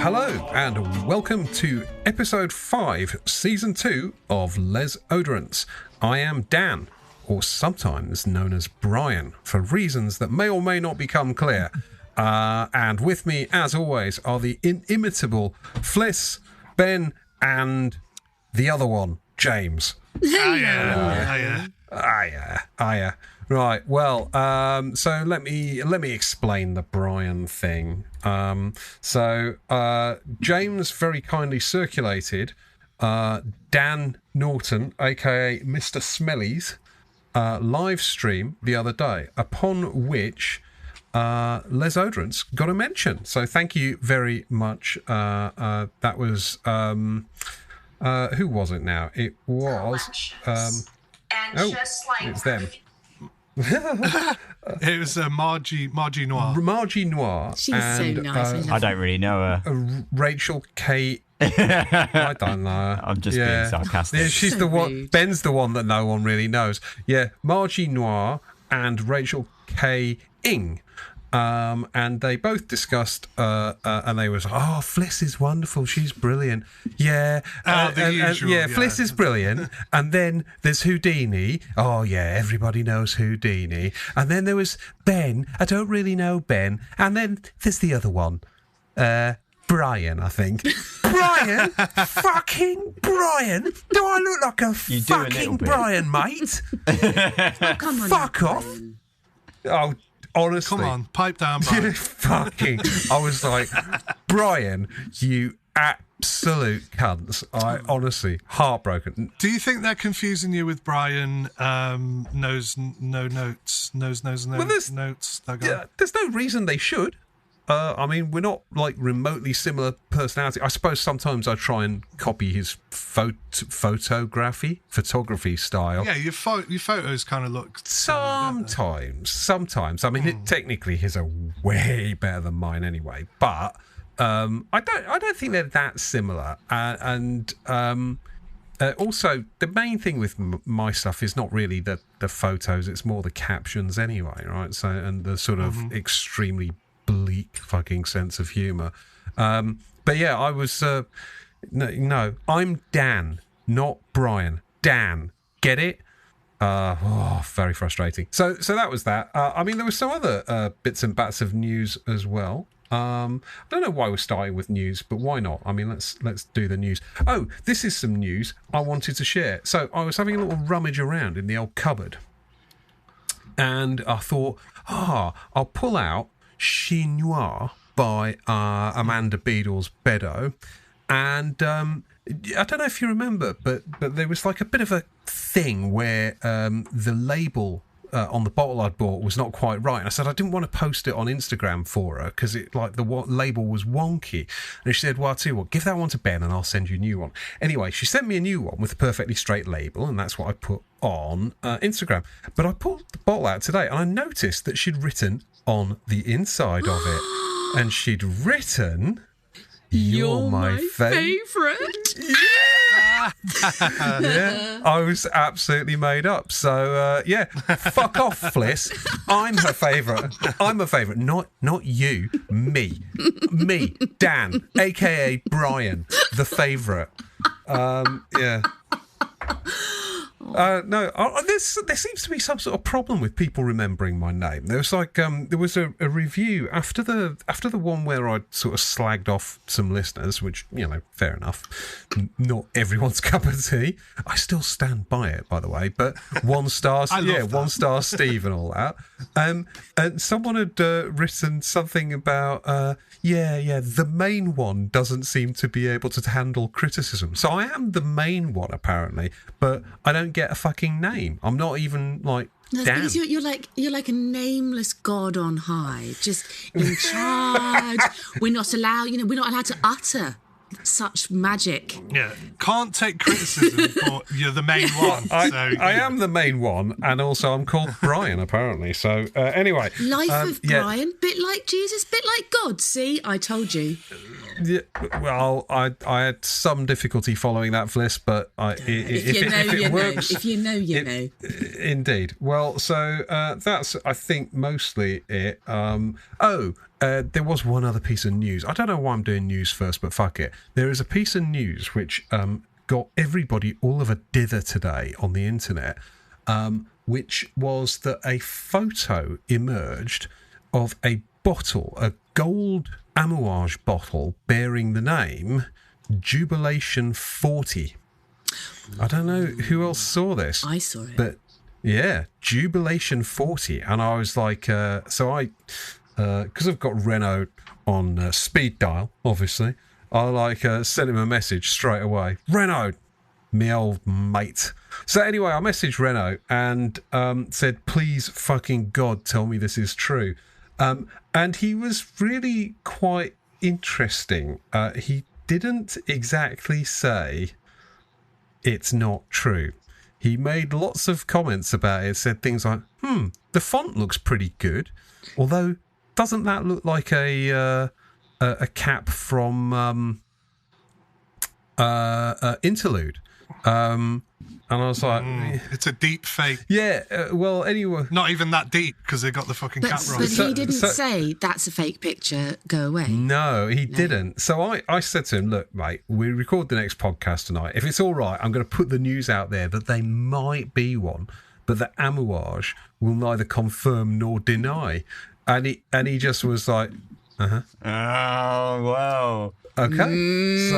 Hello and welcome to episode 5, season 2 of Les Oderants. I am Dan, or sometimes known as Brian, for reasons that may or may not become clear. And with me, as always, are the inimitable Fliss, Ben, and the other one, James. Hiya. Right, well, so let me explain the Brian thing. James very kindly circulated Dan Norton, aka Mr. Smellies, live stream the other day, upon which Les Oderants got a mention. So thank you very much. That was who was it now? It was it's them. It was Margie Noir. Margie Noir. She's so nice. I don't really know her. Rachel K. I don't know. I'm just being sarcastic. Yeah, she's So the one. rude. Ben's the one that no one really knows. Yeah, Margie Noir and Rachel K. Ing. And they both discussed, and they was, Fliss is wonderful. She's brilliant. Yeah. The usual, yeah. Fliss is brilliant. And then there's Houdini. Oh, yeah, everybody knows Houdini. And then there was Ben. I don't really know Ben. And then there's the other one. Brian, I think. Brian? Fucking Brian? Do I look like a You do a fucking little bit. Brian, mate? Come on, Fuck off. Brian. Oh, honestly. Come on, pipe down, Brian. Fucking. I was like, Brian, you absolute cunts. I honestly, heartbroken. Do you think they're confusing you with Brian knows no notes? Knows no Well, there's- notes? That guy? Yeah, there's no reason they should. I mean, we're not like remotely similar personality. I suppose sometimes I try and copy his photography style. Yeah, your photos kind of look. Sometimes. I mean, technically his are way better than mine anyway. But I don't think they're that similar. Also, the main thing with my stuff is not really the photos; it's more the captions anyway, right? So, and the sort of extremely bleak fucking sense of humour. But yeah, I was no, I'm Dan, not Brian. Dan, get it? Very frustrating. So that was that. I mean, there were some other bits and bats of news as well. I don't know why we're starting with news, but why not? I mean, let's do the news. Oh, this is some news I wanted to share. So I was having a little rummage around in the old cupboard, and I thought, I'll pull out Chinois by Amanda Beadle's Bedo, and I don't know if you remember, but there was like a bit of a thing where the label on the bottle I'd bought was not quite right, and I said I didn't want to post it on Instagram for her because it like the label was wonky, and she said, well, I'll tell you what, give that one to Ben and I'll send you a new one. Anyway, she sent me a new one with a perfectly straight label, and that's what I put on Instagram. But I pulled the bottle out today and I noticed that she'd written on the inside of it, and she'd written, you're my favourite. Yeah, I was absolutely made up. So fuck off, Fliss. I'm her favourite. I'm her favourite, not you. Me, Dan, aka Brian, the favourite. Yeah. No, there seems to be some sort of problem with people remembering my name. There was like there was a review after the one where I sort of slagged off some listeners, which, you know, fair enough. Not everyone's cup of tea. I still stand by it, by the way. But 1 star, yeah, 1 star Steve and all that. And someone had written something about the main one doesn't seem to be able to handle criticism. So I am the main one apparently, but I don't get a fucking name. I'm not even like No, Dan. because you're like a nameless god on high, just in charge. We're not allowed to utter such magic. Yeah, can't take criticism, but you're the main one. I am the main one, and also I'm called Brian, apparently. So, anyway. Life of Brian, bit like Jesus, bit like God. See, I told you. Yeah, well, I had some difficulty following that, Fliss, but if it works... If you know, you know. Indeed. Well, so that's, I think, mostly it. there was one other piece of news. I don't know why I'm doing news first, but fuck it. There is a piece of news which got everybody all of a dither today on the internet, which was that a photo emerged of a bottle, a gold Amouage bottle bearing the name Jubilation 40. I don't know who else saw this. I saw it. But yeah, Jubilation 40. And I was like, because I've got Renault on speed dial, obviously, I sent him a message straight away. Renault, me old mate. So anyway, I messaged Renault and said, please fucking God, tell me this is true. And he was really quite interesting. He didn't exactly say it's not true. He made lots of comments about it, said things like, the font looks pretty good, although doesn't that look like a cap from Interlude? And I was like... it's a deep fake. Yeah, well, anyway... Not even that deep, because they got the fucking cap wrong. But he didn't say, that's a fake picture, go away. No, he didn't. So I said to him, look, mate, we record the next podcast tonight. If it's all right, I'm going to put the news out there that they might be one, but that Amouage will neither confirm nor deny. And he just was like, Oh, wow. Okay.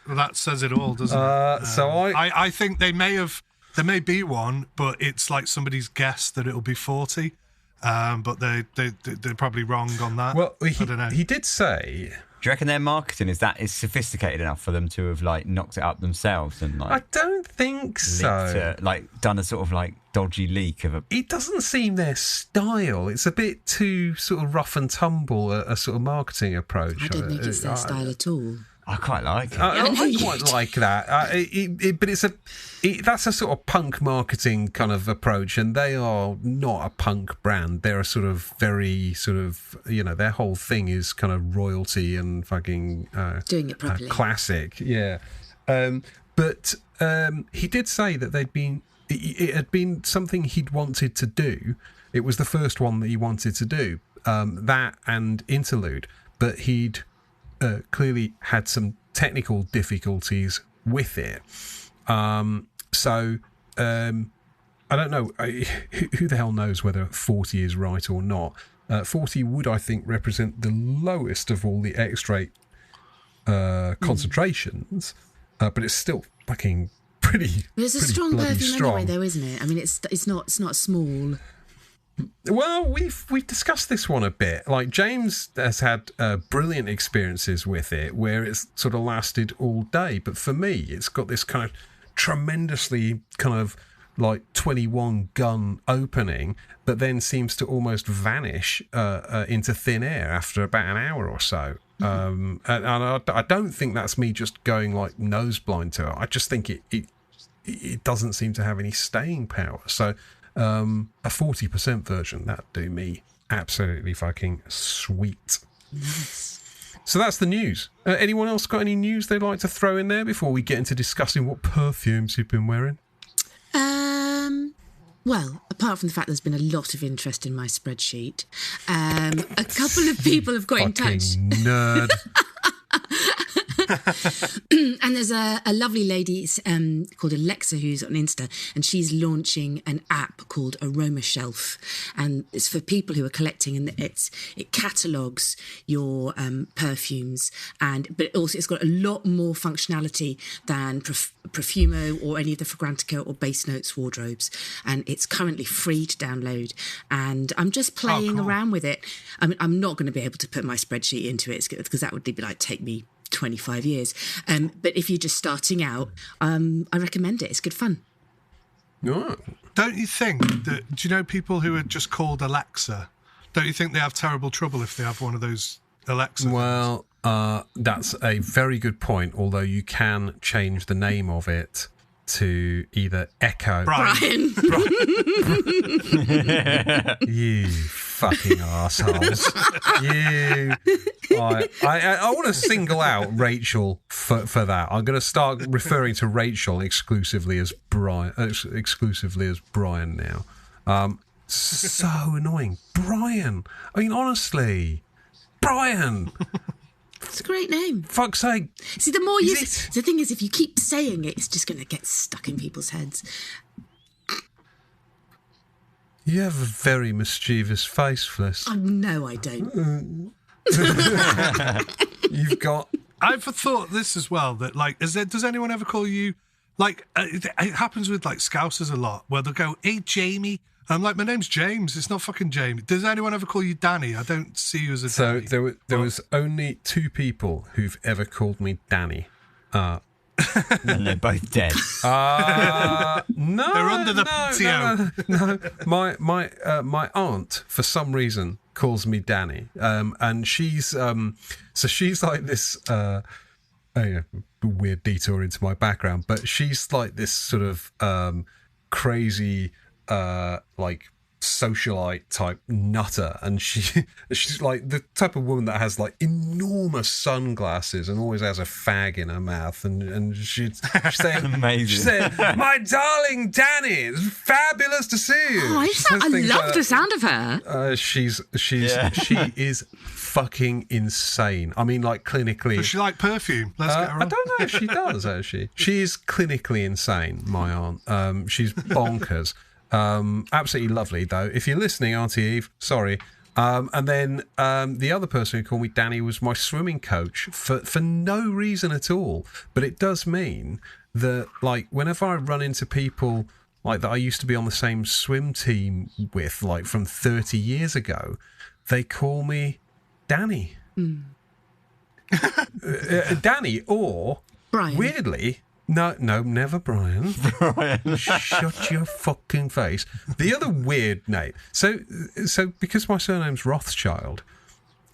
Well, that says it all, doesn't it? So I think there may be one, but it's like somebody's guessed that it'll be 40. But they're probably wrong on that. Well, I don't know. He did say... Do you reckon their marketing is sophisticated enough for them to have knocked it up themselves and I don't think so. Done a sort of dodgy leak of a... It doesn't seem their style. It's a bit too sort of rough and tumble, a sort of marketing approach. I don't think it's their style at all. I quite like it. I quite like that. But that's a sort of punk marketing kind of approach, and they are not a punk brand. They're a sort of very sort of, their whole thing is kind of royalty and fucking doing it properly, classic. Yeah, but he did say that it had been something he'd wanted to do. It was the first one that he wanted to do, that and Interlude, but he'd clearly had some technical difficulties with it. So I don't know. Who the hell knows whether 40 is right or not? 40 would, I think, represent the lowest of all the X-ray concentrations, but it's still fucking pretty. There's a strong perfume strong. anyway, though, isn't it? I mean, it's not small. Well, we've discussed this one a bit. Like, James has had brilliant experiences with it where it's sort of lasted all day. But for me, it's got this kind of tremendously kind of 21 gun opening, but then seems to almost vanish into thin air after about an hour or so. And I don't think that's me just going nose blind to it. I just think it doesn't seem to have any staying power. So a 40% version, that'd do me absolutely fucking sweet. Nice. So that's the news. Anyone else got any news they'd like to throw in there before we get into discussing what perfumes you've been wearing? Well, apart from the fact there's been a lot of interest in my spreadsheet, a couple of people have got in touch. Nerd. And there's a lovely lady called Alexa who's on Insta, and she's launching an app called Aroma Shelf, and it's for people who are collecting, and it catalogues your perfumes, but also it's got a lot more functionality than Perfumo or any of the Fragrantica or Base Notes wardrobes, and it's currently free to download, and I'm just playing around with it. I mean, I'm not going to be able to put my spreadsheet into it because that would be take me 25 years. But if you're just starting out, I recommend it. It's good fun. Oh. Don't you think that, do you know people who are just called Alexa? Don't you think they have terrible trouble if they have one of those Alexa? Well, that's a very good point, although you can change the name of it to either Echo... Brian. You fucking assholes. I want to single out Rachel for that. I'm going to start referring to Rachel exclusively as Brian now. So annoying. Brian. I mean, honestly. Brian. It's a great name. Fuck's sake. See, the more you... The thing is, if you keep saying it, it's just going to get stuck in people's heads. You have a very mischievous face, Fliss. Oh, no, I don't. You've got... I've thought this as well, that, like, does anyone ever call you... Like, it happens with, like, Scousers a lot, where they'll go, hey, Jamie. I'm like, my name's James. It's not fucking Jamie. Does anyone ever call you Danny? I don't see you as a Danny. So there was only 2 people who've ever called me Danny. And they're both dead. No, they're under the PTO. No. My aunt, for some reason, calls me Danny. And she's so she's like this weird detour into my background, but she's like this sort of crazy like socialite type nutter, and she's like the type of woman that has like enormous sunglasses and always has a fag in her mouth, and she's saying, amazing. She said, "My darling Danny, it's fabulous to see you." Oh, I love the sound of her. She is fucking insane. I mean, like, clinically. Does she like perfume? Let's get her on. I don't know if she does, actually. She is clinically insane, my aunt. She's bonkers. Absolutely lovely, though. If you're listening, Auntie Eve, sorry. And then the other person who called me Danny was my swimming coach for no reason at all. But it does mean that, like, whenever I run into people like that I used to be on the same swim team with, like, from 30 years ago, they call me Danny. Danny, or Brian. Weirdly, no, never Brian. Shut your fucking face. The other weird name. So because my surname's Rothschild,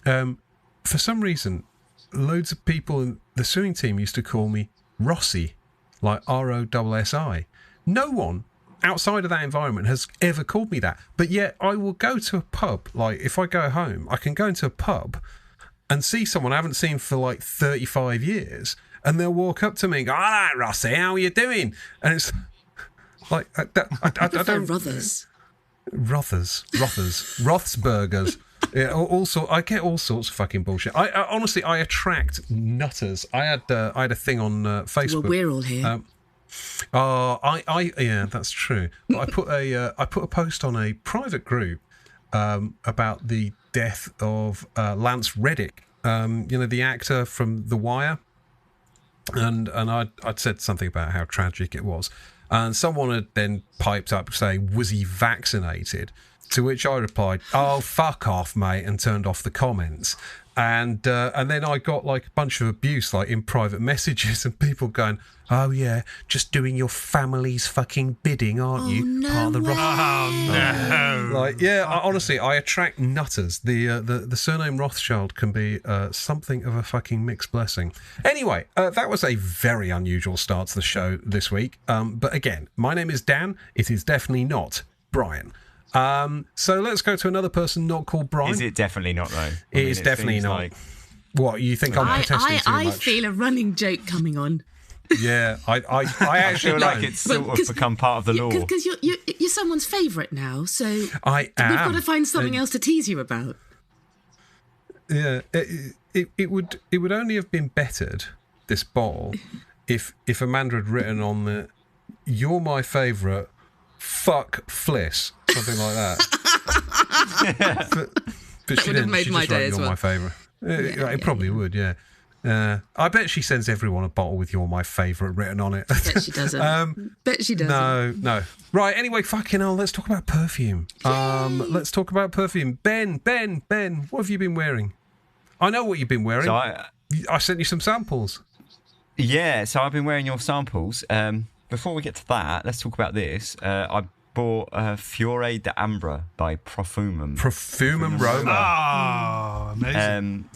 for some reason, loads of people in the swimming team used to call me Rossi, like ROSSI. No one outside of that environment has ever called me that. But yet I will go to a pub. Like, if I go home, I can go into a pub and see someone I haven't seen for like 35 years, and they'll walk up to me and go, "All right, Rossi, how are you doing?" And it's like, I don't... Rothsburgers. Yeah, I get all sorts of fucking bullshit. I honestly, I attract nutters. I had a thing on Facebook. Well, we're all here. Yeah, that's true. But I put a post on a private group about the death of Lance Reddick, the actor from The Wire, and I'd said something about how tragic it was, and someone had then piped up saying, "Was he vaccinated?" To which I replied, "Oh, fuck off, mate," and turned off the comments. And then I got like a bunch of abuse, like in private messages, and people going, "Oh yeah, just doing your family's fucking bidding, aren't you?" No Part of the way. No. Like, yeah, honestly, I attract nutters. The surname Rothschild can be something of a fucking mixed blessing. Anyway, that was a very unusual start to the show this week. But again, my name is Dan. It is definitely not Brian. So let's go to another person not called Brian. Is it definitely not, though? It is definitely not. Like... What, you think I'm protesting too much? I feel a running joke coming on. Yeah, I actually feel like it's sort of become part of the law. Because you're someone's favourite now, so I am. We've got to find something else to tease you about. Yeah, it would only have been bettered, this bottle, if Amanda had written on the "You're my favourite, fuck Fliss," something like that. but she would have didn't. made She my just day wrote, as "You're well. my favourite." It probably would, yeah. I bet she sends everyone a bottle with "You're my favourite" written on it. Bet she doesn't. Bet she doesn't. No. Right, anyway, fucking hell, let's talk about perfume. Let's talk about perfume. Ben, what have you been wearing? I know what you've been wearing. So I sent you some samples. Yeah, so I've been wearing your samples. Before we get to that, let's talk about this. I bought Fiore d'Ambra by Perfume. Perfume Roma. Oh, amazing.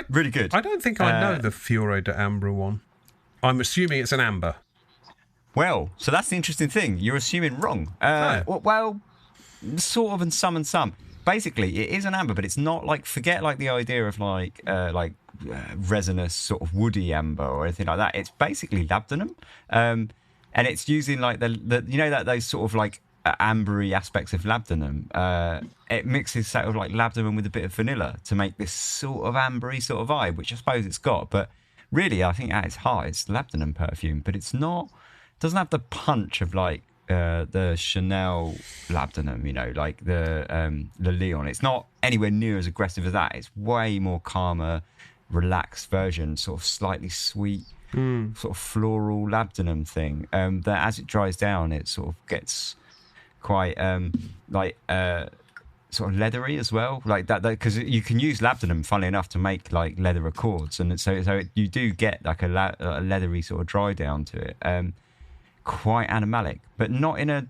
Really good. I don't think I know the Fiore d'Ambra one. I'm assuming it's an amber. Well, so that's the interesting thing. You're assuming wrong. Well, sort of, and some. Basically, it is an amber, but it's not like, forget like the idea of like resinous sort of woody amber or anything like that. It's basically labdanum, and it's using like the you know that those sort of like ambery aspects of labdanum. It mixes sort of like labdanum with a bit of vanilla to make this sort of ambery sort of vibe, which I suppose it's got. But really, I think at its heart, it's labdanum perfume, but it's not. Doesn't have the punch of like the Chanel labdanum, you know, like the Leon. It's not anywhere near as aggressive as that. It's way more calmer, relaxed version, sort of slightly sweet, sort of floral labdanum thing. That as it dries down, it sort of gets quite sort of leathery as well, like that, because you can use labdanum, funnily enough, to make like leather accords, and so you do get like a leathery sort of dry down to it. Quite animalic, but not in a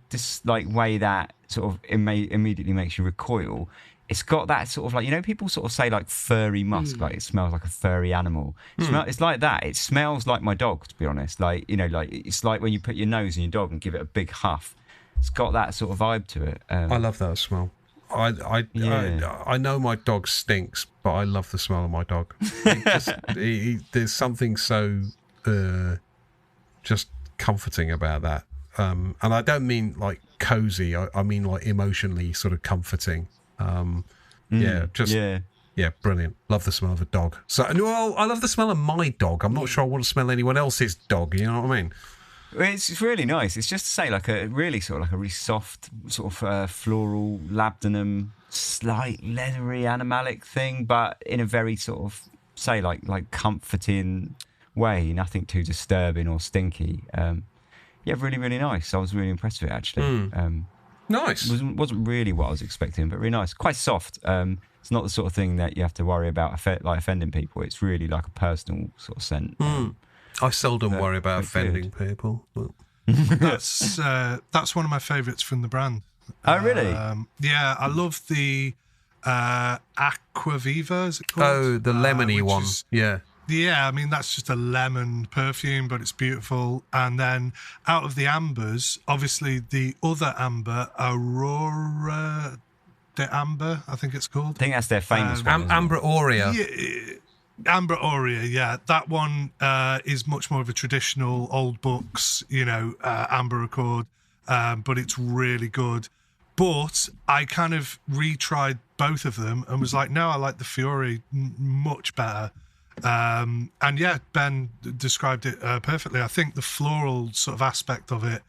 way that sort of immediately makes you recoil. It's got that sort of like, you know, people sort of say like furry musk, like it smells like a furry animal. It's like that. It smells like my dog, to be honest. Like, you know, like it's like when you put your nose in your dog and give it a big huff. It's got that sort of vibe to it. I love that smell. I know my dog stinks, but I love the smell of my dog. There's something so just comforting about that. And I don't mean like cozy. I mean like emotionally sort of comforting. Yeah, brilliant. Love the smell of a dog. So, well, I love the smell of my dog. I'm not sure I want to smell anyone else's dog. You know what I mean? It's really nice. It's just to say, like a really soft, sort of floral labdanum, slight leathery animalic thing, but in a very sort of say like comforting way. Nothing too disturbing or stinky. Yeah, really, really nice. I was really impressed with it actually. Nice. Wasn't really what I was expecting, but really nice. Quite soft. It's not the sort of thing that you have to worry about offending people. It's really like a personal sort of scent. I seldom worry about offending people. But... That's one of my favourites from the brand. Oh, really? Yeah, I love the Aquaviva, is it called? Oh, the lemony one. Yeah. Yeah, I mean, that's just a lemon perfume, but it's beautiful. And then out of the ambers, obviously the other amber, Aurora de Amber, I think it's called. I think that's their famous one. Amber Aurea. Yeah, Amber Aurea, yeah. That one is much more of a traditional old books, you know, amber accord, but it's really good. But I kind of retried both of them and was like, no, I like the Fiore much better. And yeah, Ben described it perfectly. I think the floral sort of aspect of it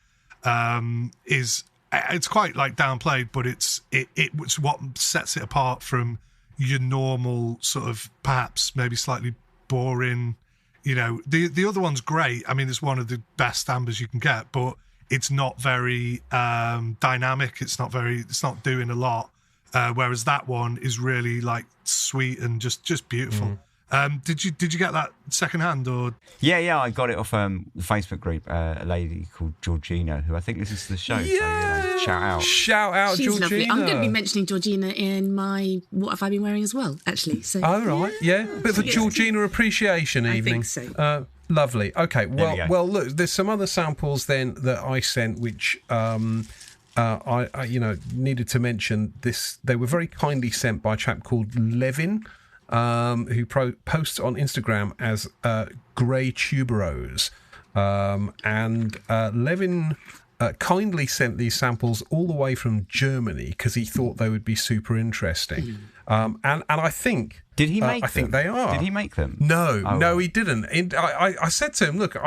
it's quite like downplayed, but it's what sets it apart from your normal sort of perhaps maybe slightly boring, you know. The other one's great. I mean, it's one of the best ambers you can get, but it's not very dynamic. It's not doing a lot. Whereas that one is really like sweet and just beautiful. Did you get that secondhand or? Yeah, I got it off the Facebook group. A lady called Georgina, who I think listens to the show. Yeah, so, shout out, She's Georgina. Lovely. I'm going to be mentioning Georgina in my What Have I Been Wearing as well, actually. So. Oh right, yeah, bit of a Georgina appreciation evening. I think so. Lovely. Okay, well, look, there's some other samples then that I sent, which I needed to mention. They were very kindly sent by a chap called Levin. Who posts on Instagram as Grey Tuberose. And Levin kindly sent these samples all the way from Germany because he thought they would be super interesting. And I think... Did he make them? I think they are. Did he make them? No, he didn't. I said to him, look,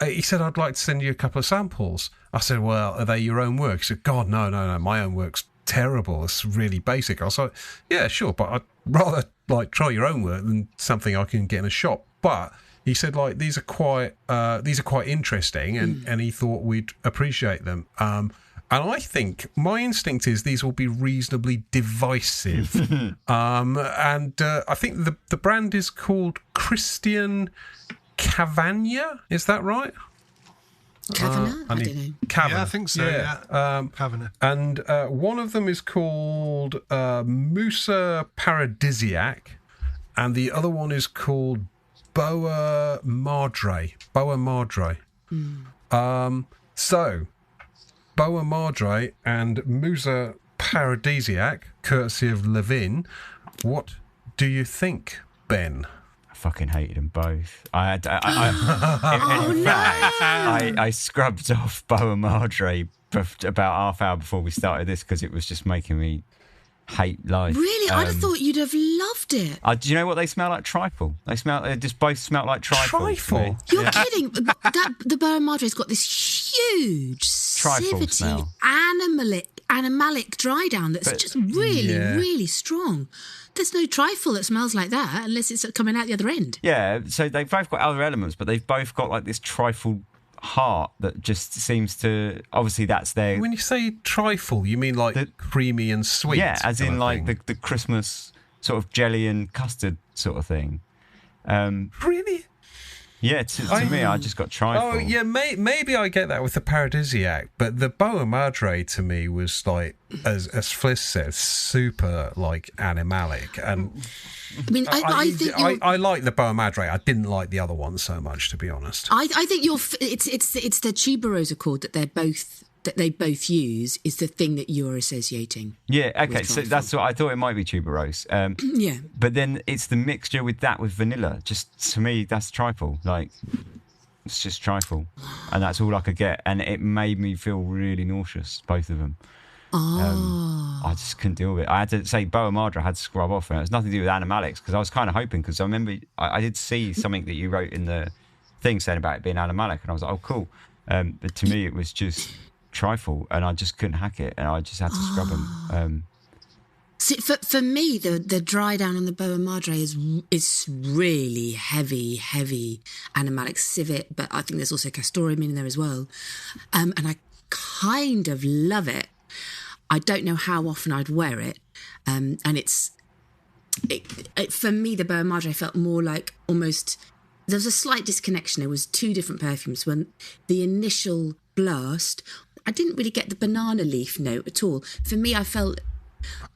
he said, I'd like to send you a couple of samples. I said, well, are they your own work? He said, God, no, my own work's terrible. It's really basic. I was like, yeah, sure, but I'd rather like try your own work than something I can get in a shop. But he said like these are quite interesting, and he thought we'd appreciate them. And I think my instinct is these will be reasonably divisive. And I think the brand is called Christian Cavagna. Is that right? Kavanagh? I don't know. Kavanagh. Yeah, I think so, yeah. Kavanagh. And one of them is called Musa Paradisiac, and the other one is called Boa Madre. So, Boa Madre and Musa Paradisiac, courtesy of Levin. What do you think, Ben? Fucking hated them both. I scrubbed off Boa Madre about half hour before we started this because it was just making me hate life. Really? I'd have thought you'd have loved it. Do you know what they smell like? Trifle. They just both smell like trifle. Trifle? You're kidding. The Boa Madre's got this huge, Trifle civety, smell. animalic dry down that's just really, really strong. There's no trifle that smells like that unless it's coming out the other end. Yeah, so they've both got other elements, but they've both got like this trifle heart that just seems to, obviously that's their... When you say trifle, you mean like creamy and sweet? Yeah, as in like thing? the Christmas sort of jelly and custard sort of thing. Really? Yeah, to me, I just got trifle. Oh, yeah, maybe I get that with the paradisiac, but the Boa Madre to me was like, as Fliss says, super like animalic. And I mean, I think I like the Boa Madre. I didn't like the other one so much, to be honest. I think it's the tuberose accord that they both use is the thing that you're associating. Yeah, okay, so that's what I thought it might be tuberose. Yeah. But then it's the mixture with vanilla. Just, to me, that's trifle. Like, it's just trifle. And that's all I could get. And it made me feel really nauseous, both of them. Oh. I just couldn't deal with it. I had to say Boa Madre I had to scrub off. And it has nothing to do with animalics, because I was kind of hoping, because I remember I did see something that you wrote in the thing saying about it being animalic. And I was like, oh, cool. But to me, it was just... trifle, and I just couldn't hack it, and I just had to scrub them. See, for me, the dry down on the Boa Madre is really heavy animalic civet, but I think there's also castoreum in there as well, and I kind of love it. I don't know how often I'd wear it, and it for me, the Boa Madre felt more like almost. There was a slight disconnection. There was two different perfumes. When the initial blast, I didn't really get the banana leaf note at all. For me, I felt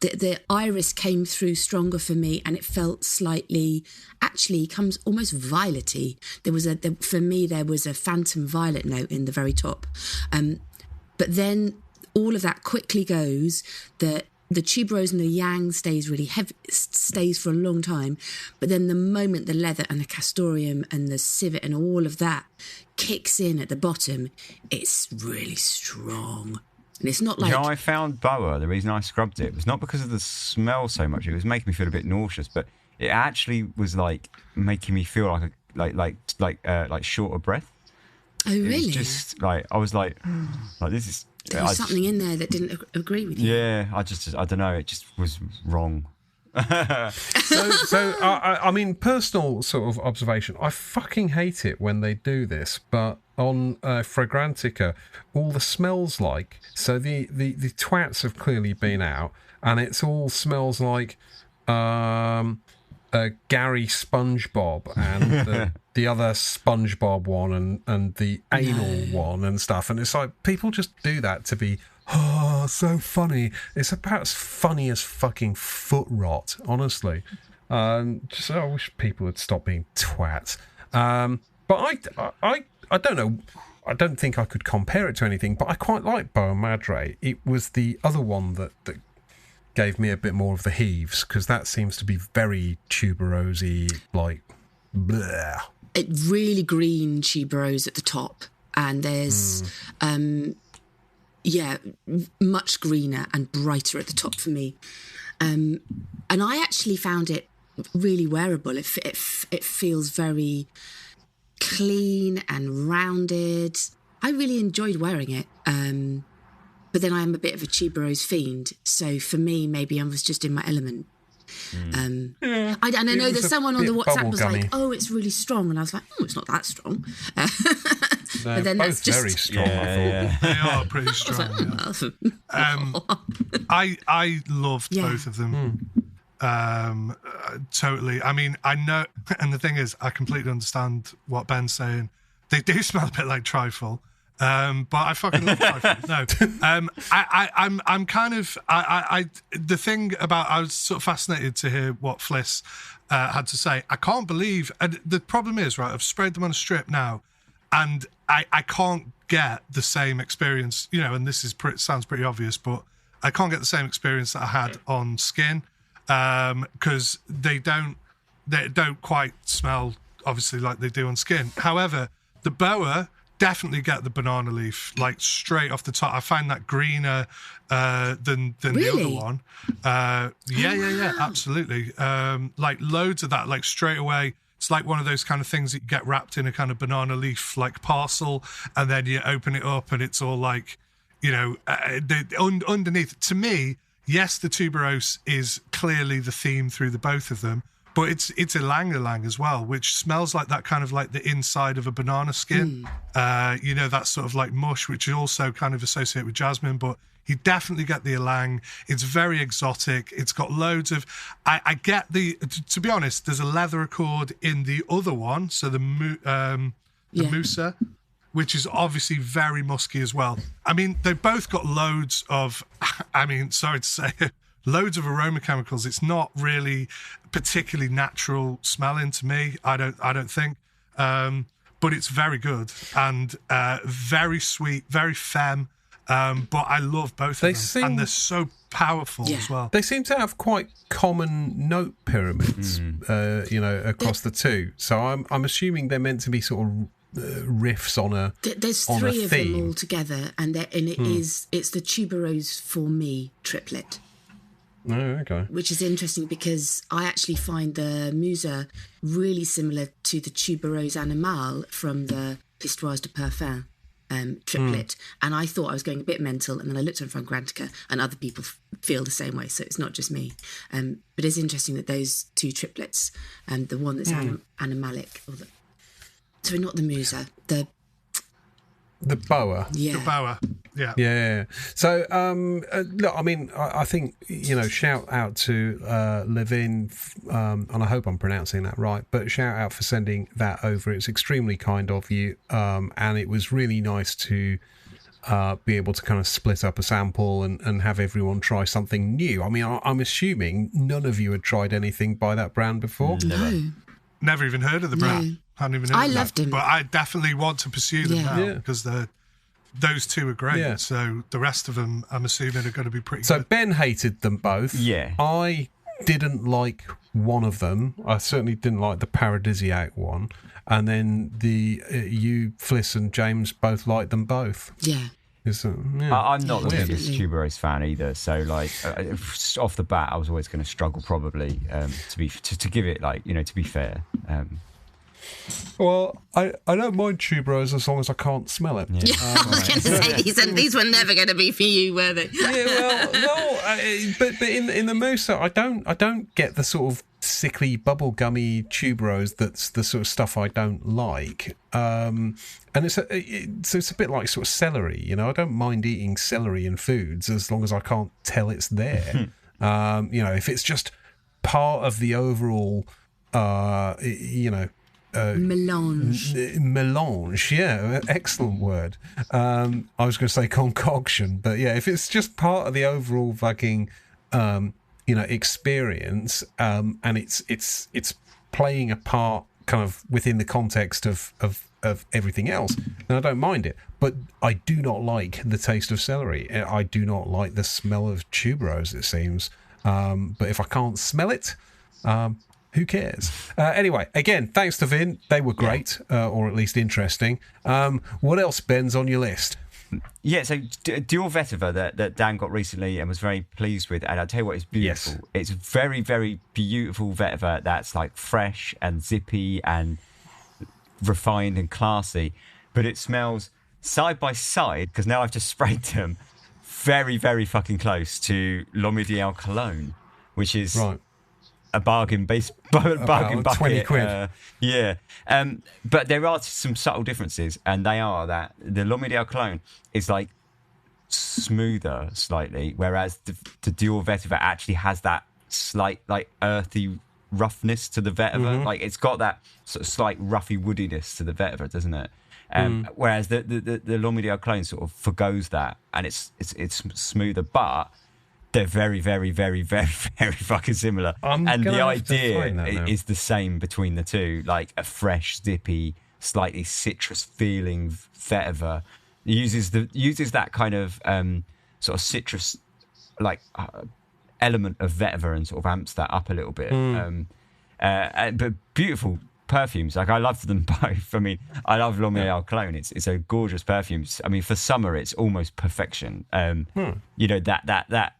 the iris came through stronger for me, and it felt slightly, actually comes almost violety. For me, there was a phantom violet note in the very top. But then all of that quickly goes. The tuberose and the yang stays really heavy, stays for a long time. But then the moment the leather and the castoreum and the civet and all of that kicks in at the bottom, it's really strong. And it's not like... I found Boa, the reason I scrubbed it was not because of the smell so much. It was making me feel a bit nauseous, but it actually was like making me feel like short of breath. Oh, really? It was just like, I was like this is... There was something in there that didn't agree with you. Yeah, I don't know. It just was wrong. I mean, personal sort of observation. I fucking hate it when they do this, but on Fragrantica, all the smells like. So the twats have clearly been out, and it's all smells like Gary SpongeBob and the other SpongeBob one and the anal one and stuff. And it's like, people just do that to be, oh, so funny. It's about as funny as fucking foot rot, honestly. I wish people would stop being twats. But I don't know. I don't think I could compare it to anything, but I quite like Boa Madre. It was the other one that gave me a bit more of the heaves, because that seems to be very tuberosy, like bleh. It really green tuberose at the top, and there's much greener and brighter at the top for me, and I actually found it really wearable. It feels very clean and rounded. I really enjoyed wearing it. But then I am a bit of a tuberose fiend, so for me, maybe I was just in my element. Yeah, I know that someone on the WhatsApp was bubblegummy. like, "Oh, it's really strong," and I was like, "Oh, it's not that strong." They're but then both that's just very strong. I thought. They are pretty strong. I loved both of them. Totally. I mean, I know, and the thing is, I completely understand what Ben's saying. They do smell a bit like trifle. But I fucking love trifle. No, I'm kind of, the thing about, I was sort of fascinated to hear what Fliss had to say. I can't believe, and the problem is, right, I've sprayed them on a strip now, and I can't get the same experience, and this is sounds pretty obvious, but I can't get the same experience that I had on skin, because they don't quite smell, obviously, like they do on skin. However, the Boa definitely get the banana leaf, like straight off the top. I find that greener than Really? the other one. Yeah, absolutely. Like loads of that, like straight away. It's like one of those kind of things that you get wrapped in a kind of banana leaf like parcel, and then you open it up and it's all like, underneath. To me, yes, the tuberose is clearly the theme through the both of them, but it's ylang-ylang as well, which smells like that kind of like the inside of a banana skin. That sort of like mush, which is also kind of associated with jasmine, but you definitely get the ylang. It's very exotic. It's got loads of... I get to be honest, there's a leather accord in the other one, so the Musa, which is obviously very musky as well. I mean, they've both got loads of... sorry to say it, loads of aroma chemicals. It's not really particularly natural smelling to me. I don't think. But it's very good and very sweet, very femme. But I love both of them, and they're so powerful as well. They seem to have quite common note pyramids, across the two. So I'm assuming they're meant to be sort of riffs on a There's on three a of theme. them all together, and it's the tuberose for me triplet. Oh, okay. Which is interesting because I actually find the Musa really similar to the tuberose animale from the L'Histoire de Parfum triplet. And I thought I was going a bit mental, and then I looked on Fragrantica, and other people feel the same way, so it's not just me. But it's interesting that those two triplets, the one that's animalic, so not the Musa, the boa. Yeah. The boa. Yeah. Yeah. So, look, I mean, I think, shout out to Levin, and I hope I'm pronouncing that right, but shout out for sending that over. It's extremely kind of you, and it was really nice to be able to kind of split up a sample and have everyone try something new. I mean, I'm assuming none of you had tried anything by that brand before? No. Never even heard of the brand. Hadn't even heard I of loved them. them. But I definitely want to pursue them now because those two are great. Yeah. So the rest of them, I'm assuming, are going to be pretty So good. Ben hated them both. Yeah. I didn't like one of them. I certainly didn't like the paradisiac one. And then you, Fliss and James both liked them both. Yeah. I'm not the Weird. biggest tuberose fan either, so like off the bat, I was always going to struggle probably to give it to be fair. Well, I don't mind tuberose as long as I can't smell it. Yeah, I was going to say these were never going to be for you, were they? Yeah, well, no, but in the Musa, I don't get the sort of sickly bubblegummy tuberose that's the sort of stuff I don't like. And it's a bit like sort of celery, I don't mind eating celery in foods as long as I can't tell it's there. If it's just part of the overall, melange, yeah, excellent word. I was going to say concoction, but yeah, if it's just part of the overall fucking experience, and it's playing a part kind of within the context of everything else, then I don't mind it. But I do not like the taste of celery. I do not like the smell of tuberose, it seems. But if I can't smell it, who cares? Anyway, again, thanks to Vin. They were great, or at least interesting. What else, Ben's on your list? Yeah, so Dior Vetiver that Dan got recently and was very pleased with, and I'll tell you what, it's beautiful. Yes. It's very, very beautiful vetiver that's like fresh and zippy and refined and classy, but it smells side by side, because now I've just sprayed them, very, very fucking close to L'Homme Ideal cologne, which is... Right. A bargain bucket. 20 quid. But there are some subtle differences, and they are that the L'Homme Ideal cologne is like smoother slightly, whereas the Dior Vetiver actually has that slight like earthy roughness to the vetiver. Mm-hmm. Like it's got that sort of slight roughy woodiness to the vetiver, doesn't it? Whereas the L'Homme Ideal cologne sort of forgoes that, and it's smoother, but they're very, very, very, very, very fucking similar. And the idea is the same between the two, like a fresh, zippy, slightly citrus feeling vetiver. Uses that kind of sort of citrus like element of vetiver and sort of amps that up a little bit. But beautiful perfumes. Like I love them both. I mean, I love L'Oréal cologne. It's a gorgeous perfume. I mean, for summer, it's almost perfection. You know, that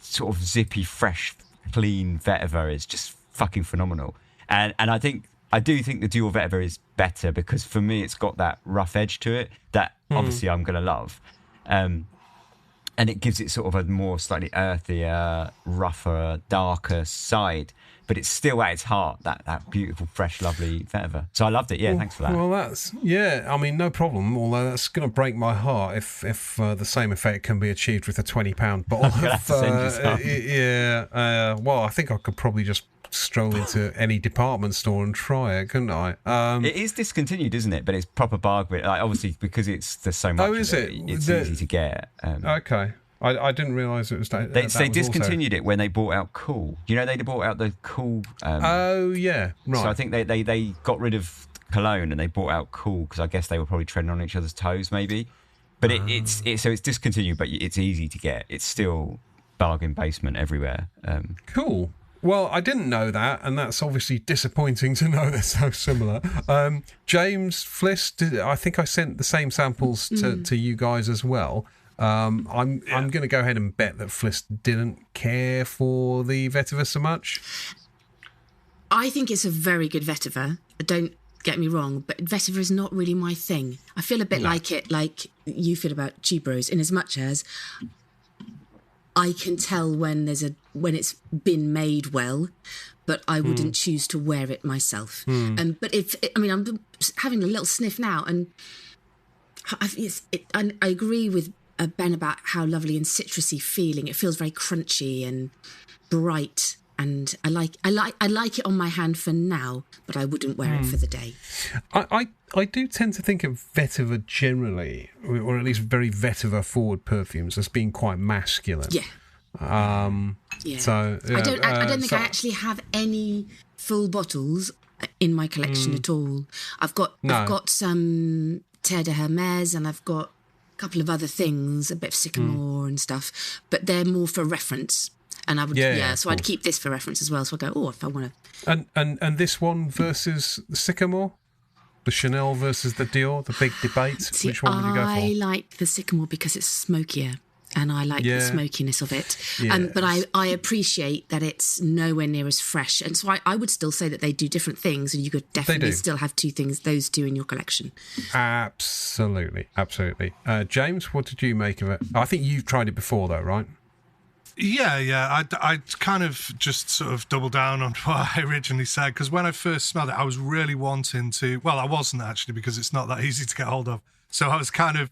sort of zippy, fresh, clean vetiver is just fucking phenomenal. And I do think the Dior vetiver is better because for me, it's got that rough edge to it that obviously I'm going to love. And it gives it sort of a more slightly earthier, rougher, darker side. But it's still at its heart, that beautiful, fresh, lovely vetiver. So I loved it. Yeah, thanks for that. Well, I mean, no problem. Although that's going to break my heart if the same effect can be achieved with a £20 bottle. Well, I think I could probably just stroll into any department store and try it, couldn't I? It is discontinued, isn't it? But it's proper bargain. Like, obviously, because there's so much. Oh, is it? It's easy to get. Okay. I didn't realise it was. They discontinued it when they bought out Cool. You know, they bought out the Cool. Oh yeah, right. So I think they got rid of Cologne and they bought out Cool because I guess they were probably treading on each other's toes, maybe. But it's discontinued, but it's easy to get. It's still bargain basement everywhere. Cool. Well, I didn't know that, and that's obviously disappointing to know they're so similar. James, Fliss, I think I sent the same samples to you guys as well. I'm going to go ahead and bet that Fliss didn't care for the vetiver so much. I think it's a very good vetiver. Don't get me wrong, but vetiver is not really my thing. I feel a bit like you feel about tuberose, in as much as I can tell when it's been made well, but I wouldn't choose to wear it myself. But I'm having a little sniff now, and I agree with Ben about how lovely and citrusy feeling. It feels very crunchy and bright, and I like it on my hand for now, but I wouldn't wear it for the day. I do tend to think of vetiver generally, or at least very vetiver forward perfumes, as being quite masculine. Yeah. So I don't think I actually have any full bottles in my collection at all. I've got some Terre de Hermès, and I've got a couple of other things, a bit of Sycamore and stuff, but they're more for reference. And I would, so I'd keep this for reference as well. So I go, if I want to. And this one versus the Sycamore, the Chanel versus the Dior, the big debate. See, which one would you go for? I like the Sycamore because it's smokier, and I like the smokiness of it. Yes. But I appreciate that it's nowhere near as fresh. And so I would still say that they do different things, and you could definitely still have those two in your collection. Absolutely. James, what did you make of it? I think you've tried it before, though, right? Yeah. I kind of just sort of double down on what I originally said, because when I first smelled it, I was really wanting to. Well, I wasn't actually, because it's not that easy to get hold of. So I was kind of.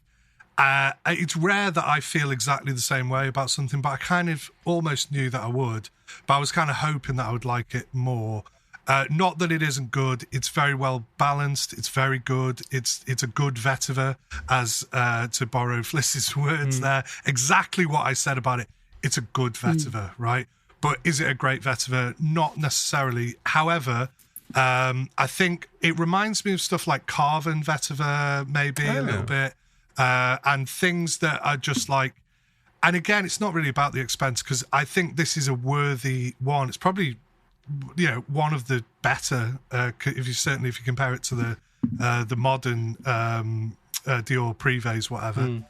It's rare that I feel exactly the same way about something, but I kind of almost knew that I would. But I was kind of hoping that I would like it more. Not that it isn't good. It's very well balanced. It's very good. It's a good vetiver, as to borrow Fliss's words there. Exactly what I said about it. It's a good vetiver, right? But is it a great vetiver? Not necessarily. However, I think it reminds me of stuff like Carven vetiver, maybe a little bit. And things that are just like, and again, it's not really about the expense, because I think this is a worthy one. It's probably, one of the better, if you compare it to the modern Dior Privés, whatever.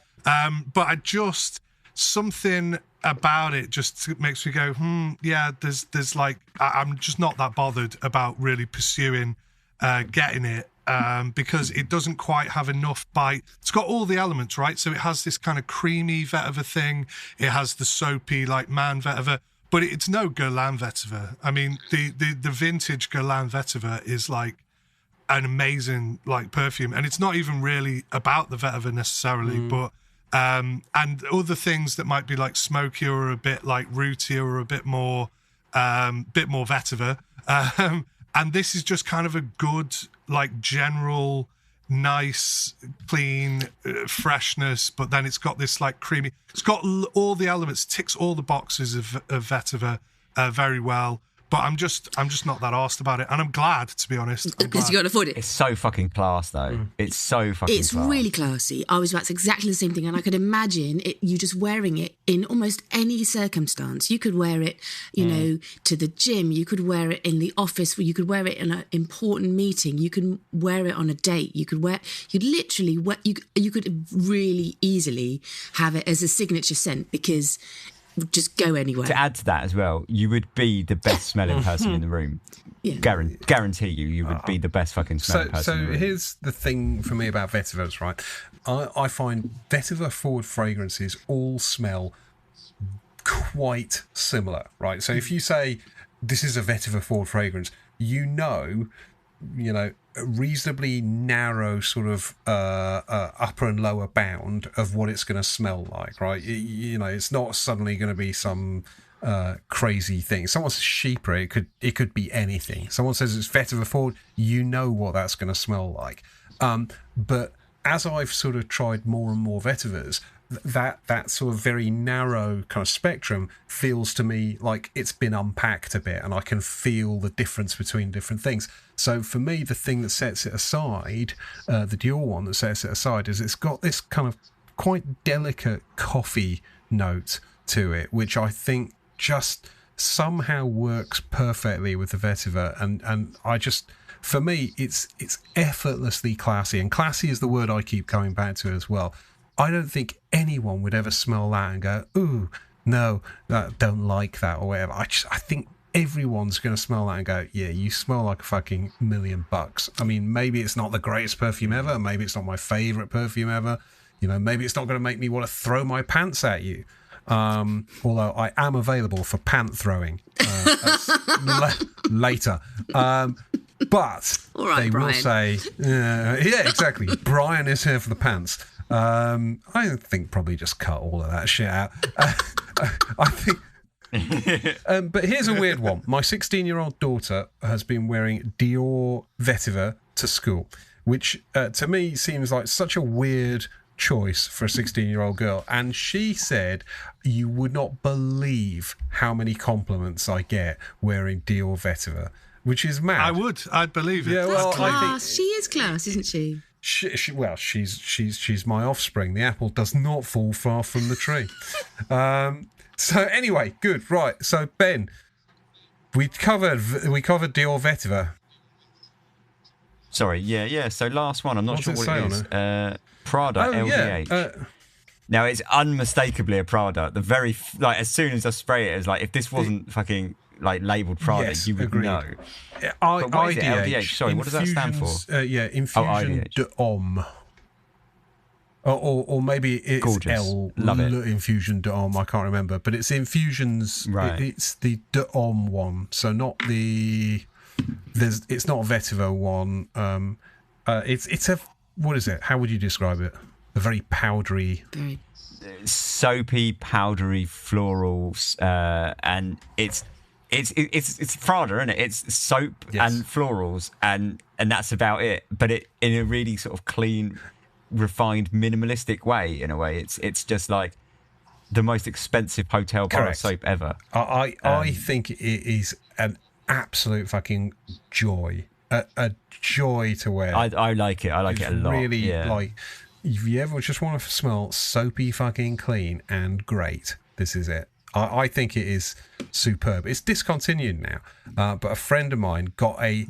But something about it just makes me go, there's like, I'm just not that bothered about really pursuing getting it. Because it doesn't quite have enough bite. It's got all the elements, right? So it has this kind of creamy vetiver thing. It has the soapy, like, man vetiver. But it's no Guerlain vetiver. I mean, the vintage Guerlain vetiver is, like, an amazing, like, perfume. And it's not even really about the vetiver necessarily, but... and other things that might be, like, smokier or a bit, like, rootier or a bit more vetiver. And this is just kind of a good, like, general, nice, clean freshness, but then it's got this, like, creamy... It's got all the elements, ticks all the boxes of vetiver very well, But I'm just not that arsed about it, and I'm glad, to be honest. Because you can't afford it. It's so fucking class, though. It's so fucking It's class. really classy. I was about exactly the same thing, and I could imagine you just wearing it in almost any circumstance. You could wear it, to the gym. You could wear it in the office. You could wear it in an important meeting. You could wear it on a date. You could really easily have it as a signature scent because just go anywhere. To add to that as well, you would be the best smelling person in the room. Yeah. Guarantee you would be the best fucking smelling person in the room. So here's the thing for me about vetivers, right? I find vetiver forward fragrances all smell quite similar, right? So if you say this is a vetiver forward fragrance, a reasonably narrow sort of upper and lower bound of what it's going to smell like, right? It's not suddenly going to be some crazy thing. Someone says chypre, it could be anything. Someone says it's vetiver forward, you know what that's going to smell like. But as I've sort of tried more and more vetivers, that sort of very narrow kind of spectrum feels to me like it's been unpacked a bit, and I can feel the difference between different things. So for me, the thing that sets it aside, the Dior one that sets it aside, is it's got this kind of quite delicate coffee note to it, which I think just somehow works perfectly with the vetiver, and I just, for me, it's effortlessly classy, and classy is the word I keep coming back to as well. I don't think anyone would ever smell that and go, ooh, no, I don't like that or whatever. I think everyone's going to smell that and go, yeah, you smell like a fucking $1,000,000. I mean, maybe it's not the greatest perfume ever. Maybe it's not my favourite perfume ever. Maybe it's not going to make me want to throw my pants at you. Although I am available for pant throwing later. But right, they Brian. will say, yeah, exactly. Brian is here for the pants. I think probably just cut all of that shit out. I think. But here's a weird one. My 16-year-old daughter has been wearing Dior vetiver to school, which to me seems like such a weird choice for a 16-year-old girl. And she said, you would not believe how many compliments I get wearing Dior vetiver, which is mad. I'd believe it. Yeah, well, That's class. I think She is class, isn't she? She's my offspring. The apple does not fall far from the tree. So anyway, good. Right. So Ben, we covered Dior vetiver. Sorry, yeah. So last one, I'm not sure what it is. Prada LVH. Yeah. Now it's unmistakably a Prada. The very as soon as I spray it, it's like if this wasn't fucking like labelled Prada, yes, you would agreed. know. But what is it? LVH. Sorry, what does that stand for? Infusion d'Homme. Or maybe it's Gorgeous. Love it. Infusion d'Homme. I can't remember, but it's Infusions. Right. It's the d'Homme one, so not the. It's not a vetiver one. It's a, what is it? How would you describe it? A very powdery. Very. Soapy, powdery, florals, and it's Prada, isn't it? It's soap and florals, and that's about it. But it in a really sort of clean, refined, minimalistic way. In a way, it's just like the most expensive hotel bar soap ever. I think it is an absolute fucking joy, a joy to wear. I like it. I like it a lot. Really, like if you ever just want to smell soapy, fucking clean and great, this is it. I think it is superb. It's discontinued now, but a friend of mine got a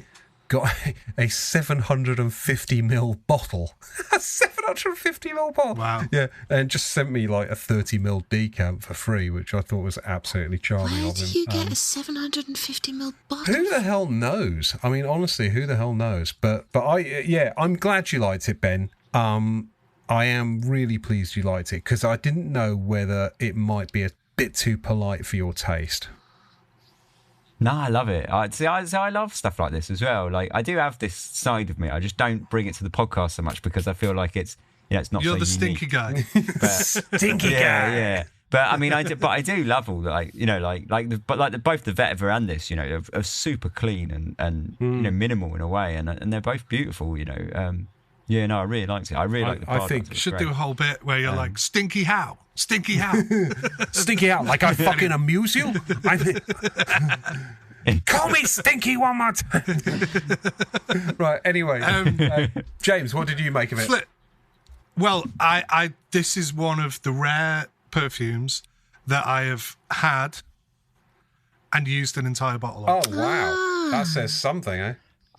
750ml bottle. A 750ml bottle. Wow. Yeah, and just sent me like a 30ml decant for free, which I thought was absolutely charming Where of him. did you get a 750ml bottle? Who the hell knows? I mean, honestly, who the hell knows? But I'm glad you liked it, Ben. I am really pleased you liked it, because I didn't know whether it might be a bit too polite for your taste. No, I love it. I love stuff like this as well. Like, I do have this side of me. I just don't bring it to the podcast so much because I feel like it's it's not. You're so the unique. stinky guy. But, Stinky guy. Yeah. But I mean, I do love all that. Both the vetiver and this, are super clean and minimal in a way, and they're both beautiful. Yeah, no, I really liked it. I really like the product. I think You should do a whole bit where you're like, stinky how? Stinky how? Stinky out, like I fucking amuse you? Call me stinky one more time. Right. Anyway, James, what did you make of it? Well, I this is one of the rare perfumes that I have had and used an entire bottle of. Oh wow, that says something, eh?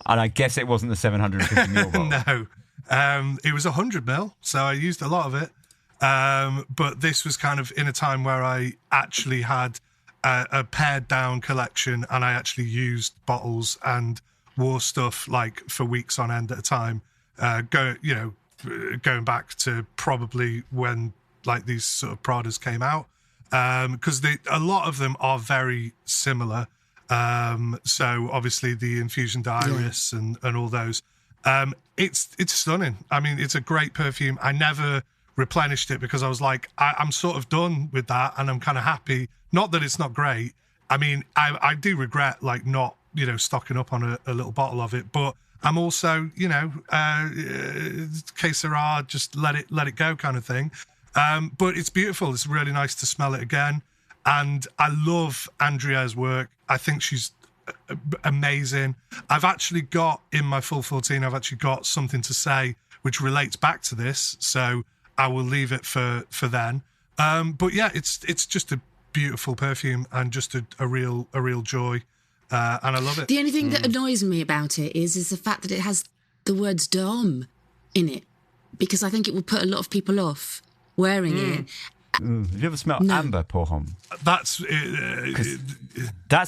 And I guess it wasn't the 750ml bottle. No, it was 100ml, so I used a lot of it. But this was kind of in a time where I actually had a pared down collection, and I actually used bottles and wore stuff like for weeks on end at a time. Going back to probably when like these sort of Pradas came out, because a lot of them are very similar. So obviously the Infusion Diaris and all those. It's stunning. I mean, it's a great perfume. I never replenished it because I was like, I'm sort of done with that, and I'm kind of happy. Not that it's not great. I mean, I do regret like not, stocking up on a little bottle of it, but I'm also, que sera, just let it go kind of thing. But it's beautiful. It's really nice to smell it again. And I love Andrea's work. I think she's amazing. I've actually got, in my full 14, I've actually got something to say which relates back to this. So I will leave it for then. But yeah, it's just a beautiful perfume and just a real joy. And I love it. The only thing that annoys me about it is the fact that it has the words Dom in it, because I think it will put a lot of people off wearing it. Have you ever smelled amber, Porhom? That's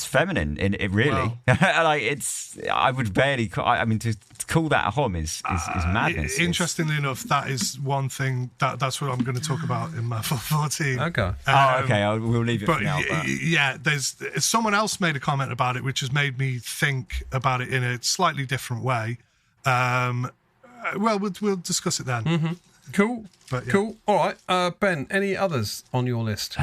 feminine. It really, well, like I would barely. I mean, to call that a hom is madness. Interestingly enough, that is one thing that's what I'm going to talk about in my 14. Okay. Okay. We'll leave it for now. Yeah, there's someone else made a comment about it, which has made me think about it in a slightly different way. Well, we'll discuss it then. Mm-hmm. Cool. But, yeah. Cool. All right. Ben, any others on your list?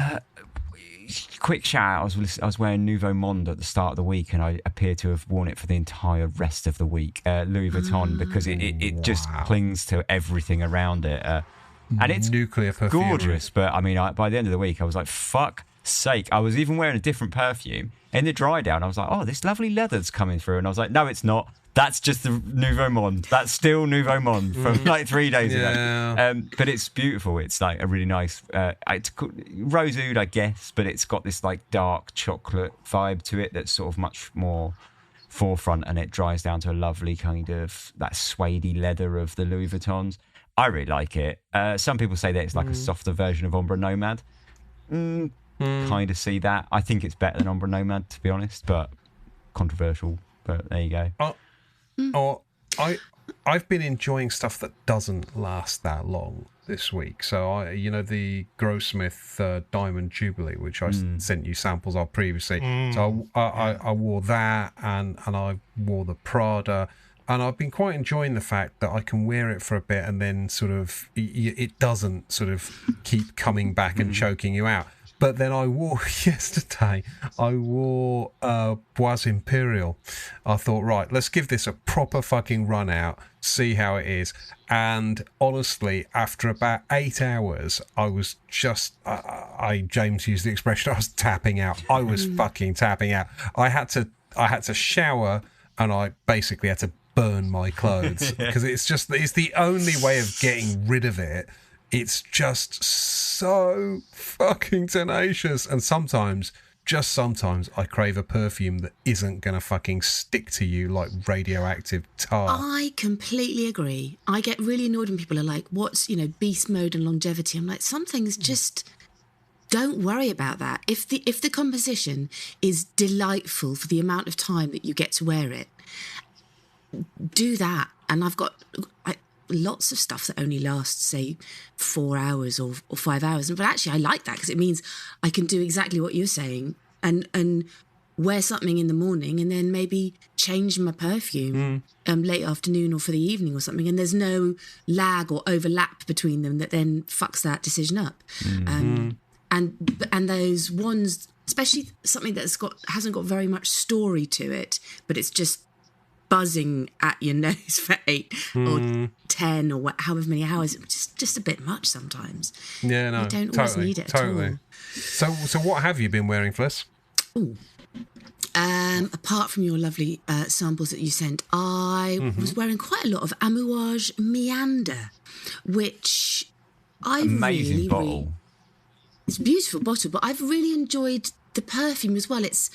Quick shout out. I was wearing Nouveau Monde at the start of the week, and I appear to have worn it for the entire rest of the week. Louis Vuitton, because it just clings to everything around it. And it's nuclear perfume. Gorgeous. But I mean, by the end of the week, I was like, fuck sake. I was even wearing a different perfume. In the dry down, I was like, oh, this lovely leather's coming through. And I was like, no, it's not. That's just the Nouveau Monde. That's still Nouveau Monde from like 3 days ago. But it's beautiful. It's like a really nice rose oud, I guess, but it's got this like dark chocolate vibe to it that's sort of much more forefront, and it dries down to a lovely kind of that suede leather of the Louis Vuittons. I really like it. Some people say that it's like a softer version of Ombre Nomad. Kind of see that. I think it's better than Ombre Nomad, to be honest, but controversial. But there you go. I've been enjoying stuff that doesn't last that long this week. So the Grossmith Diamond Jubilee, which I sent you samples of previously. So I wore that, and I wore the Prada, and I've been quite enjoying the fact that I can wear it for a bit, and then sort of it doesn't sort of keep coming back and choking you out. But then I wore yesterday, Bois Imperial. I thought, right, let's give this a proper fucking run out, see how it is. And honestly, after about 8 hours, I was just, James used the expression, I was tapping out. I was fucking tapping out. I had to shower, and I basically had to burn my clothes because it's the only way of getting rid of it. It's just so fucking tenacious. And sometimes I crave a perfume that isn't going to fucking stick to you like radioactive tar. I completely agree. I get really annoyed when people are like, what's, beast mode and longevity? I'm like, some things just don't worry about that. If the composition is delightful for the amount of time that you get to wear it, do that. And I've got lots of stuff that only lasts, say, 4 hours or 5 hours. But actually, I like that because it means I can do exactly what you're saying and wear something in the morning and then maybe change my perfume late afternoon or for the evening or something. And there's no lag or overlap between them that then fucks that decision up. And those ones, especially something that's hasn't got very much story to it, but it's just buzzing at your nose for 8 or 10 or however many hours, it's just a bit much sometimes. Yeah, no, you don't always need it at all. So what have you been wearing, Fliss? Ooh, Apart from your lovely samples that you sent, I was wearing quite a lot of Amouage Meander, which I Amazing bottle. It's a beautiful bottle, but I've really enjoyed the perfume as well. It's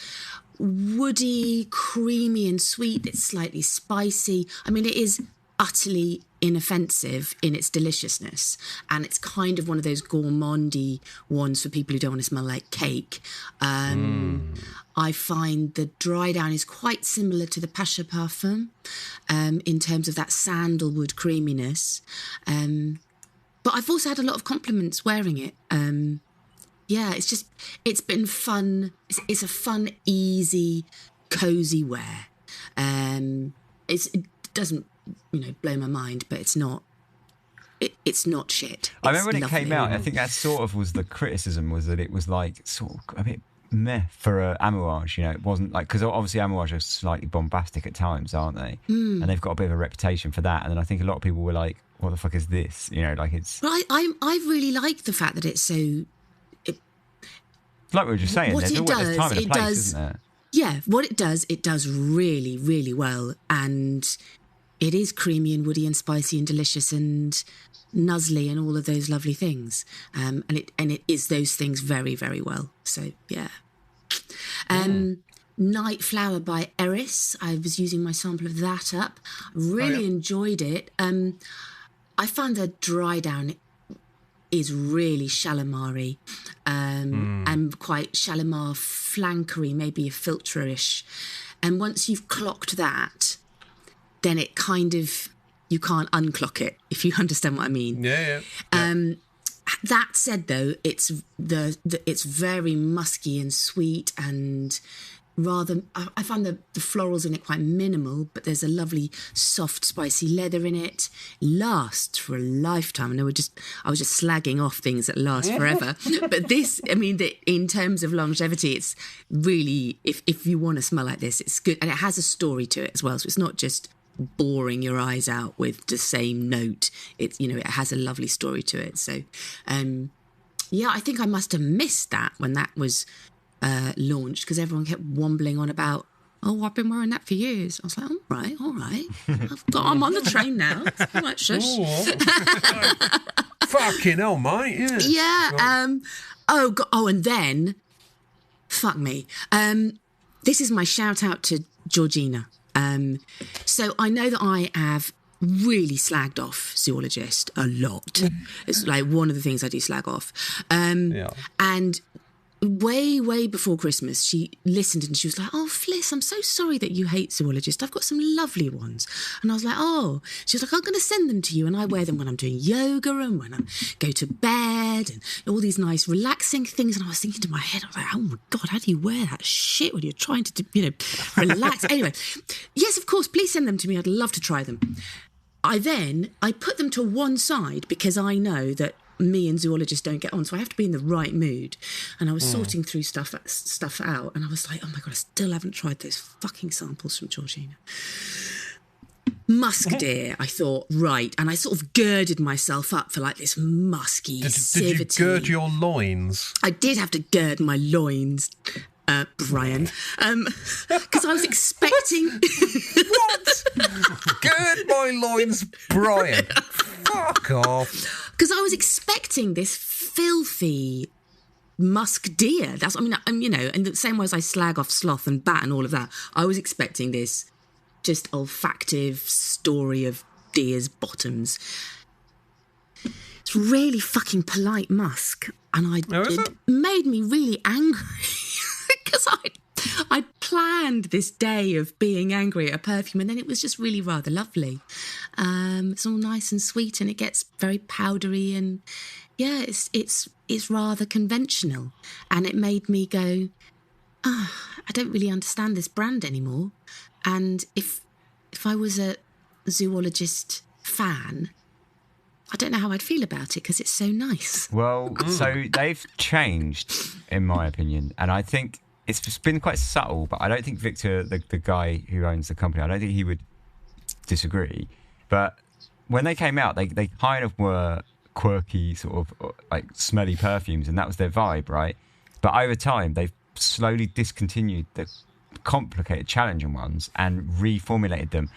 woody, creamy and sweet. It's slightly spicy. I mean, it is utterly inoffensive in its deliciousness, and it's kind of one of those gourmandy ones for people who don't want to smell like cake. I find the dry down is quite similar to the Pacha Parfum in terms of that sandalwood creaminess. But I've also had a lot of compliments wearing it. It's been fun. It's a fun, easy, cozy wear. It doesn't, blow my mind, but it's not. It's not shit. I remember when it came out. I think that sort of was the criticism, was that it was like sort of a bit meh for Amouage. It wasn't like, because obviously Amouage are slightly bombastic at times, aren't they? And they've got a bit of a reputation for that. And then I think a lot of people were like, "What the fuck is this?" Like it's. Well, I really like the fact that it's so. Like we were just saying, there's always time and a place, isn't there? Yeah, what it does really, really well. And it is creamy and woody and spicy and delicious and nuzzly and all of those lovely things. And it is those things very, very well. So, yeah. Night Flower by Eris. I was using my sample of that up. Really enjoyed it. I found the dry down is really Shalimar-y and quite Shalimar flankery, maybe a filterish. And once you've clocked that, then it kind of, you can't unclock it, if you understand what I mean. Yeah. That said, though, it's it's very musky and sweet and rather, I find the florals in it quite minimal, but there's a lovely soft spicy leather in it. Lasts for a lifetime. And I was just slagging off things that last forever. But this, I mean, in terms of longevity, it's really, if you want to smell like this, it's good. And it has a story to it as well. So it's not just boring your eyes out with the same note. It's, it has a lovely story to it. So, I think I must have missed that when that was launched, because everyone kept wombling on about, I've been wearing that for years. I was like, all right. I'm on the train now. All right, shush. Fucking hell, mate. Yeah. And then, fuck me. This is my shout out to Georgina. So I know that I have really slagged off Zoologist a lot. It's like one of the things I do slag off. And way before Christmas, she listened and she was like, "Oh, Fliss, I'm so sorry that you hate Zoologist. I've got some lovely ones." And I was like, "Oh." She was like, "I'm going to send them to you, and I wear them when I'm doing yoga and when I go to bed and all these nice relaxing things." And I was thinking to my head, I was like, "Oh my God, how do you wear that shit when you're trying to, relax?" Anyway, yes, of course, please send them to me. I'd love to try them. I put them to one side because I know that me and Zoologist don't get on, so I have to be in the right mood. And I was sorting through stuff out, and I was like, oh my God, I still haven't tried those fucking samples from Georgina. Musk deer, I thought, right. And I sort of girded myself up for like this musky Did you gird your loins? I did have to gird my loins, Brian, because I was expecting... What? Gird my loins, Brian. Fuck off. Because I was expecting this filthy musk deer. That's, in the same way as I slag off sloth and bat and all of that, I was expecting this just olfactive story of deer's bottoms. It's really fucking polite musk. And it made me really angry because I planned this day of being angry at a perfume, and then it was just really rather lovely. It's all nice and sweet, and it gets very powdery, and it's rather conventional. And it made me go, I don't really understand this brand anymore. And if I was a Zoologist fan, I don't know how I'd feel about it because it's so nice. Well, so they've changed, in my opinion, and I think it's been quite subtle, but I don't think Victor, the guy who owns the company, I don't think he would disagree. But when they came out, they kind of were quirky, sort of like smelly perfumes, and that was their vibe, right? But over time, they've slowly discontinued the complicated, challenging ones and reformulated them,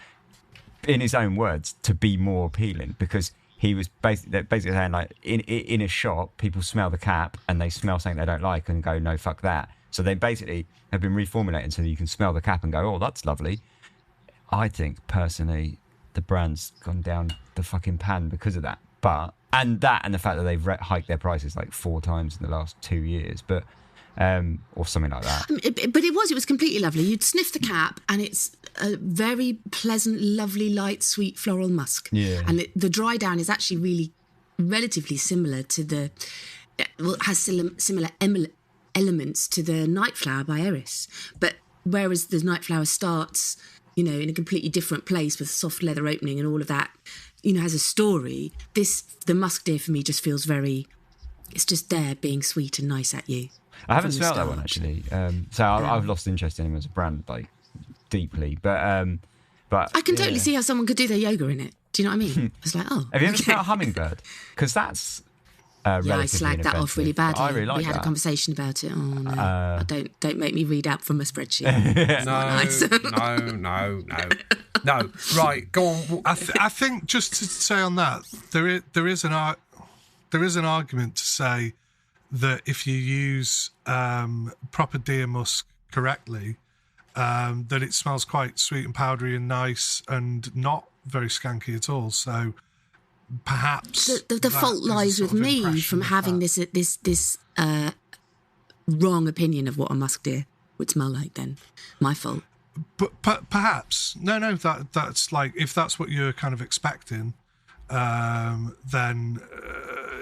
in his own words, to be more appealing, because he was basically saying, like, in a shop, people smell the cap and they smell something they don't like and go, no, fuck that. So they basically have been reformulated so that you can smell the cap and go, oh, that's lovely. I think, personally, the brand's gone down the fucking pan because of that. And the fact that they've hiked their prices like 4 times in the last 2 years, but or something like that. But it was completely lovely. You'd sniff the cap and it's a very pleasant, lovely, light, sweet floral musk. Yeah. And the dry down is actually really relatively similar to it has similar elements to the Night Flower by Eris. But whereas the Night Flower starts, in a completely different place with a soft leather opening and all of that, has a story. The Musk Deer for me just feels it's just there being sweet and nice at you. I haven't smelled that one, actually. I've lost interest in him as a brand, like, deeply. But I can totally see how someone could do their yoga in it. Do you know what I mean? It's like, oh. Have you ever smelled a hummingbird? Because that's I slagged that off really badly. I really like we had that. a conversation about it. Oh no! Don't make me read out from a spreadsheet. No. Right, go on. I think, just to say on that, there is an argument to say that if you use proper deer musk correctly, that it smells quite sweet and powdery and nice and not very skanky at all. So perhaps the fault lies with me from having this wrong opinion of what a musk deer would smell like. Then my fault. But perhaps that's like, if that's what you're kind of expecting, then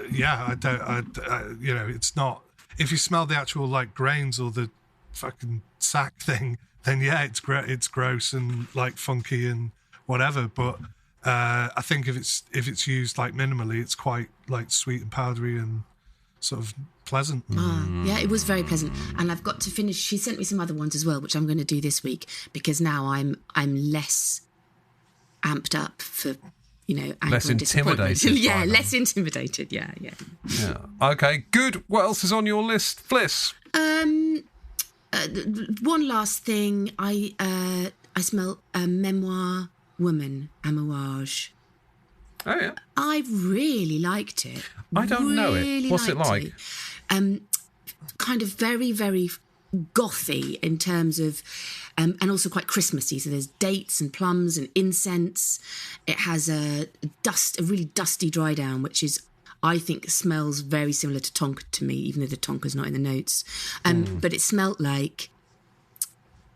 it's not. If you smell the actual like grains or the fucking sack thing, then it's gross and like funky and whatever. But I think if it's used like minimally, it's quite like sweet and powdery and sort of pleasant. Yeah, it was very pleasant. And I've got to finish. She sent me some other ones as well, which I'm going to do this week, because now I'm less amped up for anger less and disappointment. intimidated. Less intimidated. Yeah. Okay, good. What else is on your list, Fliss? One last thing. I smell Memoir Woman, Amouage. Oh yeah, I really liked it. I don't know it. What's it like? Kind of very, very gothy in terms of, and also quite Christmassy. So there's dates and plums and incense. It has a really dusty dry down, which is, I think, smells very similar to Tonka to me, even though the Tonka's not in the notes. But it smelt like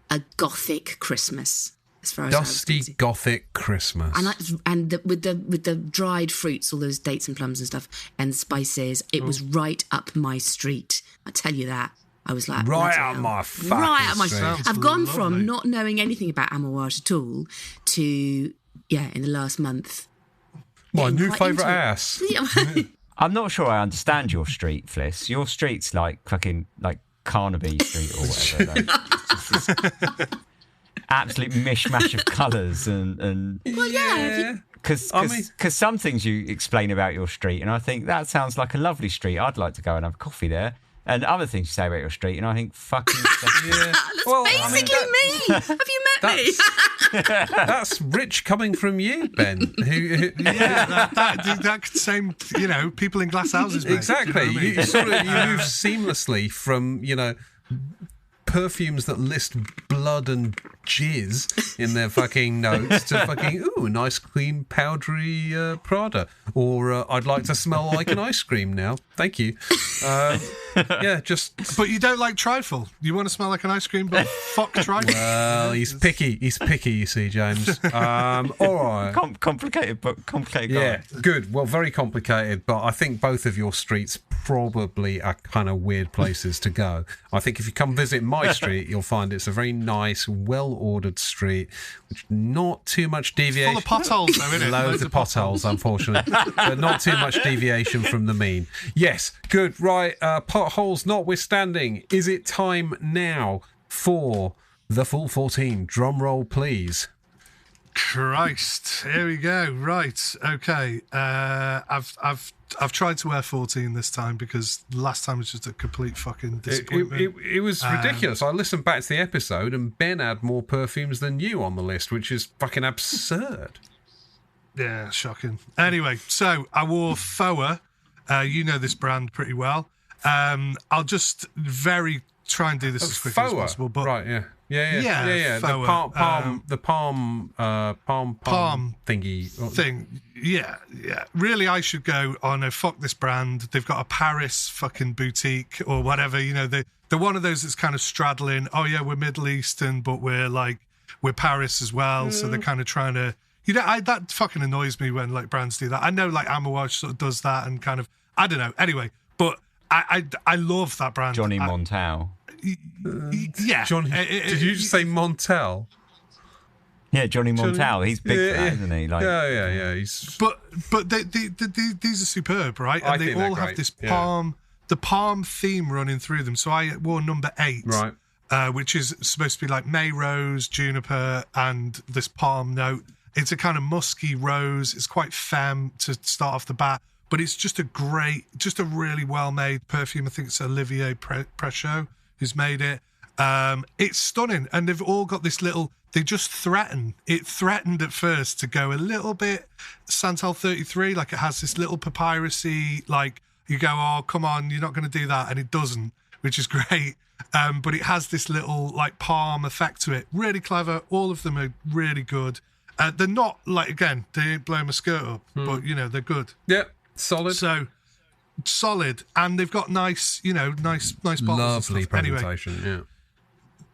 a gothic Christmas. As far as dusty gothic Christmas, with the dried fruits, all those dates and plums and stuff, and spices, it was right up my street. I tell you that. I was like, right up my street. I've gone from not knowing anything about Amouage at all to in the last month. My new favourite ass. I'm not sure I understand your street, Fliss. Your street's like fucking like Carnaby Street or whatever. Like, absolute mishmash of colours and because some things you explain about your street and I think that sounds like a lovely street, I'd like to go and have coffee there, and other things you say about your street and I think fucking That's basically me. Have you met me? That's rich coming from you, Ben. That could same people in glass houses, mate. Exactly. You move seamlessly from perfumes that list blood and jizz in their fucking notes to fucking nice clean powdery Prada, or I'd like to smell like an ice cream now, thank you. But you don't like trifle. You want to smell like an ice cream, but fuck trifle. Well, he's picky, you see, James. All right, complicated guy. Yeah, good. Well, very complicated, but I think both of your streets probably are kind of weird places to go. I think if you come visit my street, you'll find it's a very nice, well-ordered street, which not too much deviation. Full of potholes, though, isn't it? Loads of potholes, unfortunately, but not too much deviation from the mean. Yes, good. Right, potholes notwithstanding, is it time now for the full 14? Drum roll, please. Christ, here we go. Right, okay. I've I've tried to wear 14 this time because last time was just a complete fucking disappointment. It was ridiculous. I listened back to the episode and Ben had more perfumes than you on the list, which is fucking absurd. Yeah, shocking. Anyway, so I wore Foa. You know this brand pretty well. I'll just try and do this as quickly as possible. But right, yeah. Foa. The palm thingy thing. Yeah. Really, I should go. Oh no, fuck this brand. They've got a Paris fucking boutique or whatever. You know, they're one of those that's kind of straddling. Oh yeah, we're Middle Eastern, but we're Paris as well. So they're kind of trying to. You know, that fucking annoys me when like brands do that. I know like Amouage sort of does that and kind of. I don't know. Anyway, but I love that brand. Johnny Montal. Yeah. Did you just say Montel? Yeah, Johnny Montal. He's big for that, isn't he? Like, yeah. But these are superb, right? And they all have this palm, the palm theme running through them. So I wore number 8, right, which is supposed to be like May rose, juniper, and this palm note. It's a kind of musky rose. It's quite femme to start off the bat, but it's just a really well-made perfume. I think it's Olivier Prechot who's made it. It's stunning, and they've all got this little. They just threaten. It threatened at first to go a little bit Santal 33, like it has this little papyrusy. Like you go, oh come on, you're not going to do that, and it doesn't, which is great. But it has this little like palm effect to it. Really clever. All of them are really good. They're not like again, they ain't blowing my skirt up, but you know they're good. Yep, solid. So. Solid, and they've got nice bottles. Lovely presentation. Anyway,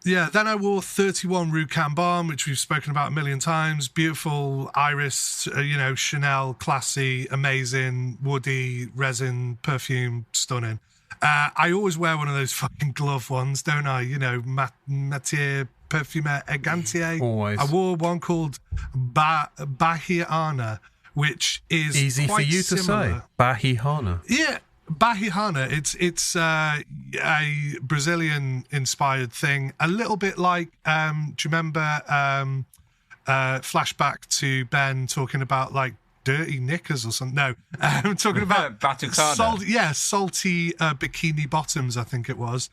yeah. Then I wore 31 Rue Cambon, which we've spoken about a million times. Beautiful iris, Chanel, classy, amazing, woody, resin, perfume, stunning. I always wear one of those fucking glove ones, don't I? You know, Matière Parfumeur Égantier. Always. I wore one called Bahiana, which is easy for you to say. Bahiana. Yeah, Bahiana. It's a Brazilian-inspired thing. A little bit like, do you remember flashback to Ben talking about like dirty knickers or something? No, I'm talking about Batucada. Salty bikini bottoms, I think it was.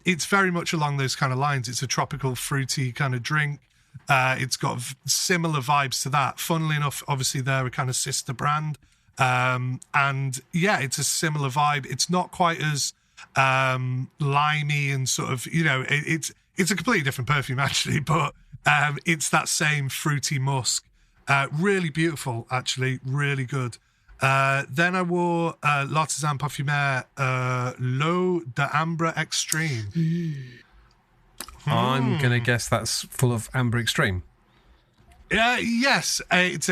It's very much along those kind of lines. It's a tropical, fruity kind of drink. It's got similar vibes to that. Funnily enough, obviously they're a kind of sister brand. And yeah, it's a similar vibe. It's not quite as limey and sort of, it's a completely different perfume actually, but it's that same fruity musk. Really beautiful, actually, really good. Then I wore L'Artisan Parfumeur L'Eau d'Ambre Extreme. I'm going to guess that's full of Amber Extreme. Yes. It's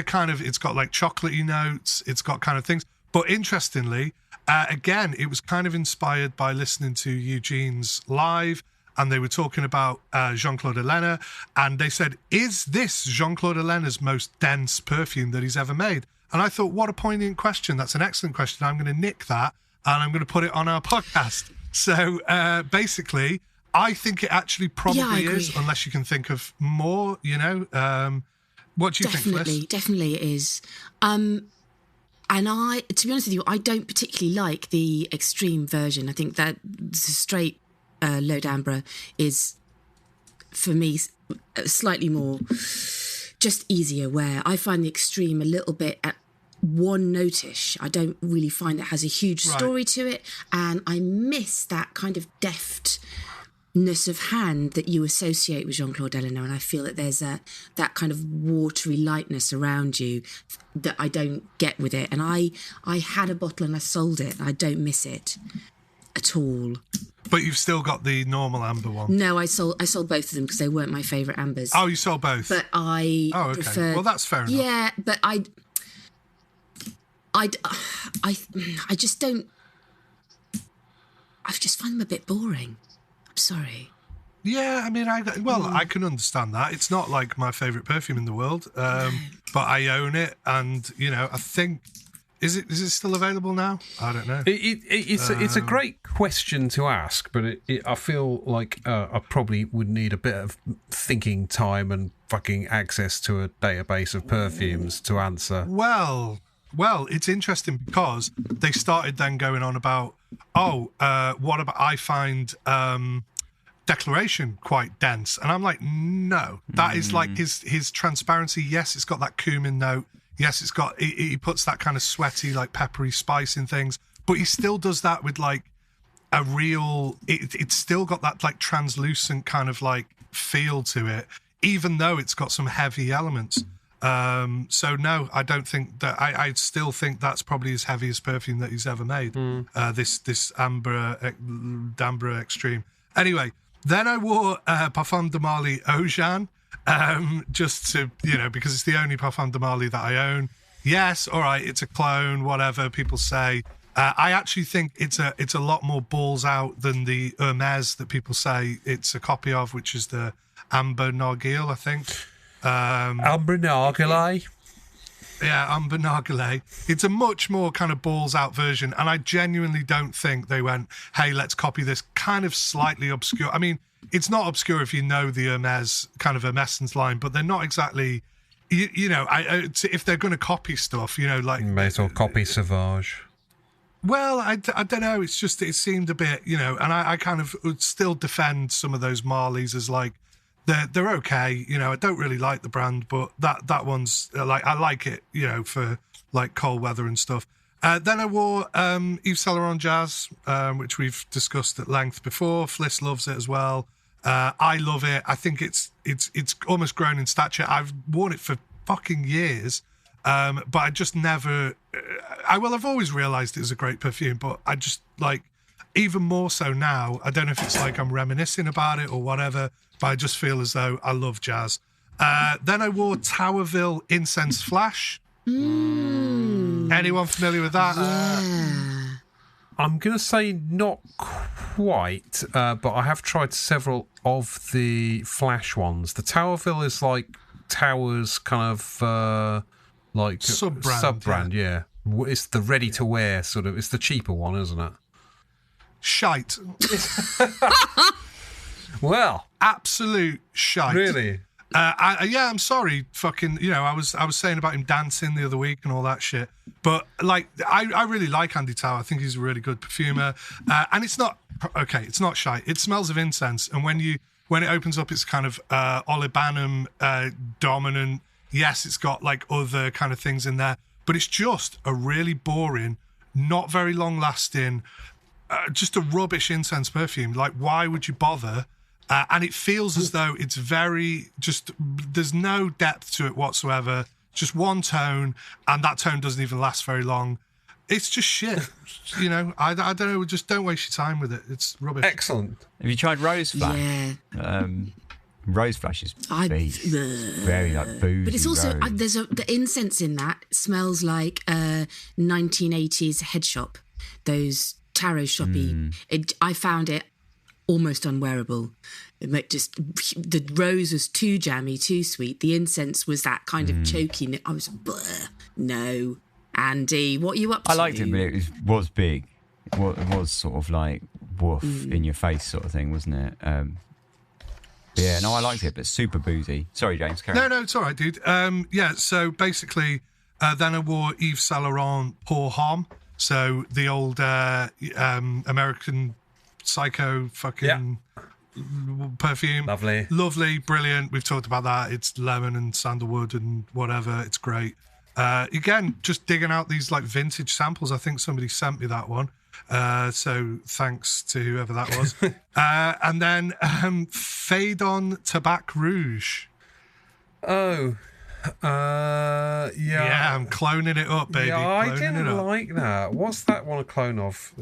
got like chocolatey notes. It's got kind of things. But interestingly, again, it was kind of inspired by listening to Eugene's live, and they were talking about Jean-Claude Helena, and they said, is this Jean-Claude Helena's most dense perfume that he's ever made? And I thought, what a poignant question. That's an excellent question. I'm going to nick that, and I'm going to put it on our podcast. So basically, I think it actually probably is, unless you can think of more, What do you think, Fliss? Definitely it is. And to be honest with you, I don't particularly like the extreme version. I think that the straight L'Eau d'Ambre is, for me, slightly more just easier, where I find the extreme a little bit at one notish. I don't really find it has a huge story to it, and I miss that kind of deftness of hand that you associate with Jean-Claude Helena, and I feel that there's that kind of watery lightness around you that I don't get with it. And I had a bottle and I sold it. I don't miss it at all. But you've still got the normal amber one. No, I sold both of them because they weren't my favourite ambers. Oh, you sold both. But I prefer. Well, that's fair enough. Yeah, but I just don't. I just find them a bit boring. I'm sorry. Yeah, I mean, I can understand that. It's not like my favourite perfume in the world, but I own it, and I think is it still available now? I don't know. It's a great question to ask, but I feel like I probably would need a bit of thinking time and fucking access to a database of perfumes to answer. Well, Well, it's interesting because they started then going on about, what about I find Declaration quite dense, and I'm like, no, that is like his transparency. Yes, it's got that cumin note. Yes, it's got he puts that kind of sweaty, like peppery spice in things, but he still does that with like a real. It's still got that like translucent kind of like feel to it, even though it's got some heavy elements. So no, I don't think that. I still think that's probably his heaviest perfume that he's ever made. This Amber Extreme. Anyway, then I wore Parfum de Marly Eau Jeanne, just to, because it's the only Parfum de Marly that I own. Yes, all right, it's a clone, whatever people say. I actually think it's a lot more balls out than the Hermes that people say it's a copy of, which is the Amber Narguilé, I think. Amber Narguilé. Yeah, Amber Narguilé. It's a much more kind of balls out version, and I genuinely don't think they went, hey, let's copy this kind of slightly obscure. I mean, it's not obscure if you know the Hermes kind of Hermescence line, but they're not exactly, if they're going to copy stuff, like... May as well copy Sauvage. Well, I don't know. It's just, it seemed a bit, and I kind of would still defend some of those Marleys as like, they're okay, I don't really like the brand, but that one's like, I like it, for like cold weather and stuff. Then I wore Yves Saint Laurent Jazz, which we've discussed at length before. Fliss loves it as well. I love it. I think it's almost grown in stature. I've worn it for fucking years, but I just never. I've always realised it was a great perfume, but I just like, even more so now. I don't know if it's like I'm reminiscing about it or whatever, but I just feel as though I love jazz. Then I wore Towerville Incense Flash. Anyone familiar with that? Yeah. I'm going to say not quite, but I have tried several of the Flash ones. The Towerville is like Tower's kind of like sub-brand, yeah. It's the ready-to-wear sort of. It's the cheaper one, isn't it? Shite. Well, absolute shite. Really? I'm sorry. Fucking, I was saying about him dancing the other week and all that shit. But like, I really like Andy Tower. I think he's a really good perfumer. And it's not it's not shite. It smells of incense, and when it opens up, it's kind of olibanum dominant. Yes, it's got like other kind of things in there, but it's just a really boring, not very long lasting, just a rubbish incense perfume. Like, why would you bother? And it feels as though it's very there's no depth to it whatsoever. Just one tone, and that tone doesn't even last very long. It's just shit. I don't know. Just don't waste your time with it. It's rubbish. Excellent. Have you tried Rose Flash? Yeah. Rose Flash is very like boozy. But it's also rose. the incense in that smells like 1980s head shop. Those tarot shoppy. I found it almost unwearable. The rose was too jammy, too sweet. The incense was that kind of choky. I was no. Andy, what are you up to? I liked it, but it was big. It was sort of like woof in your face sort of thing, wasn't it? Yeah, no, I liked it, but super boozy. Sorry, James. Carry on. No, it's all right, dude. So basically, then I wore Yves Saint Laurent Pour Homme. So the old American Psycho fucking perfume. Lovely, brilliant. We've talked about that. It's lemon and sandalwood and whatever. It's great. Again, just digging out these like vintage samples. I think somebody sent me that one. So thanks to whoever that was. And then Fade on Tabac Rouge. Oh. Yeah, I'm cloning it up, baby. Yeah, I didn't like that. What's that one a clone of?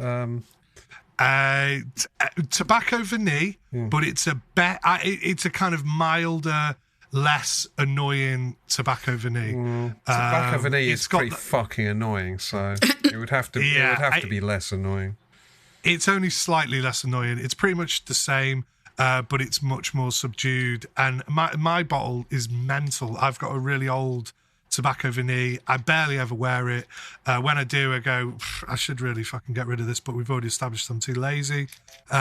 Tobacco Vanille, but it's a kind of milder, less annoying Tobacco Vanille. Tobacco Vanille is pretty fucking annoying, so it would have to be less annoying. It's only slightly less annoying. It's pretty much the same, but it's much more subdued. And my bottle is mental. I've got a really old Tobacco Vanille. I barely ever wear it. When I do, I go, I should really fucking get rid of this, but we've already established I'm too lazy. So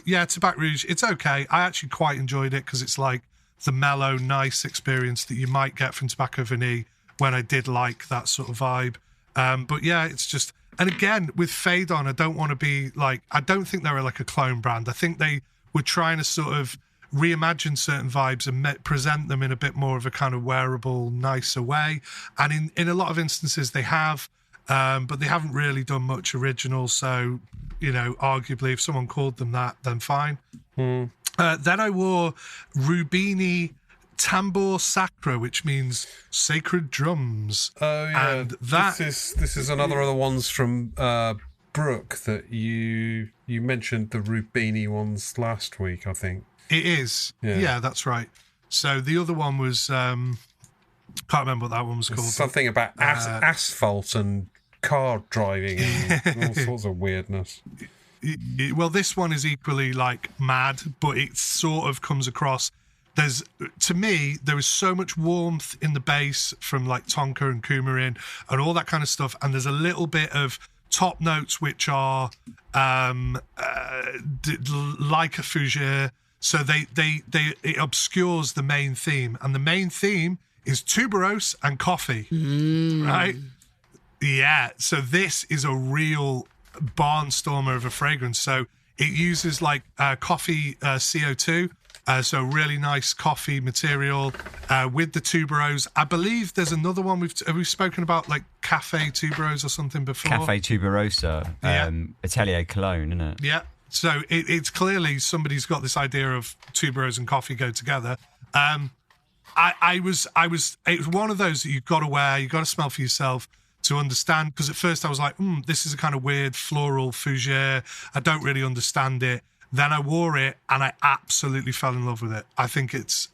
yeah, Tabac Rouge, it's okay. I actually quite enjoyed it because it's like the mellow, nice experience that you might get from Tobacco Vanille when I did like that sort of vibe. But yeah, it's just, and again, with Fade On, I don't want to be like, I don't think they're like a clone brand. I think they were trying to sort of reimagine certain vibes and present them in a bit more of a kind of wearable, nicer way. And in a lot of instances they have, but they haven't really done much original. So, you know, arguably if someone called them that, then fine. Then I wore Rubini Tambor Sacra, which means sacred drums. Oh yeah, and that this is another of the ones from Brooke that you mentioned the Rubini ones last week, I think. It is, yeah, that's right. So the other one was can't remember what that one was called. Something about asphalt and car driving and all sorts of weirdness. Well, this one is equally like mad, but it sort of comes across. To me, there is so much warmth in the bass from like Tonka and Coumarin and all that kind of stuff, and there's a little bit of top notes which are like a fougere, so it obscures the main theme, and the main theme is tuberose and coffee, right? Yeah, so this is a real barnstormer of a fragrance. So it uses like coffee CO2. So really nice coffee material with the tuberose. I believe there's another one we've spoken about, like Cafe Tuberose or something before. Cafe Tuberosa, Atelier Cologne, isn't it? Yeah. So it's clearly somebody's got this idea of tuberose and coffee go together. It was one of those that you've got to wear, you've got to smell for yourself to understand. Because at first I was like, this is a kind of weird floral fougere. I don't really understand it. Then I wore it and I absolutely fell in love with it. I think it's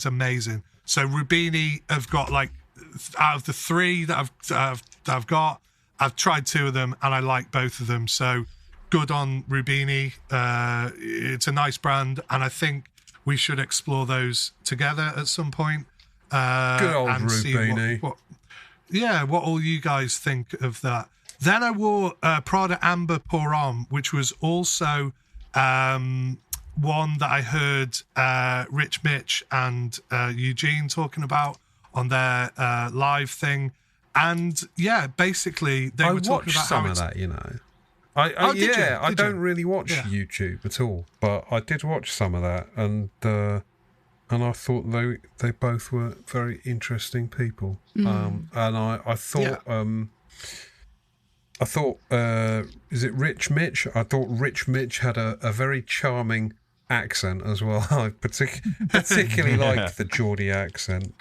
amazing. So Rubini have got like, out of the three that I've got, I've tried two of them and I like both of them. So good on Rubini. It's a nice brand, and I think we should explore those together at some point. Good old and Rubini. See what all you guys think of that. Then I wore Prada Amber Pour Homme, which was also one that I heard Rich Mitch and Eugene talking about on their live thing. And yeah, basically they were talking about some of that, you know. I don't really watch YouTube at all, but I did watch some of that, and I thought they both were very interesting people. And I thought, is it Rich Mitch? I thought Rich Mitch had a very charming accent as well. I particularly like the Geordie accent.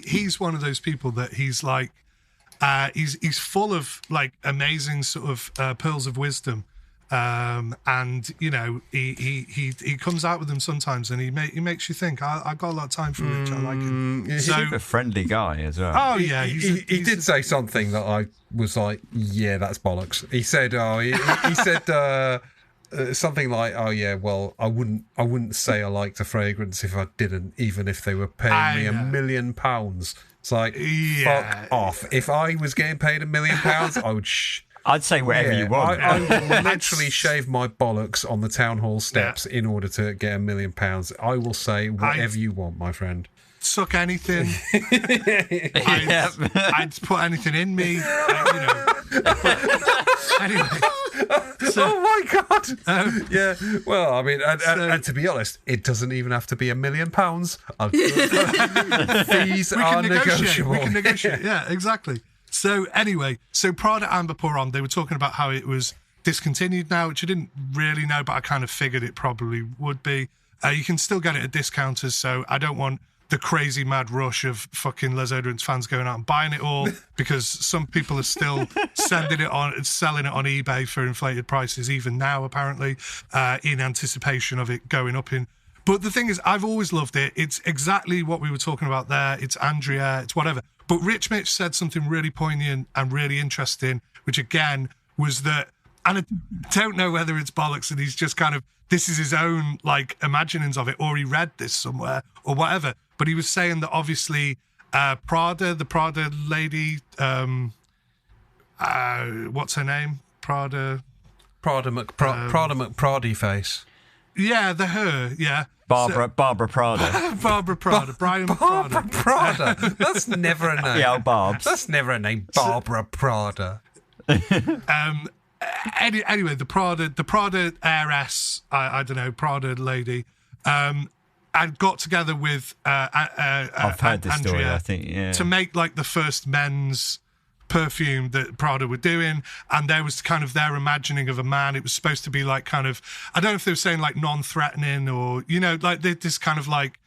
He's one of those people that he's like, he's full of like amazing sort of pearls of wisdom, and you know he comes out with them sometimes, and he makes you think. I got a lot of time for Rich. I like him. He's a super friendly guy as well. Oh yeah, he did say something that I was like, yeah, that's bollocks. He said, he said something like, oh yeah, well, I wouldn't say I liked a fragrance if I didn't, even if they were paying me £1 million. It's like, fuck off. If I was getting paid £1 million, I would. I'd say whatever you want. I will literally shave my bollocks on the town hall steps in order to get £1 million. I will say whatever you want, my friend. Suck anything. I'd put anything in me. Anyway. Oh my god! Yeah. Well, I mean, and to be honest, it doesn't even have to be £1 million. Fees are negotiable. We can negotiate. Yeah, exactly. So anyway, Prada Amber Pour Homme, they were talking about how it was discontinued now, which I didn't really know, but I kind of figured it probably would be. You can still get it at discounters, so I don't want the crazy mad rush of fucking Les Oderants fans going out and buying it all, because some people are still selling it on eBay for inflated prices even now, apparently, in anticipation of it going up in. But the thing is, I've always loved it. It's exactly what we were talking about there. It's Andrea, it's whatever. But Rich Mitch said something really poignant and really interesting, which again was that, and I don't know whether it's bollocks and he's just kind of, this is his own like imaginings of it, or he read this somewhere or whatever. But he was saying that obviously the Prada lady, what's her name? Prada McPrady face. Yeah, her. Yeah. Barbara Prada. Barbara Prada. Brian Barbara Prada. Prada. That's never a name. Yeah, Barbs. That's never a name. Barbara Prada. Anyway, the Prada heiress, I don't know, Prada lady, and got together with I've heard this Andrea story, I think, yeah. to make like the first men's perfume that Prada were doing, and there was kind of their imagining of a man. It was supposed to be like kind of, I don't know if they were saying like non-threatening or, you know, like this kind of like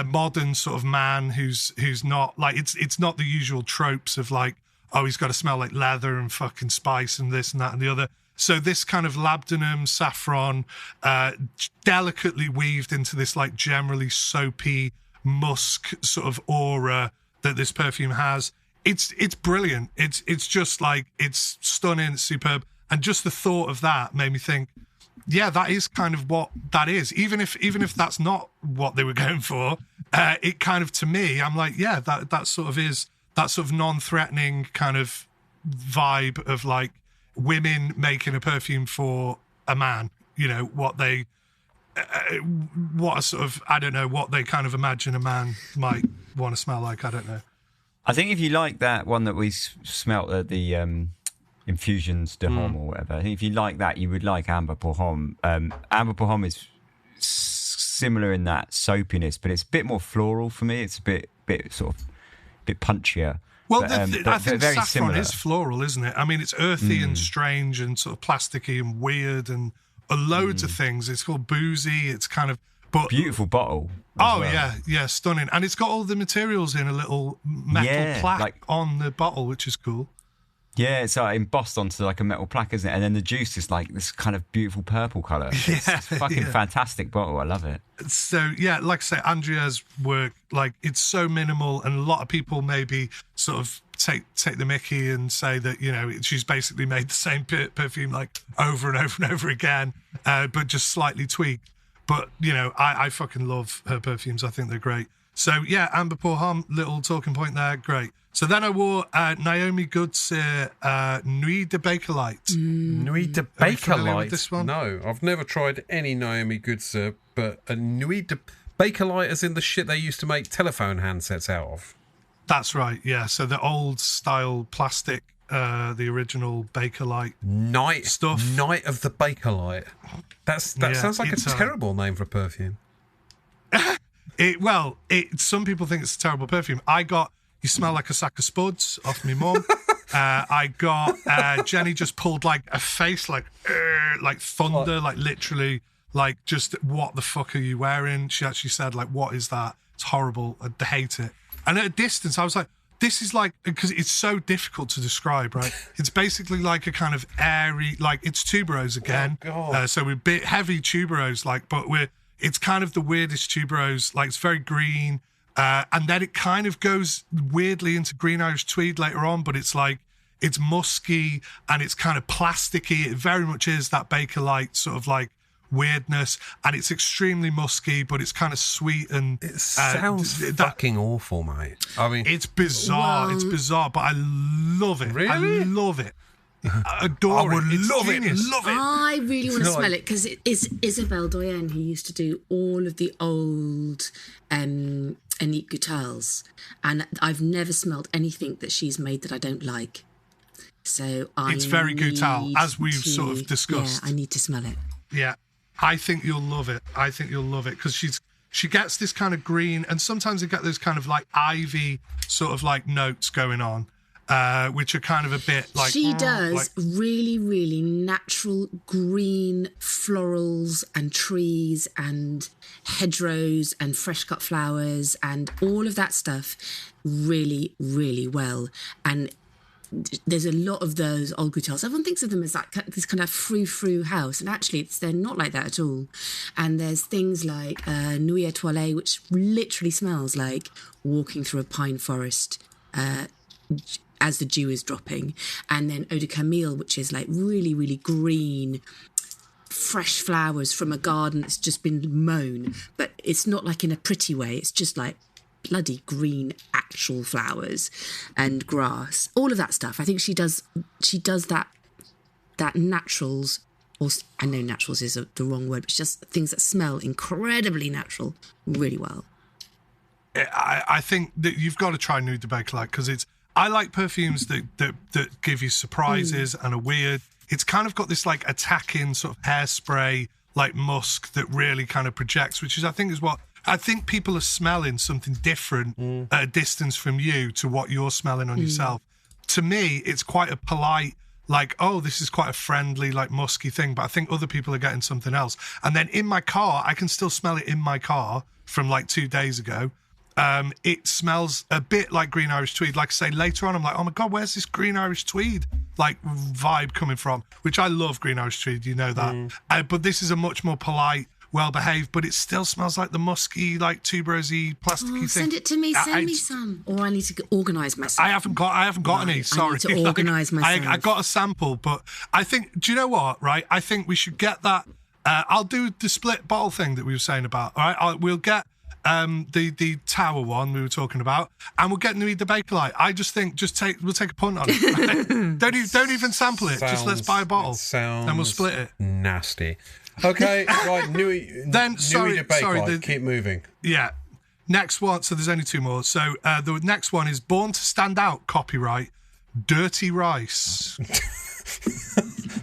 modern sort of man who's not like, it's not the usual tropes of like, oh, he's got to smell like leather and fucking spice and this and that and the other. So this kind of labdanum, saffron, delicately weaved into this like generally soapy musk sort of aura that this perfume has. It's brilliant. It's just like, it's stunning, it's superb. And just the thought of that made me think, yeah, that is kind of what that is. Even if that's not what they were going for, it kind of, to me, I'm like, yeah, that sort of is that sort of non-threatening kind of vibe of like women making a perfume for a man. You know, what a sort of, I don't know, what they kind of imagine a man might want to smell like. I don't know. I think if you like that one that we smelt at the Infusions de Homme or whatever, I think if you like that, you would like Amber Pour Homme. Amber Pour Homme is similar in that soapiness, but it's a bit more floral for me. It's a bit sort of bit punchier. Well, but, I think very saffron similar. is floral, isn't it? I mean, it's earthy and strange and sort of plasticky and weird and loads of things. It's called boozy. It's kind of... But, beautiful bottle. Oh, well. yeah, stunning. And it's got all the materials in a little metal plaque on the bottle, which is cool. Yeah, it's embossed onto like a metal plaque, isn't it? And then the juice is like this kind of beautiful purple colour. It's fucking fantastic bottle. I love it. So, yeah, like I say, Andrea's work, like, it's so minimal, and a lot of people maybe sort of take the mickey and say that, you know, she's basically made the same perfume like over and over and over again, but just slightly tweaked. But, you know, I fucking love her perfumes. I think they're great. So, yeah, Amber Pour Homme, little talking point there. Great. So then I wore Naomi Good's Nuit de Bakelite. Nuit de Bakelite? This one? No, I've never tried any Naomi Good's, but a Nuit de Bakelite as in the shit they used to make telephone handsets out of. That's right, yeah. So the old style plastic, the original Bakelite stuff. Night of the Bakelite. That sounds like a terrible name for a perfume. Some people think it's a terrible perfume. You smell like a sack of spuds off me mum. I got Jenny just pulled like a face like thunder, like literally, like just what the fuck are you wearing? She actually said like, what is that? It's horrible. I hate it. And at a distance, I was like, this is like, because it's so difficult to describe, right? It's basically like a kind of airy, like it's tuberose again. Oh, God. So we're a bit heavy tuberose, like, but it's kind of the weirdest tuberose. Like it's very green. And then it kind of goes weirdly into green Irish tweed later on, but it's like, it's musky and it's kind of plasticky. It very much is that Bakelite sort of like weirdness, and it's extremely musky, but it's kind of sweet and it sounds fucking awful, mate. I mean, it's bizarre. Well, it's bizarre, but I love it. Really? I love it. I adore it. It's love genius. it. Love it. I really want to It's smell like- it because it is Isabelle Doyen who used to do all of the old Anique Goutal's, and I've never smelled anything that she's made that I don't like. So It's very Goutal, as we've sort of discussed. Yeah, I need to smell it. Yeah, I think you'll love it. Because she gets this kind of green, and sometimes you get those kind of like ivy sort of like notes going on, which are kind of a bit like... She does like, really, really natural green florals and trees and hedgerows and fresh cut flowers and all of that stuff really, really well. And there's a lot of those old Goutals. Everyone thinks of them as like this kind of frou-frou house, and actually they're not like that at all. And there's things like Nuit Étoilée, which literally smells like walking through a pine forest as the dew is dropping. And then Eau de Camille, which is like really, really green, fresh flowers from a garden that's just been mown, but it's not like in a pretty way. It's just like bloody green actual flowers and grass, all of that stuff. I think she does that naturals or I know naturals is the wrong word, but it's just things that smell incredibly natural really well. I think that you've got to try Nuit de Bakelite because I like perfumes that give you surprises and are weird. It's kind of got this like attacking sort of hairspray, like musk that really kind of projects, which is, I think people are smelling something different at a distance from you to what you're smelling on yourself. To me, it's quite a polite, like, oh, this is quite a friendly, like musky thing, but I think other people are getting something else. And then in my car, I can still smell it in my car from like 2 days ago. It smells a bit like Green Irish Tweed. Like I say, later on, I'm like, oh my God, where's this Green Irish Tweed like vibe coming from? Which I love Green Irish Tweed, you know that. But this is a much more polite, well-behaved, but it still smells like the musky, like tuberosy, plasticky thing. Send it to me. Send me some. Or I need to organise myself. I haven't got any. Sorry. I need to organise myself. I got a sample, but I think, do you know what, right? I think we should get that. I'll do the split bottle thing that we were saying about, all right? We'll get the tower one we were talking about, and we'll get Nuit de Bakelite. I just think we'll take a punt on it. Right? don't even sample it. Just let's buy a bottle and we'll split it. Nasty. Okay, right. Nuit de Bakelite. Keep moving. Yeah. Next one. So there's only 2 more. So the next one is Born to Stand Out. Copyright Dirty Rice.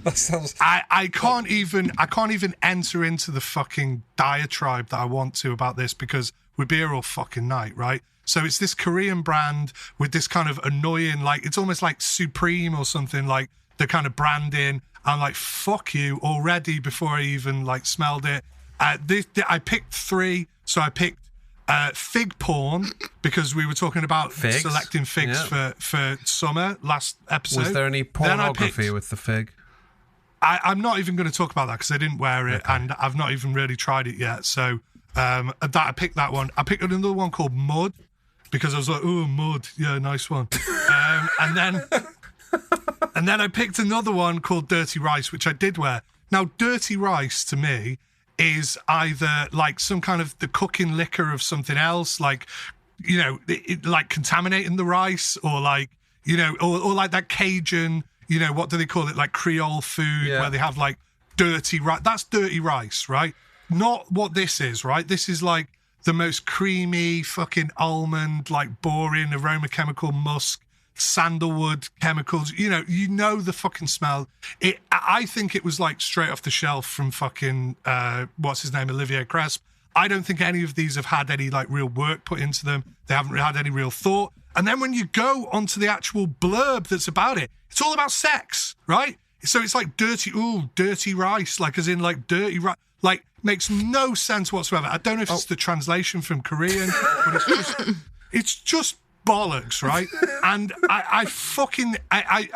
That sounds. I can't even enter into the fucking diatribe that I want to about this because we'd be here all fucking night, right? So it's this Korean brand with this kind of annoying, like, it's almost like Supreme or something, like the kind of branding. I'm like, fuck you already before I even like smelled it. I picked 3. So I picked fig porn because we were talking about selecting figs for summer last episode. Was there any pornography with the fig? I'm not even going to talk about that because I didn't wear it and I've not even really tried it yet. So I picked that one. I picked another one called Mud because I was like, oh, mud. Yeah, nice one. And then I picked another one called Dirty Rice, which I did wear. Now, Dirty Rice to me is either like some kind of the cooking liquor of something else, like, you know, like contaminating the rice or like, you know, or like that Cajun, you know, what do they call it? Like Creole food where they have like dirty rice. That's dirty rice, right? Not what this is, right? This is like the most creamy fucking almond, like boring aroma chemical musk, sandalwood chemicals. You know the fucking smell. I think it was like straight off the shelf from fucking, what's his name? Olivier Cresp. I don't think any of these have had any like real work put into them. They haven't had any real thought. And then when you go onto the actual blurb that's about it, it's all about sex, right? So it's like dirty rice, like as in like dirty rice, like makes no sense whatsoever. I don't know if it's the translation from Korean, but it's just bollocks, right? And I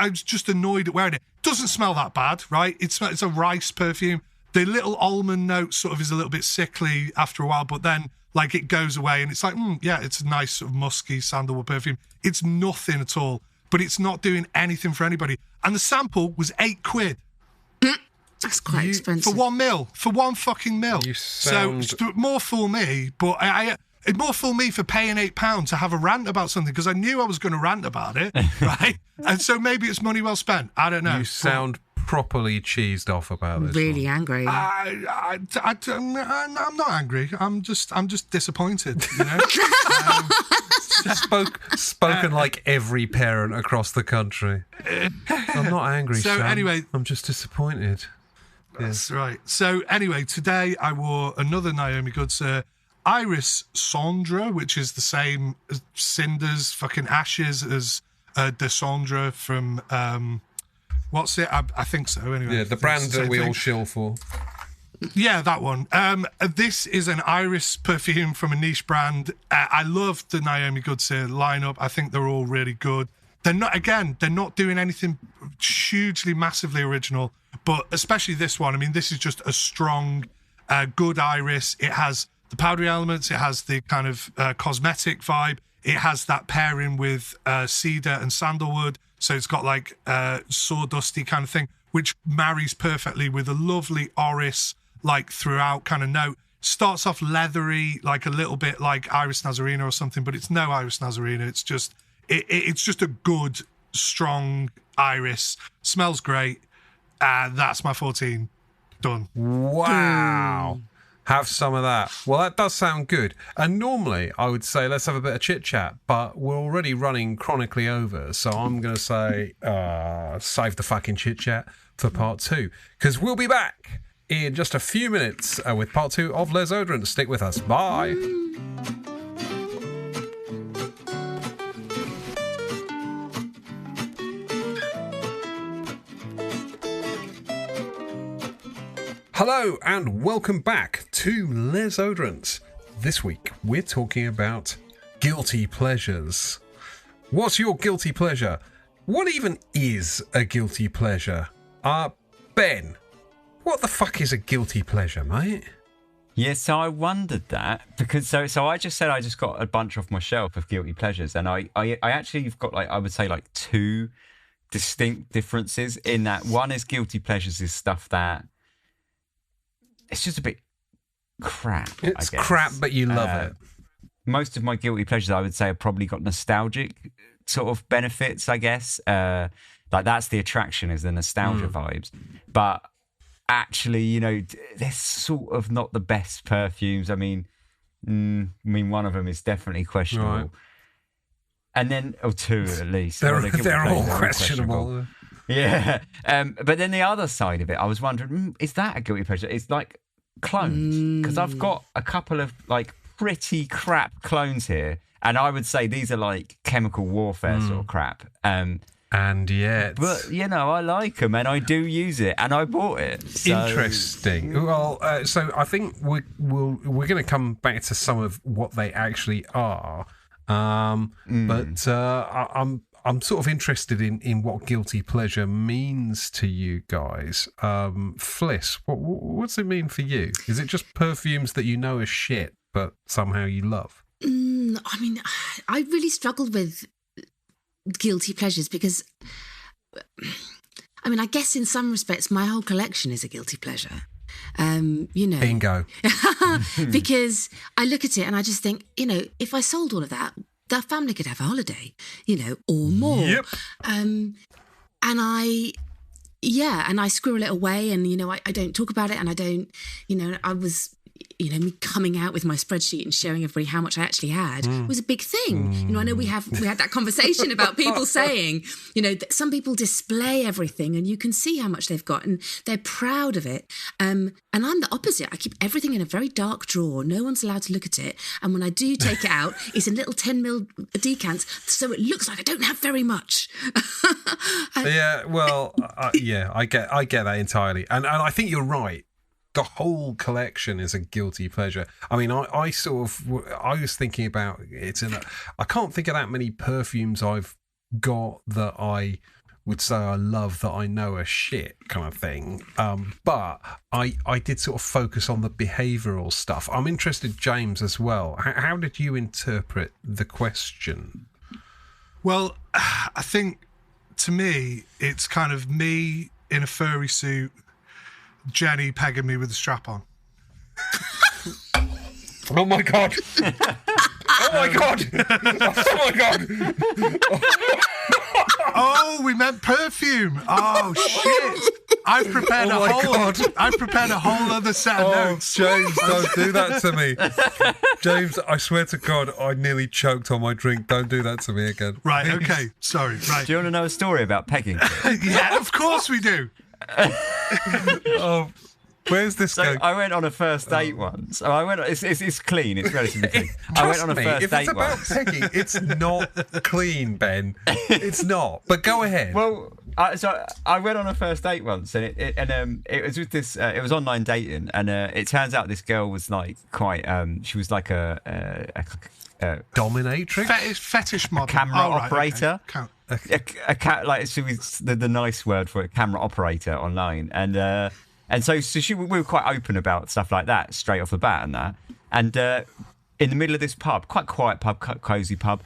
was just annoyed at wearing it. Doesn't smell that bad, right? It's a rice perfume. The little almond note sort of is a little bit sickly after a while, but then like it goes away and it's like, yeah, it's a nice sort of musky sandalwood perfume. It's nothing at all, but it's not doing anything for anybody. And the sample was £8. That's quite expensive. For 1 mil, for 1 fucking mil. So more fool me, but it more fool me for paying £8 to have a rant about something because I knew I was going to rant about it, right? And so maybe it's money well spent. I don't know. You sound properly cheesed off about this. Really angry. I'm not angry. I'm just disappointed. You know. Spoken like every parent across the country. I'm not angry. So Sam. Anyway, I'm just disappointed. That's right. So anyway, today I wore another Naomi Goods Iris Cendre, which is the same as Cinder's fucking ashes as De Cendre from what's it? I think so. Anyway, yeah, the brand that we all shill for. Yeah, that one. This is an Iris perfume from a niche brand. I love the Naomi Goods lineup. I think they're all really good. They're not doing anything hugely, massively original, but especially this one. I mean, this is just a strong, good Iris. It has the powdery elements. It has the kind of cosmetic vibe. It has that pairing with cedar and sandalwood. So it's got like sawdusty kind of thing, which marries perfectly with a lovely orris, like throughout kind of note. Starts off leathery, like a little bit like Iris Nazarena or something, but it's no Iris Nazarena. It's just a good, strong Iris. Smells great. That's my 14. Done. Wow. Have some of that. Well, that does sound good. And normally I would say let's have a bit of chit chat, but we're already running chronically over. So I'm going to say save the fucking chit chat for part 2, because we'll be back in just a few minutes with part 2 of Les Oderants. Stick with us. Bye. Hello and welcome back to Les Oderants. This week we're talking about guilty pleasures. What's your guilty pleasure? What even is a guilty pleasure? Ben, what the fuck is a guilty pleasure, mate? Yeah, so I wondered that because so I just said I just got a bunch off my shelf of guilty pleasures, and I actually have got I would say 2 distinct differences in that. One is guilty pleasures is stuff that it's just a bit crap. It's crap, but you love it. Most of my guilty pleasures, I would say, have probably got nostalgic sort of benefits, I guess. That's the attraction, is the nostalgia vibes. But actually, they're sort of not the best perfumes. I mean, one of them is definitely questionable. Right. And then, or 2 at least. They're all questionable. Yeah. But then the other side of it, I was wondering, is that a guilty pleasure? It's like clones. Because I've got a couple of pretty crap clones here. And I would say these are chemical warfare sort of crap. And yet. But, I like them and I do use it and I bought it. So. Interesting. Well, so I think we're going to come back to some of what they actually are. But I'm sort of interested in what guilty pleasure means to you guys. Fliss, what's it mean for you? Is it just perfumes that you know are shit, but somehow you love? I really struggled with guilty pleasures because, I guess in some respects my whole collection is a guilty pleasure. Bingo. Because I look at it and I just think, if I sold all of that, the family could have a holiday, or more. Yep. And I squirrel it away and, I don't talk about it and I don't, I was, me coming out with my spreadsheet and showing everybody how much I actually had was a big thing. I know we had that conversation about people saying, that some people display everything and you can see how much they've got and they're proud of it. And I'm the opposite. I keep everything in a very dark drawer. No one's allowed to look at it. And when I do take it out, it's in little 10ml decants, so it looks like I don't have very much. Yeah, well, I get that entirely. And I think you're right. The whole collection is a guilty pleasure. I was thinking about it, and I can't think of that many perfumes I've got that I would say I love that I know are shit kind of thing. But I did sort of focus on the behavioural stuff. I'm interested, James, as well. How did you interpret the question? Well, I think to me, it's kind of me in a furry suit, Jenny pegging me with a strap on. Oh my god! Oh my god! Oh my god! Oh, we meant perfume. Oh shit! I've prepared a whole other set of notes. James, don't do that to me. James, I swear to God, I nearly choked on my drink. Don't do that to me again. Right, okay. Sorry, right. Do you want to know a story about pegging? Yeah, of course we do. Oh, where's this going? I went on a first date once. I went. It's clean. It's relatively clean. I went on a first date once. If it's about pegging, it's not clean, Ben. It's not. But go ahead. Well, so I went on a first date once, and it was with this. It was online dating, and it turns out this girl was quite. She was like a dominatrix, fetish model, camera operator. Okay. She was the nice word for it, camera operator online, and so we were quite open about stuff like that straight off the bat and that. And in the middle of this pub, quite quiet pub, cosy pub,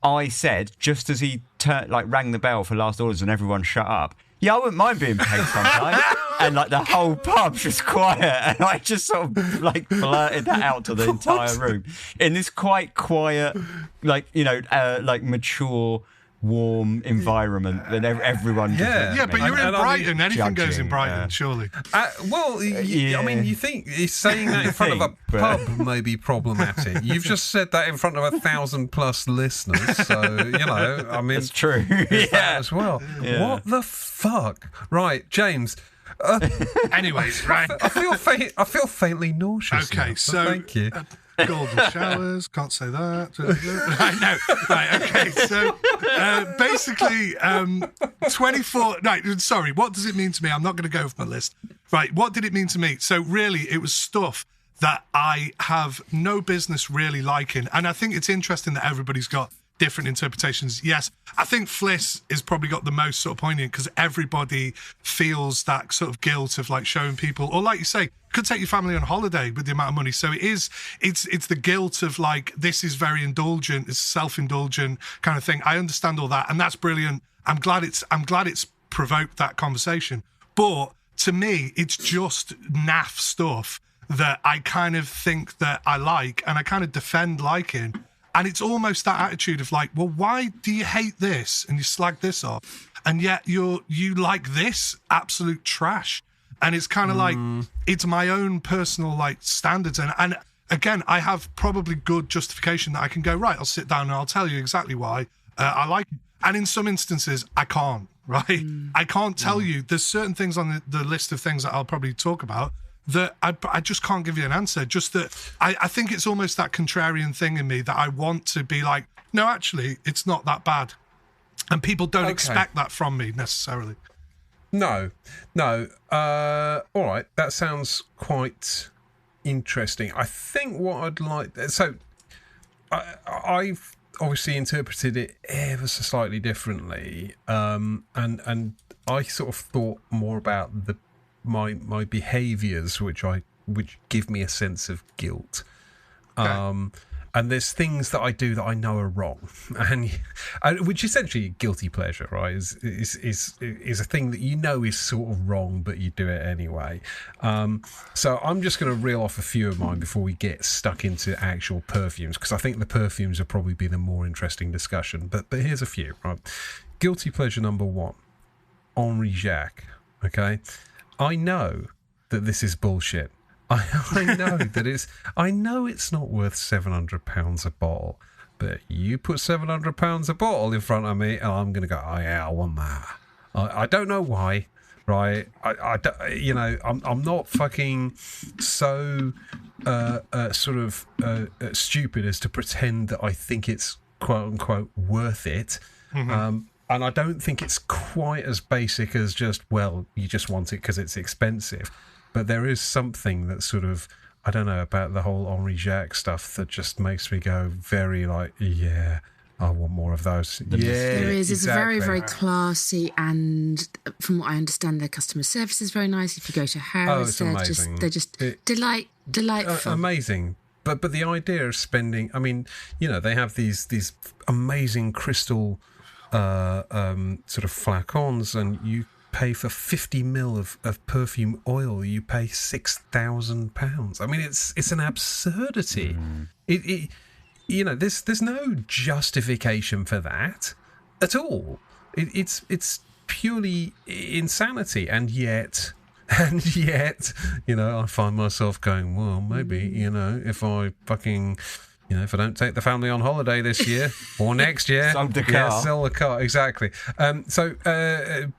I said, just as he rang the bell for last orders and everyone shut up, yeah, I wouldn't mind being pegged sometime. And the whole pub was quiet, and I just sort of blurted that out to the entire room in this quite quiet, mature warm environment that everyone. Yeah, but you're in Brighton. Anything goes in Brighton, surely. Well, I mean, you think saying that in front of a pub may be problematic. You've just said that in front of 1,000+ listeners, so I mean, it's true. That as well. Yeah. What the fuck? Right, James. Anyways, right. I feel faintly nauseous. Okay, now, so thank you. Golden showers, can't say that. Right, no. Right, okay, so basically 24... Right, sorry, what does it mean to me? I'm not going to go with my list. Right, what did it mean to me? So really, it was stuff that I have no business really liking. And I think it's interesting that everybody's got different interpretations. Yes, I think Fliss has probably got the most sort of poignant because everybody feels that sort of guilt of like showing people, or like you say, could take your family on holiday with the amount of money. So it's the guilt of like, this is very indulgent, it's self-indulgent kind of thing. I understand all that, and that's brilliant. I'm glad it's provoked that conversation. But to me, it's just naff stuff that I kind of think that I like and I kind of defend liking. And it's almost that attitude of like, well, why do you hate this and you slag this off, and yet you like this absolute trash? And it's kind of like, it's my own personal like standards. And again, I have probably good justification that I can go, right, I'll sit down and I'll tell you exactly why I like it. And in some instances, I can't, right? I can't tell you. There's certain things on the list of things that I'll probably talk about that I just can't give you an answer. Just that I think it's almost that contrarian thing in me that I want to be like, no, actually, it's not that bad. And people don't expect that from me necessarily. No. All right, that sounds quite interesting. I think what I'd like... So I've obviously interpreted it ever so slightly differently. And I sort of thought more about my behaviours, which give me a sense of guilt. And there's things that I do that I know are wrong, and which essentially guilty pleasure, right? Is a thing that you know is sort of wrong, but you do it anyway. So I'm just going to reel off a few of mine before we get stuck into actual perfumes, because I think the perfumes will probably be the more interesting discussion. But here's a few, right? Guilty pleasure number 1, Henri Jacques. Okay, I know that this is bullshit. I know that I know it's not worth £700 a bottle, but you put £700 a bottle in front of me, and I'm going to go, oh yeah, I want that. I don't know why, right? I I'm not fucking so sort of stupid as to pretend that I think it's quote unquote worth it. Mm-hmm. And I don't think it's quite as basic as just, well, you just want it because it's expensive. But there is something that sort of, I don't know, about the whole Henri Jacques stuff that just makes me go very like, yeah, I want more of those. Yeah, there is. It's exactly. very, very classy, and from what I understand, their customer service is very nice. If you go to Harrods, they're just delightful. Amazing. But the idea of spending, I mean, they have these amazing crystal sort of flacons, and you pay for 50 ml of perfume oil, you pay £6,000. I mean, it's an absurdity. There's no justification for that at all. It's purely insanity, and yet, I find myself going, well, maybe, if I fucking... if I don't take the family on holiday this year or next year, sell the car. Exactly. So,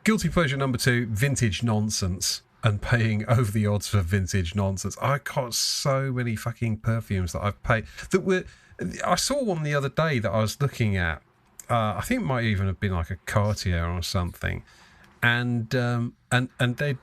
guilty pleasure number 2, vintage nonsense, and paying over the odds for vintage nonsense. I got so many fucking perfumes that I've paid I saw one the other day that I was looking at. I think it might even have been like a Cartier or something, and they.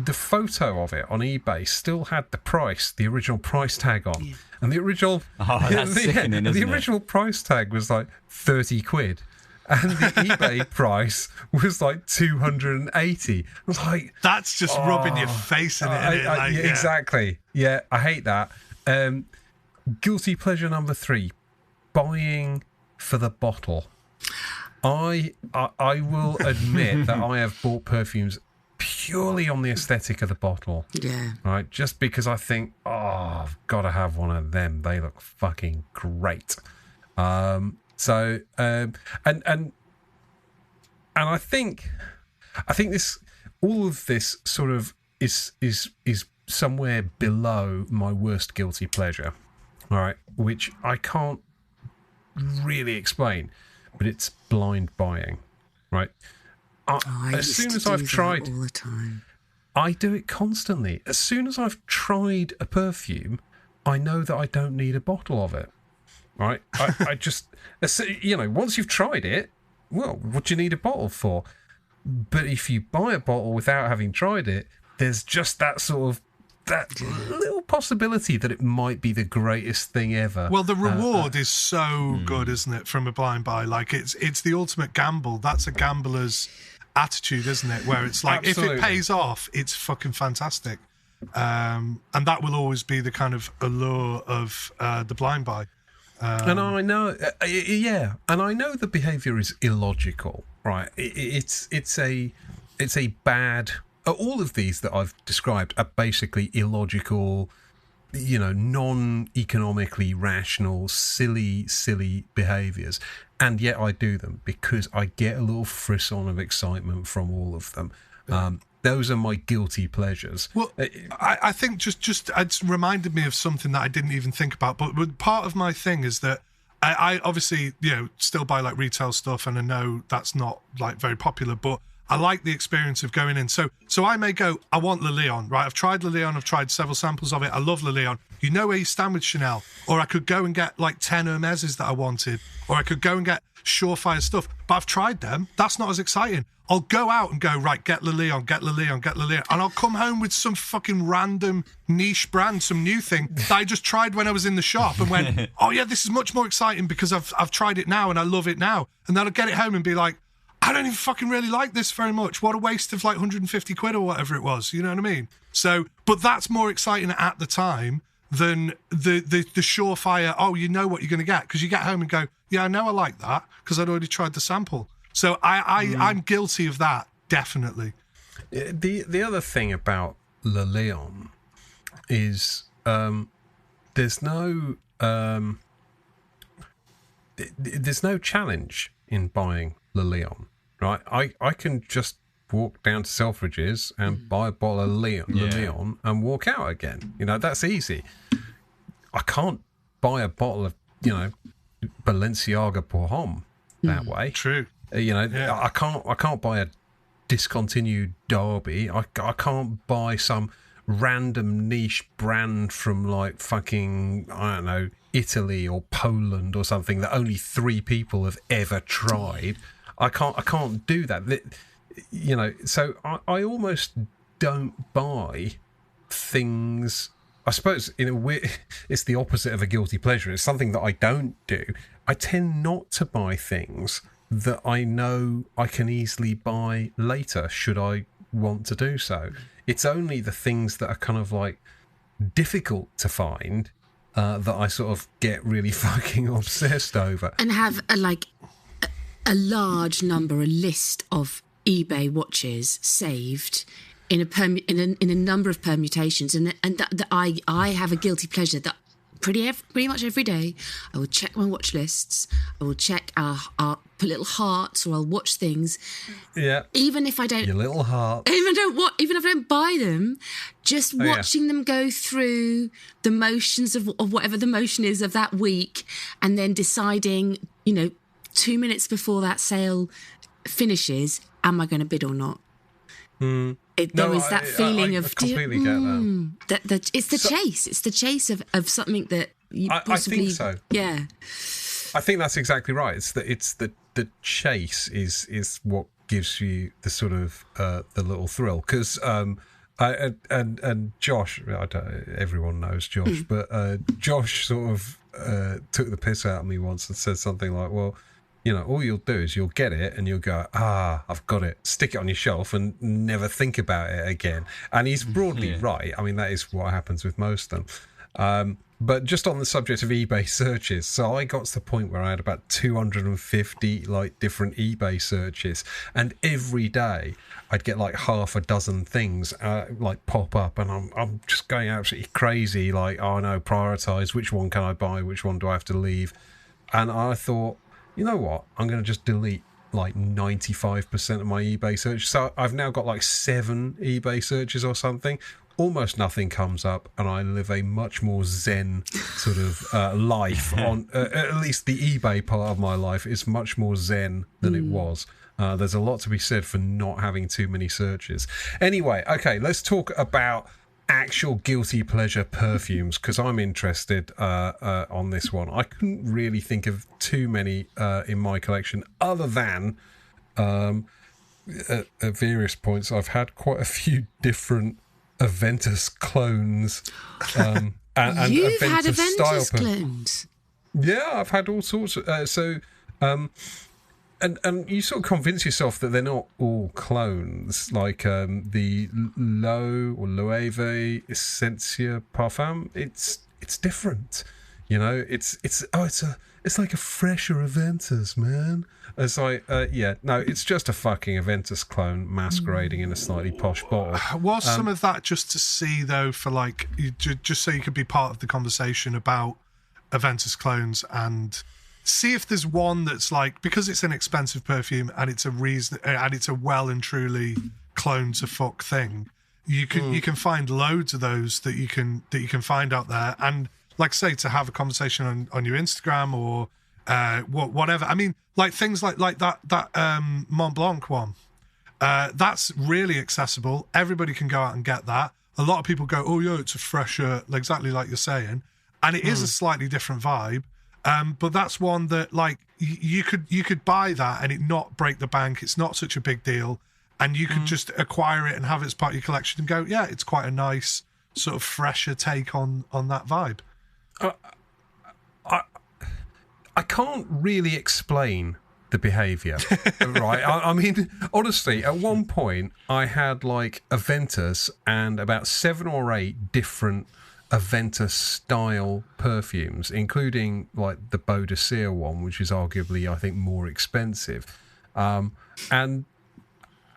The photo of it on eBay still had the original price tag on. Yeah. And the original the original price tag was like 30 quid. And the eBay price was like 280. I was like, that's just rubbing your face in it. Exactly. Yeah, I hate that. Guilty pleasure number 3, buying for the bottle. I will admit that I have bought perfumes purely on the aesthetic of the bottle. Yeah. Right? Just because I think, I've got to have one of them. They look fucking great. And I think this, all of this sort of is somewhere below my worst guilty pleasure, all right, which I can't really explain, but it's blind buying, right? As soon as I've tried, all the time. I do it constantly. As soon as I've tried a perfume, I know that I don't need a bottle of it, right? I just, once you've tried it, well, what do you need a bottle for? But if you buy a bottle without having tried it, there's just that little possibility that it might be the greatest thing ever. Well, the reward is so good, isn't it, from a blind buy? Like, it's the ultimate gamble. That's a gambler's attitude, isn't it? Where it's like, Absolutely. If it pays off, it's fucking fantastic. And that will always be the kind of allure of the blind buy. And I know, and I know the behaviour is illogical, right? It's a bad. All of these that I've described are basically illogical, non-economically rational, silly behaviours, and yet I do them because I get a little frisson of excitement from all of them. Those are my guilty pleasures. Well, I think just it's reminded me of something that I didn't even think about. But part of my thing is that I obviously, still buy like retail stuff, and I know that's not like very popular, but I like the experience of going in. So I may go, I want Le Leon, right? I've tried Le Leon. I've tried several samples of it. I love Le Leon. You know where you stand with Chanel. Or I could go and get like 10 Hermeses that I wanted. Or I could go and get Surefire stuff. But I've tried them. That's not as exciting. I'll go out and go, right, get Le Leon, get Le Leon, get Le Leon. And I'll come home with some fucking random niche brand, some new thing that I just tried when I was in the shop and went, oh yeah, this is much more exciting because I've tried it now and I love it now. And then I'll get it home and be like, I don't even fucking really like this very much. What a waste of like 150 quid or whatever it was. You know what I mean? So, but that's more exciting at the time than the surefire, oh, you know what you're going to get. Because you get home and go, yeah, I know I like that because I'd already tried the sample. So I'm guilty of that, definitely. The other thing about Le Leon is there's no challenge in buying Le Leon. Right, I can just walk down to Selfridges and buy a bottle of Le Leon and walk out again. That's easy. I can't buy a bottle of Balenciaga Pour Homme that way. True. I can't buy a discontinued Derby. I can't buy some random niche brand from like fucking, I don't know, Italy or Poland or something that only 3 people have ever tried. I can't do that. So I almost don't buy things. I suppose in a way, it's the opposite of a guilty pleasure. It's something that I don't do. I tend not to buy things that I know I can easily buy later should I want to do so. It's only the things that are kind of like difficult to find that I sort of get really fucking obsessed over. And have a large number, a list of eBay watches saved in a number of permutations, and that I have a guilty pleasure that pretty much every day I will check my watch lists. I will check I'll put little hearts, or I'll watch things. Yeah. Even if I don't, your little heart. Even if I don't buy them, just watching them go through the motions of whatever the motion is of that week, and then deciding, 2 minutes before that sale finishes, am I going to bid or not? There is that feeling of... I completely get that. It's the chase. It's the chase of something that you possibly... I think so. Yeah. I think that's exactly right. It's the chase is what gives you the sort of the little thrill. Because and Josh, everyone knows Josh, but Josh sort of took the piss out of me once and said something like, well, all you'll do is you'll get it and you'll go, I've got it, stick it on your shelf and never think about it again. And he's broadly right. I mean, that is what happens with most of them. But just on the subject of eBay searches, so I got to the point where I had about 250 like different eBay searches, and every day I'd get like half a dozen things like pop up, and I'm just going absolutely crazy. Like, oh no, prioritize, which one can I buy, which one do I have to leave? And I thought, you know what? I'm going to just delete like 95% of my eBay search. So I've now got like 7 eBay searches or something. Almost nothing comes up, and I live a much more zen sort of life. On at least the eBay part of my life is much more zen than it was. There's a lot to be said for not having too many searches. Anyway, okay, let's talk about actual guilty pleasure perfumes, because I'm interested on this one. I couldn't really think of too many in my collection, other than at various points I've had quite a few different Aventus clones, and You've Aventus had style Aventus clones? Yeah, I've had all sorts of and you sort of convince yourself that they're not all clones, like the Loewe Essentia Parfum. It's different, you know. It's like a fresher Aventus, man. It's like it's just a fucking Aventus clone masquerading in a slightly posh bottle. Was some of that just to see, though, for like just so you could be part of the conversation about Aventus clones and see if there's one that's like, because it's an expensive perfume and it's a well and truly clone to fuck thing. You can find loads of those that you can find out there, and like say to have a conversation on your Instagram or whatever. I mean, like things like that Mont Blanc one. That's really accessible. Everybody can go out and get that. A lot of people go, oh yeah, it's a fresher, exactly like you're saying, and it is a slightly different vibe. But that's one that like you could buy that and it not break the bank. It's not such a big deal, and you could just acquire it and have it as part of your collection and go, yeah, it's quite a nice sort of fresher take on that vibe. I can't really explain the behaviour, right? I mean, honestly, at one point I had like Aventus and about 7 or 8 different Aventus style perfumes, including like the Beau de Cire one, which is arguably, I think, more expensive. And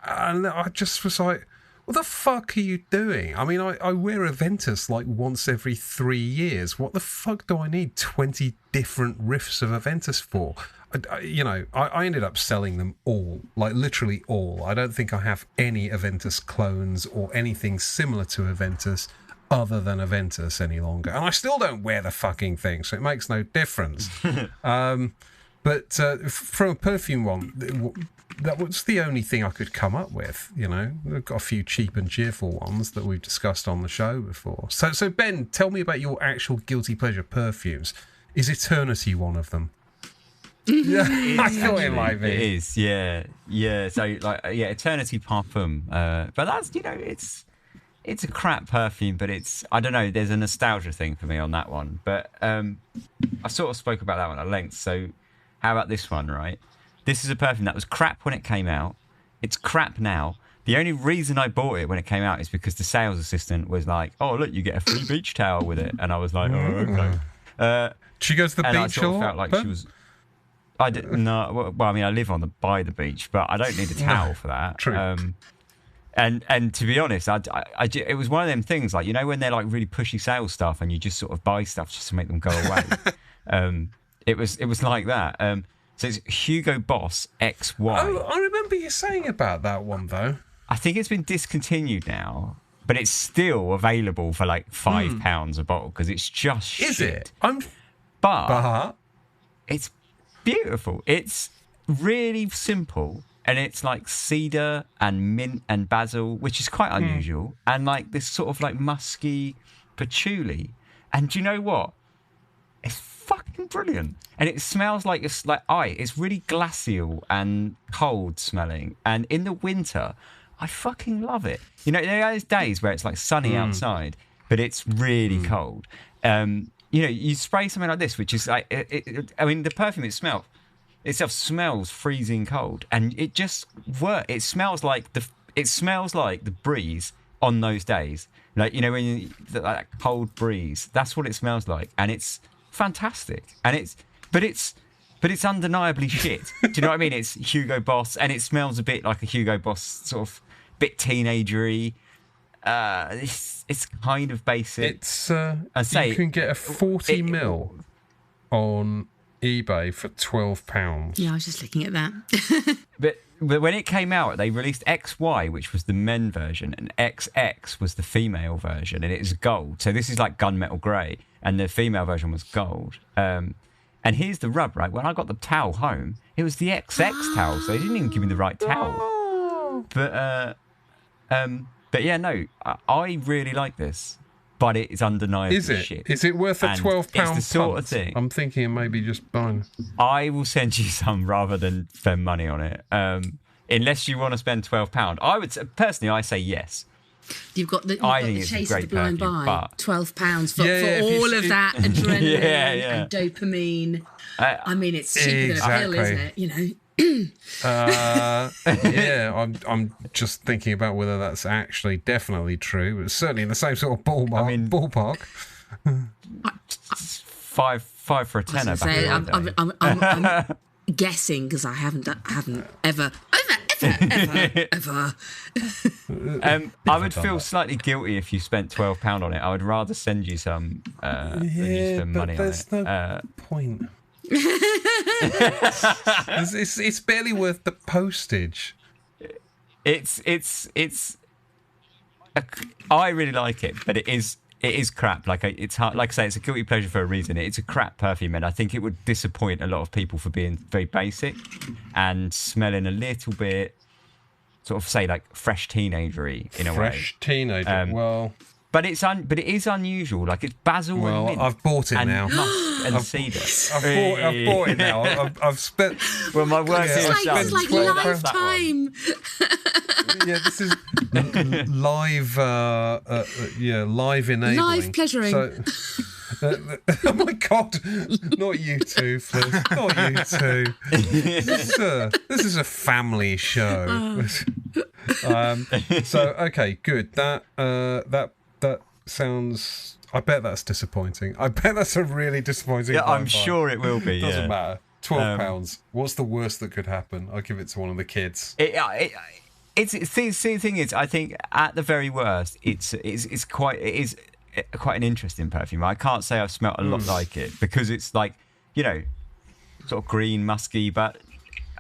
I just was like, what the fuck are you doing? I mean, I wear Aventus like once every 3 years. What the fuck do I need 20 different riffs of Aventus for? I ended up selling them all, like literally all. I don't think I have any Aventus clones or anything similar to Aventus other than Aventus any longer. And I still don't wear the fucking thing, so it makes no difference. But from a perfume one, that was the only thing I could come up with, you know. I've got a few cheap and cheerful ones that we've discussed on the show before. So Ben, tell me about your actual guilty pleasure perfumes. Is Eternity one of them? Yeah, I thought it might be. It is, yeah. So Eternity Parfum. But that's, you know, it's a crap perfume, but I don't know, there's a nostalgia thing for me on that one. But I sort of spoke about that one at length. So how about this one, right? This is a perfume that was crap when it came out. It's crap now. The only reason I bought it when it came out is because the sales assistant was like, oh, look, you get a free beach towel with it. And I was like, oh, okay. She goes to the beach I sort a of lot? felt like she was... I didn't know. Well, I mean, I live by the beach, but I don't need a towel for that. True. And to be honest, it was one of them things, like, you know, when they're like really pushy sales stuff and you just sort of buy stuff just to make them go away. It was like that. So it's Hugo Boss XY. Oh, I remember you saying about that one, though. I think it's been discontinued now, but it's still available for like £5 a bottle because it's just shit. Is it? But it's beautiful. It's really simple, and it's like cedar and mint and basil, which is quite unusual, and like this sort of like musky patchouli. And do you know what? It's fucking brilliant, and it smells like it's really glacial and cold smelling. And in the winter, I fucking love it. You know, there are those days where it's like sunny outside, but it's really cold. You know, you spray something like this, which is like, I mean, the perfume itself smells freezing cold, and it just works. It smells like the breeze on those days, like, you know, when that cold breeze. That's what it smells like, and it's fantastic. And it's undeniably shit. Do you know what I mean? It's Hugo Boss, and it smells a bit like a Hugo Boss, sort of bit teenagery. It's kind of basic. It's you can get a 40 ml on eBay for £12. Yeah, I was just looking at that. But when it came out, they released XY, which was the men version, and XX was the female version, and it was gold. So this is like gunmetal grey, and the female version was gold. And here's the rub, right? When I got the towel home, it was the XX towel, so they didn't even give me the right towel. But yeah, no, I really like this. But it is undeniably shit. Is it worth a £12? It's the sort of thing. I'm thinking of maybe just buying. I will send you some rather than spend money on it. Unless you want to spend £12. I would personally, I say yes. You've got the think chase of the blind perfume, buy. but... £12 for all of that adrenaline and dopamine. I mean, it's cheaper than a pill, isn't it? You know. I'm just thinking about whether that's actually definitely true. It's certainly in the same sort of ballpark. Five for a tenner. I'm guessing because I haven't ever. I would feel slightly guilty if you spent £12 on it. I would rather send you some than you spend money on it. There's no point. It's barely worth the postage. I really like it, but it is crap. Like it's hard. Like I say, it's a guilty pleasure for a reason. It's a crap perfume, and I think it would disappoint a lot of people for being very basic and smelling a little bit, sort of say like fresh teenagery in a way. Fresh teenager. But it is unusual. Like it's basil and mint. I've bought it now. Musk and cedar. I've bought it now. I've spent. Well, my work is it's like lifetime. Yeah, this is live. Live enabling. Live pleasuring. Oh my God! Not you two, Fliss. Not you two. This is a family show. So okay, good. That sounds. I bet that's disappointing. I bet that's a really disappointing. Yeah, I'm sure it will be. Doesn't matter. £12. What's the worst that could happen? I'll give it to one of the kids. The thing is, I think at the very worst, it's quite an interesting perfume. I can't say I've smelt a lot like it because it's like, you know, sort of green, musky, but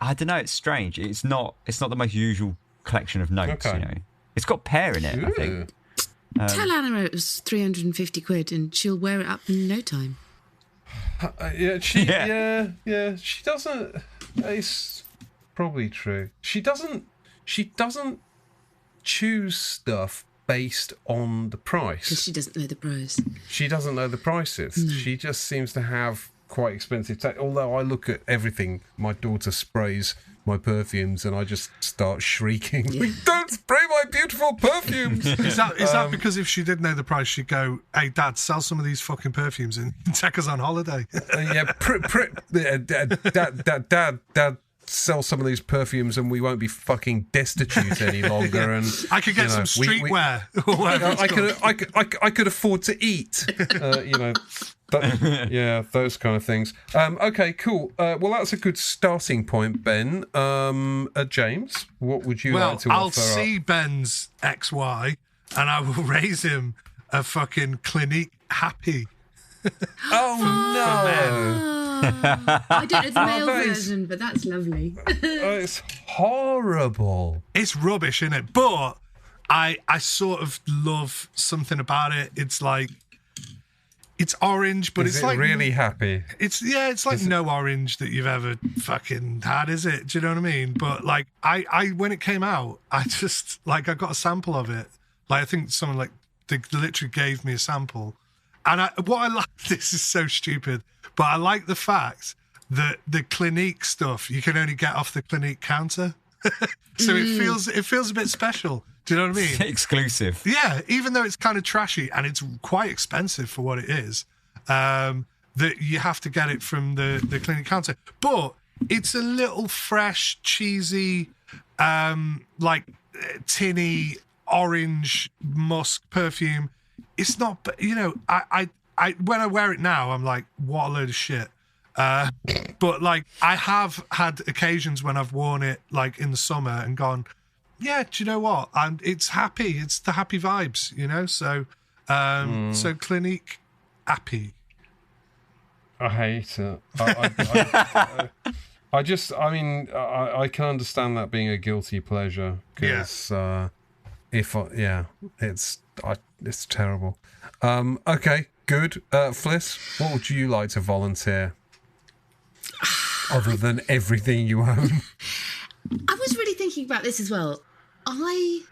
I don't know. It's strange. It's not the most usual collection of notes. Okay. You know, it's got pear in it. I think. Tell Anna it was £350 and she'll wear it up in no time. She doesn't. It's probably true. She doesn't choose stuff based on the price. Because she doesn't know the price. She doesn't know the prices. No. She just seems to have quite expensive although I look at everything. My daughter sprays my perfumes and I just start shrieking. Yeah. Don't spray my beautiful perfumes. Is that because if she did know the price, she'd go, "Hey, Dad, sell some of these fucking perfumes and take us on holiday." Dad, sell some of these perfumes and we won't be fucking destitute any longer. And I could get some streetwear. I could afford to eat. Those kind of things. Okay, cool. Well, that's a good starting point, Ben. James, what would you like to offer? I'll see Ben's XY and I will raise him a fucking Clinique Happy. Oh no! I don't know the male version, but that's lovely. It's horrible. It's rubbish, isn't it? But I sort of love something about it. It's like it's orange, but it's like really happy. It's like no orange that you've ever fucking had, is it? Do you know what I mean? But like I when it came out, I just I got a sample of it. Like I think someone they literally gave me a sample. And what I like, this is so stupid, but I like the fact that the Clinique stuff you can only get off the Clinique counter, so it feels a bit special. Do you know what I mean? Exclusive. Yeah, even though it's kind of trashy and it's quite expensive for what it is, that you have to get it from the Clinique counter. But it's a little fresh, cheesy, tinny orange musk perfume. It's not, I when I wear it now, I'm like, what a load of shit. But I have had occasions when I've worn it in the summer and gone, yeah, do you know what? And it's happy. It's the happy vibes, So, so Clinique Happy. I hate it. I can understand that being a guilty pleasure because it's terrible. Okay, good. Fliss, what would you like to volunteer other than everything you own? I was really thinking about this as well. I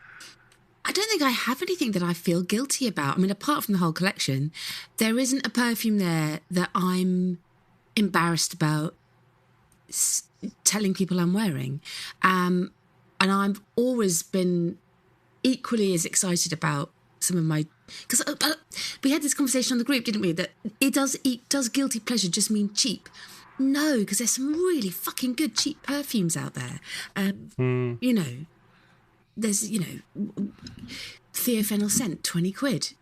don't think I have anything that I feel guilty about. I mean, apart from the whole collection, there isn't a perfume there that I'm embarrassed about telling people I'm wearing. And I've always been equally as excited about some of my... Because we had this conversation on the group, didn't we? That does guilty pleasure just mean cheap? No, because there's some really fucking good cheap perfumes out there. You know, there's, Theophenol scent, 20 quid.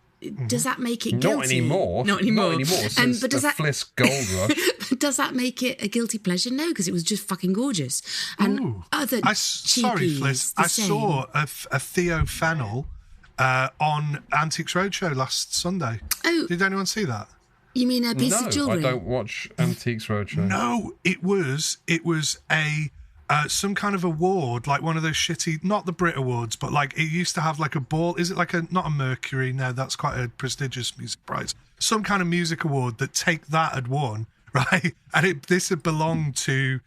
Does that make it guilty? Not anymore. Since but does the Fliss Gold Rush. Does that make it a guilty pleasure? No, because it was just fucking gorgeous. And other sorry, Fliss. I saw a Theophenol on Antiques Roadshow last Sunday. Oh. Did anyone see that? You mean a piece of jewellery? No, I don't watch Antiques Roadshow. No, it was a... some kind of award, like one of those shitty, not the Brit Awards, but like it used to have like a ball. Is it like not a Mercury? No, that's quite a prestigious music prize. Some kind of music award that Take That had won, right? And this had belonged to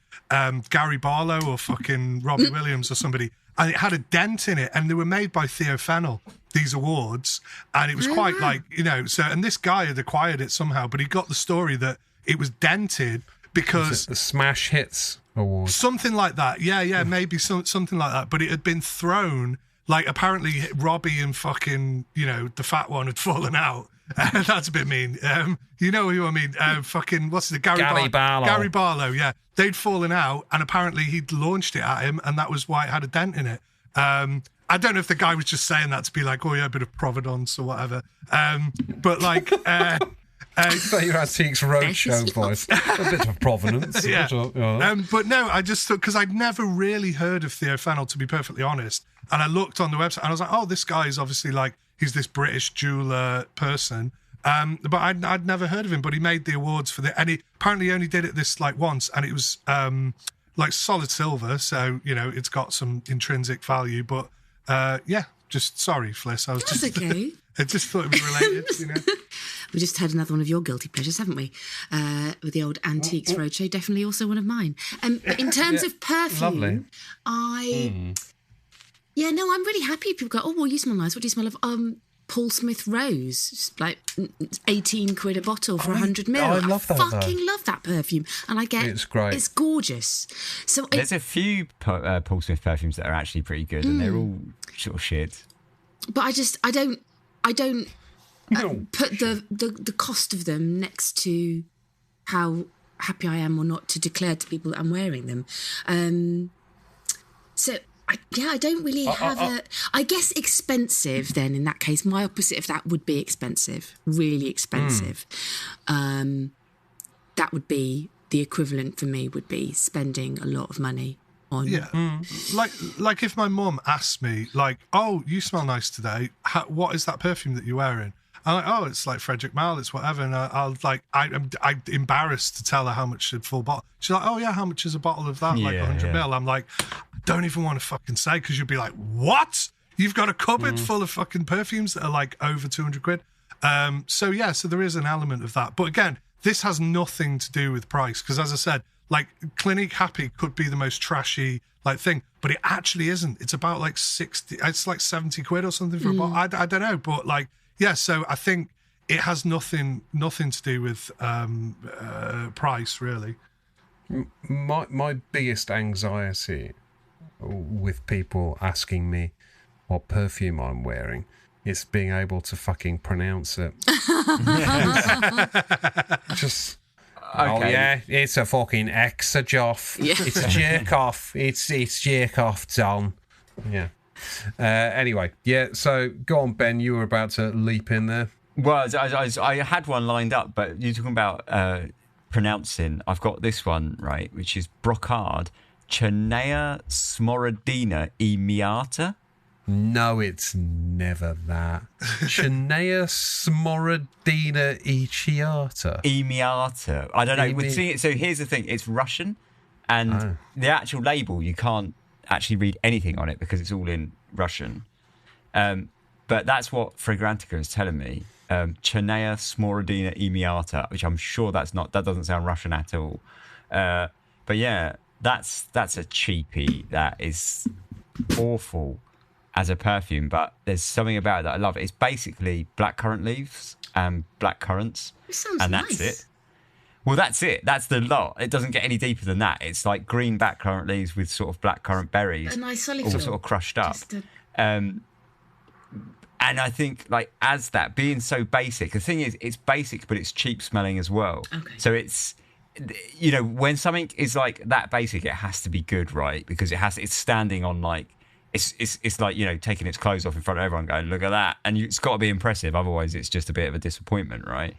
Gary Barlow or fucking Robbie Williams or somebody. And it had a dent in it, and they were made by Theophenol, these awards. And it was quite like, so, and this guy had acquired it somehow, but he got the story that it was dented because... the Smash Hits Award. Something like that. Yeah, maybe something like that. But it had been thrown, like apparently Robbie and fucking, the fat one had fallen out. That's a bit mean. You know who I mean? Fucking, what's it? Gary Barlow. Gary Barlow, yeah. They'd fallen out and apparently he'd launched it at him and that was why it had a dent in it. I don't know if the guy was just saying that to be like, oh yeah, a bit of providence or whatever. But like... I thought your Antiques Roadshow voice. A bit of provenance. Yeah. But no, I just thought, because I'd never really heard of Theophenol, to be perfectly honest. And I looked on the website and I was like, oh, this guy is obviously like, he's this British jeweler person. But I'd never heard of him, but he made the awards for and he apparently only did it this like once. And it was like solid silver. So, it's got some intrinsic value. But just sorry, Fliss. That's okay. I just thought it was related, We just had another one of your guilty pleasures, haven't we? With the old Antiques Roadshow, definitely also one of mine. But in terms of perfume, lovely. I'm really happy. People go, oh, well, you smell nice. What do you smell of? Paul Smith Rose, it's like 18 quid a bottle for 100 ml. I love that. Love that perfume, and I get it's great. It's gorgeous. So there's a few Paul Smith perfumes that are actually pretty good, and they're all sort of shit. But I don't put the cost of them next to how happy I am or not to declare to people that I'm wearing them. I don't really have I guess expensive then in that case. My opposite of that would be expensive, really expensive. That would be the equivalent for me, would be spending a lot of money on. Yeah. Like if my mum asked me, like, oh, you smell nice today. What is that perfume that you're wearing? I'm like, oh, it's like Frederick Malle, it's whatever. And I'm embarrassed to tell her how much a full bottle. She's like, oh yeah, how much is a bottle of that? Like 100 ml. I'm like, I don't even want to fucking say, because you'll be like, what? You've got a cupboard full of fucking perfumes that are like over 200 quid. So there is an element of that. But again, this has nothing to do with price, because as I said, like Clinique Happy could be the most trashy like thing, but it actually isn't. It's about like 70 quid or something for a bottle. I don't know, but like, yeah, so I think it has nothing to do with price, really. My biggest anxiety with people asking me what perfume I'm wearing is being able to fucking pronounce it. Just... Okay. Oh yeah, it's a fucking Exajoff. Yeah. It's a jerk off. It's jerk off, Don. Yeah. Anyway, yeah. So go on, Ben. You were about to leap in there. Well, I had one lined up, but you're talking about pronouncing. I've got this one right, which is Brocard Chenea Smoradina e Miata. No, it's never that. Chinea smorodina iciata. Emiata. I don't know. So here's the thing. It's Russian, and the actual label, you can't actually read anything on it because it's all in Russian. But that's what Fragrantica is telling me. Chinea smorodina emiata, which I'm sure that doesn't sound Russian at all. But yeah, that's a cheapie. That is awful as a perfume, but there's something about it that I love. It's basically blackcurrant leaves and black currants. It sounds and nice. That's it. Well, that's it. That's the lot. It doesn't get any deeper than that. It's like green blackcurrant leaves with sort of blackcurrant berries, a nice solid all sort of crushed up. And I think, like, as that being so basic, the thing is, it's basic, but it's cheap smelling as well. Okay. So it's, you know, when something is like that basic, it has to be good, right? Because it's standing on like. It's like, you know, taking its clothes off in front of everyone going, look at that. And it's got to be impressive. Otherwise, it's just a bit of a disappointment, right?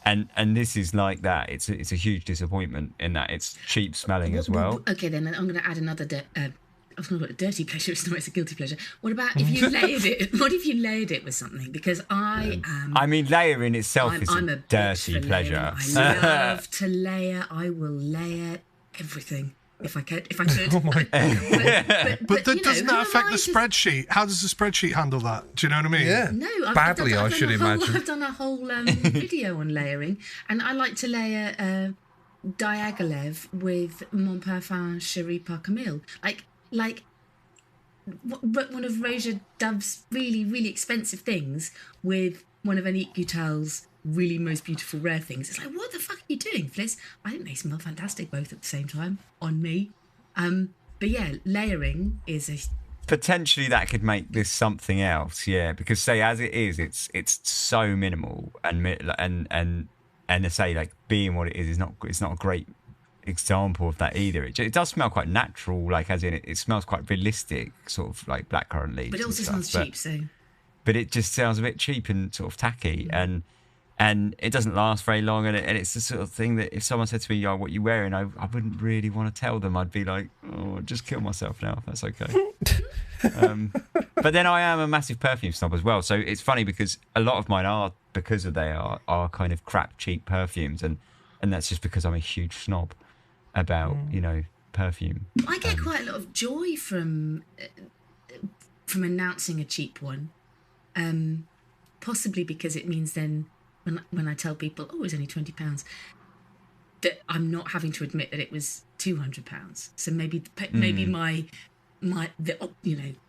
And this is like that. It's a huge disappointment in that it's cheap smelling as well. Okay, then I'm going to add another... I was going to call it a dirty pleasure. It's a guilty pleasure. What about if you layered it? What if you layered it with something? Because I am... I mean, layering itself is I'm a dirty pleasure. I love to layer. I will layer everything. If I could. Oh my God. But doesn't that affect the spreadsheet? How does the spreadsheet handle that? Do you know what I mean? Yeah. No, badly, I should imagine. I've done a whole video on layering, and I like to layer Diaghilev with Mon Parfum Cherie Par Camille. Like one of Roja Dove's really, really expensive things with one of Anique Goutal's really most beautiful rare things. It's like, what the fuck are you doing, Fliss? I think they smell fantastic both at the same time on me. But yeah, layering is a... Potentially that could make this something else, yeah. Because say as it is, it's so minimal and to say like being what it is not a great example of that either. It does smell quite natural, like as in it smells quite realistic, sort of like blackcurrant leaves. But it also smells cheap, so. But it just sounds a bit cheap and sort of tacky, and it doesn't last very long, and it's the sort of thing that if someone said to me, "Oh, what you wearing?" I wouldn't really want to tell them. I'd be like, "Oh, I'll just kill myself now, if that's okay." But then I am a massive perfume snob as well, so it's funny because a lot of mine are because they are kind of crap, cheap perfumes, and that's just because I'm a huge snob about perfume. I get quite a lot of joy from announcing a cheap one, possibly because it means then when I tell people, oh, it's only £20, that I'm not having to admit that it was £200. So maybe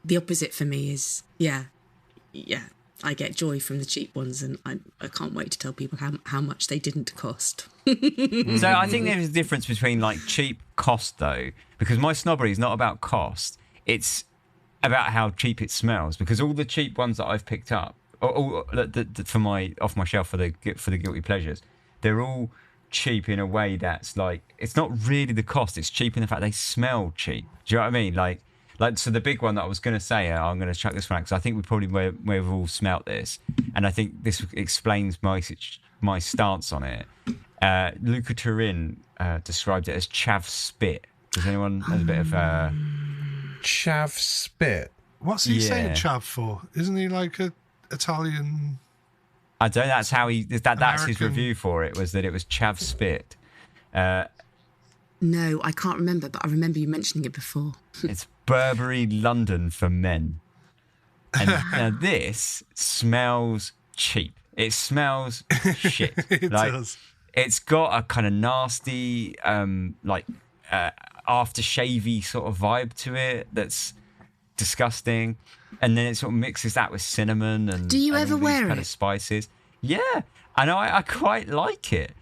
the opposite for me is I get joy from the cheap ones, and I can't wait to tell people how much they didn't cost. So I think there's a difference between like cheap cost though, because my snobbery is not about cost, it's about how cheap it smells. Because all the cheap ones that I've picked up, for off my shelf for the guilty pleasures, they're all cheap in a way that's like, it's not really the cost, it's cheap in the fact they smell cheap. Do you know what I mean? Like so the big one that I was going to say, I'm going to chuck this one out because I think we probably may have all smelt this, and I think this explains my stance on it. Luca Turin described it as chav spit. Does anyone have a bit of chav spit? What's he saying chav for? Isn't he like a Italian? I don't know. That's how that's his American review for it, was that it was chav spit. No, I can't remember, but I remember you mentioning it before. It's Burberry London for men. And now this smells cheap. It smells shit. It does. It's got a kind of nasty, aftershave-y sort of vibe to it that's disgusting. And then it sort of mixes that with cinnamon and do you ever wear kind of spices. Yeah, I know. I quite like it,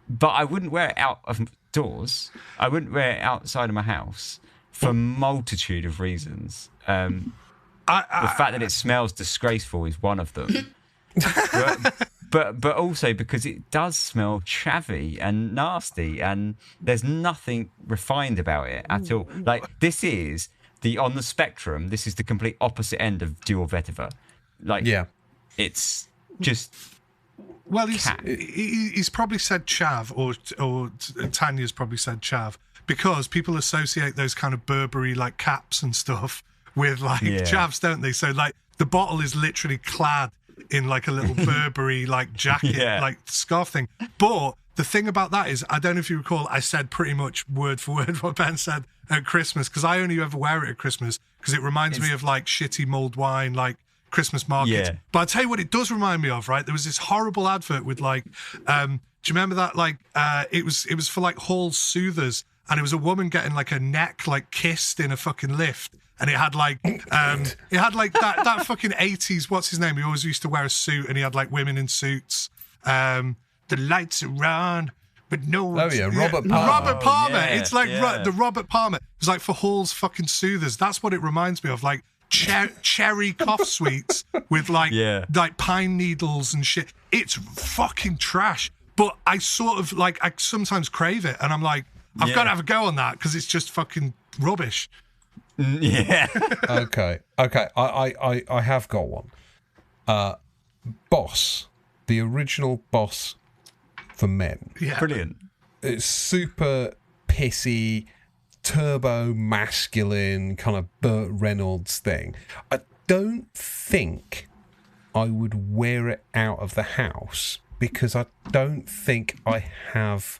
but I wouldn't wear it out of doors. I wouldn't wear it outside of my house for a multitude of reasons. The fact that it smells disgraceful is one of them. but also because it does smell chavvy and nasty, and there's nothing refined about it at all. Like, this is on the spectrum, this is the complete opposite end of Dior Vetiver. Like, yeah, it's just... Well, he's probably said chav, or Tanya's probably said chav, because people associate those kind of Burberry like caps and stuff with like chavs, don't they? So like the bottle is literally clad in like a little Burberry like jacket, like scarf thing. But the thing about that is, I don't know if you recall, I said pretty much word for word what Ben said at Christmas, because I only ever wear it at Christmas because it reminds me of like shitty mulled wine, like Christmas markets. Yeah. But I'll tell you what it does remind me of, right? There was this horrible advert with like, do you remember that? Like, it was for like Hall's Soothers, and it was a woman getting like a neck like kissed in a fucking lift. And it had like that fucking 80s, what's his name? He always used to wear a suit, and he had like women in suits. The lights are on, but no one's... Oh, yeah, Robert Palmer. Robert Palmer. Yeah, it's like the Robert Palmer. It's like for Hall's fucking Soothers. That's what it reminds me of, like cherry cough sweets with like pine needles and shit. It's fucking trash. But I sort of like, I sometimes crave it, and I'm like, I've got to have a go on that because it's just fucking rubbish. Yeah. Okay. I have got one. Boss, the original Boss for men. Yeah. Brilliant. It's super pissy, turbo masculine kind of Burt Reynolds thing. I don't think I would wear it out of the house because I don't think I have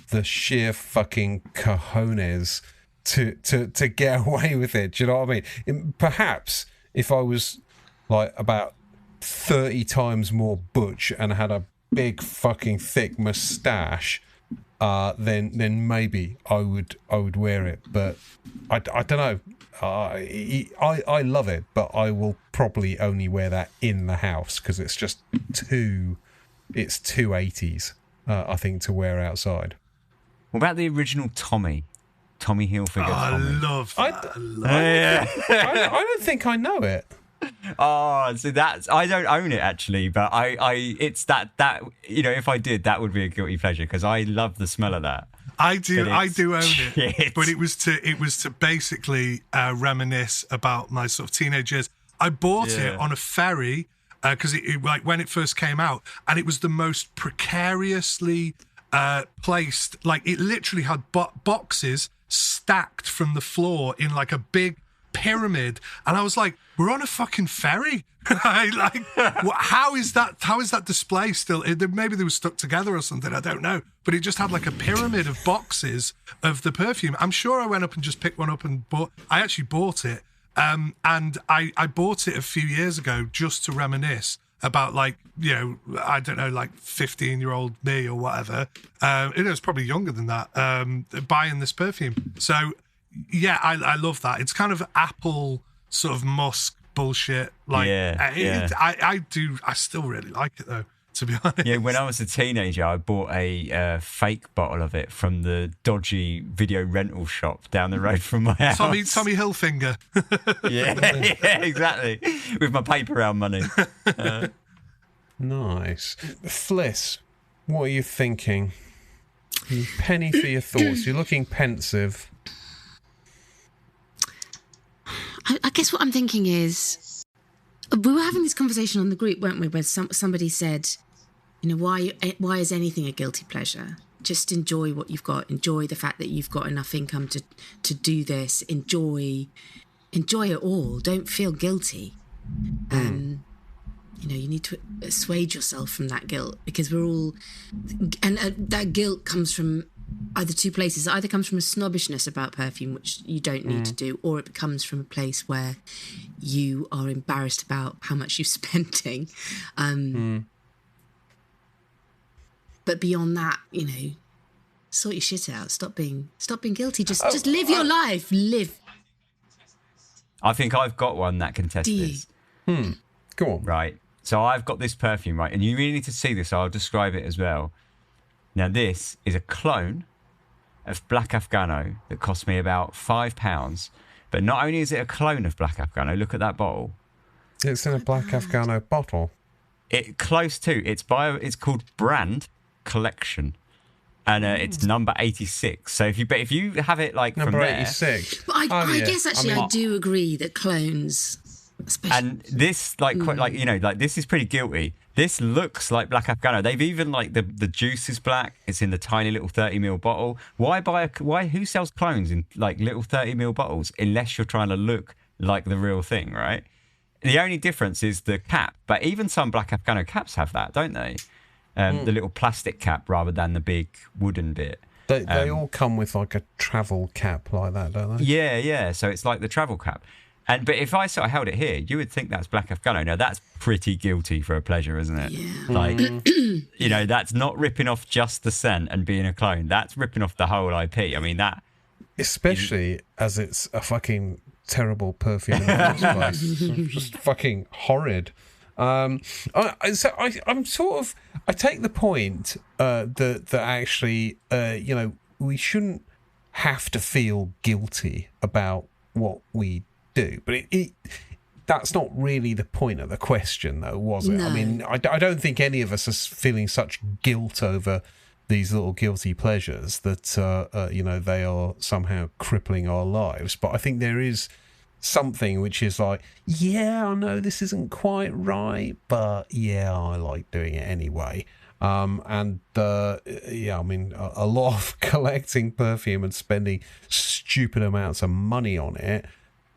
the sheer fucking cojones to get away with it. Do you know what I mean? Perhaps if I was like about 30 times more butch and had a big fucking thick moustache, then maybe I would wear it. But I don't know. I love it, but I will probably only wear that in the house because it's just too 80s, I think, to wear outside. What about the original Tommy Hilfiger? I love that. I don't think I know it. Oh, so that's, I don't own it actually, but it's that if I did, that would be a guilty pleasure because I love the smell of that. I do own it, but it was to basically reminisce about my sort of teenage years. I bought it on a ferry because it like when it first came out, and it was the most precariously placed. Like it literally had boxes stacked from the floor in like a big pyramid, and I was like, we're on a fucking ferry. How is that display still? Maybe they were stuck together or something, I don't know, but it just had like a pyramid of boxes of the perfume. I'm sure I went up and just picked one up and I actually bought it, and I bought it a few years ago just to reminisce about, like, you know, I don't know, like 15-year-old me or whatever. It was probably younger than that, buying this perfume. So yeah, I love that. It's kind of apple sort of musk bullshit. Like, I still really like it though, to be honest. Yeah, when I was a teenager, I bought a fake bottle of it from the dodgy video rental shop down the road from my house. Tommy Hilfiger. yeah, exactly. With my paper round money. Nice. Fliss, what are you thinking? Penny for your thoughts. You're looking pensive. I guess what I'm thinking is, we were having this conversation on the group, weren't we, where somebody said, you know, why is anything a guilty pleasure? Just enjoy what you've got. Enjoy the fact that you've got enough income to do this. Enjoy it all. Don't feel guilty. You know, you need to assuage yourself from that guilt, because we're all... And that guilt comes from either two places. It either comes from a snobbishness about perfume, which you don't need to do, or it comes from a place where you are embarrassed about how much you're spending. But beyond that, you know, sort your shit out. Stop being guilty. Just live your life. Live. I think I've got one that can test this. Go on. Right. So I've got this perfume, right? And you really need to see this. So I'll describe it as well. Now, this is a clone of Black Afghano that cost me about £5. But not only is it a clone of Black Afghano, look at that bottle. It's in a Black Afghano bottle. Close to. It's called Brand Collection. And it's number 86. So if you have it like number from 86. But I guess actually I do agree that clones, especially, and this this is pretty guilty. This looks like Black Afghano. They've even like the juice is black. It's in the tiny little 30ml bottle. Why who sells clones in like little 30ml bottles unless you're trying to look like the real thing, right? The only difference is the cap, but even some Black Afghano caps have that, don't they? The little plastic cap rather than the big wooden bit. They all come with like a travel cap like that, don't they? Yeah. So it's like the travel cap. But if I sort of held it here, you would think that's Black Afghano. Now, that's pretty guilty for a pleasure, isn't it? Yeah. Like, you know, that's not ripping off just the scent and being a clone. That's ripping off the whole IP. I mean, that... Especially as it's a fucking terrible perfume in the first place. It's just fucking horrid. I take the point that actually, you know, we shouldn't have to feel guilty about what we do, but that's not really the point of the question, though, was it? No. I mean, I don't think any of us are feeling such guilt over these little guilty pleasures that you know, they are somehow crippling our lives. But I think there is something which is like, yeah, I know this isn't quite right, but yeah, I like doing it anyway. Yeah, I mean, a lot of collecting perfume and spending stupid amounts of money on it,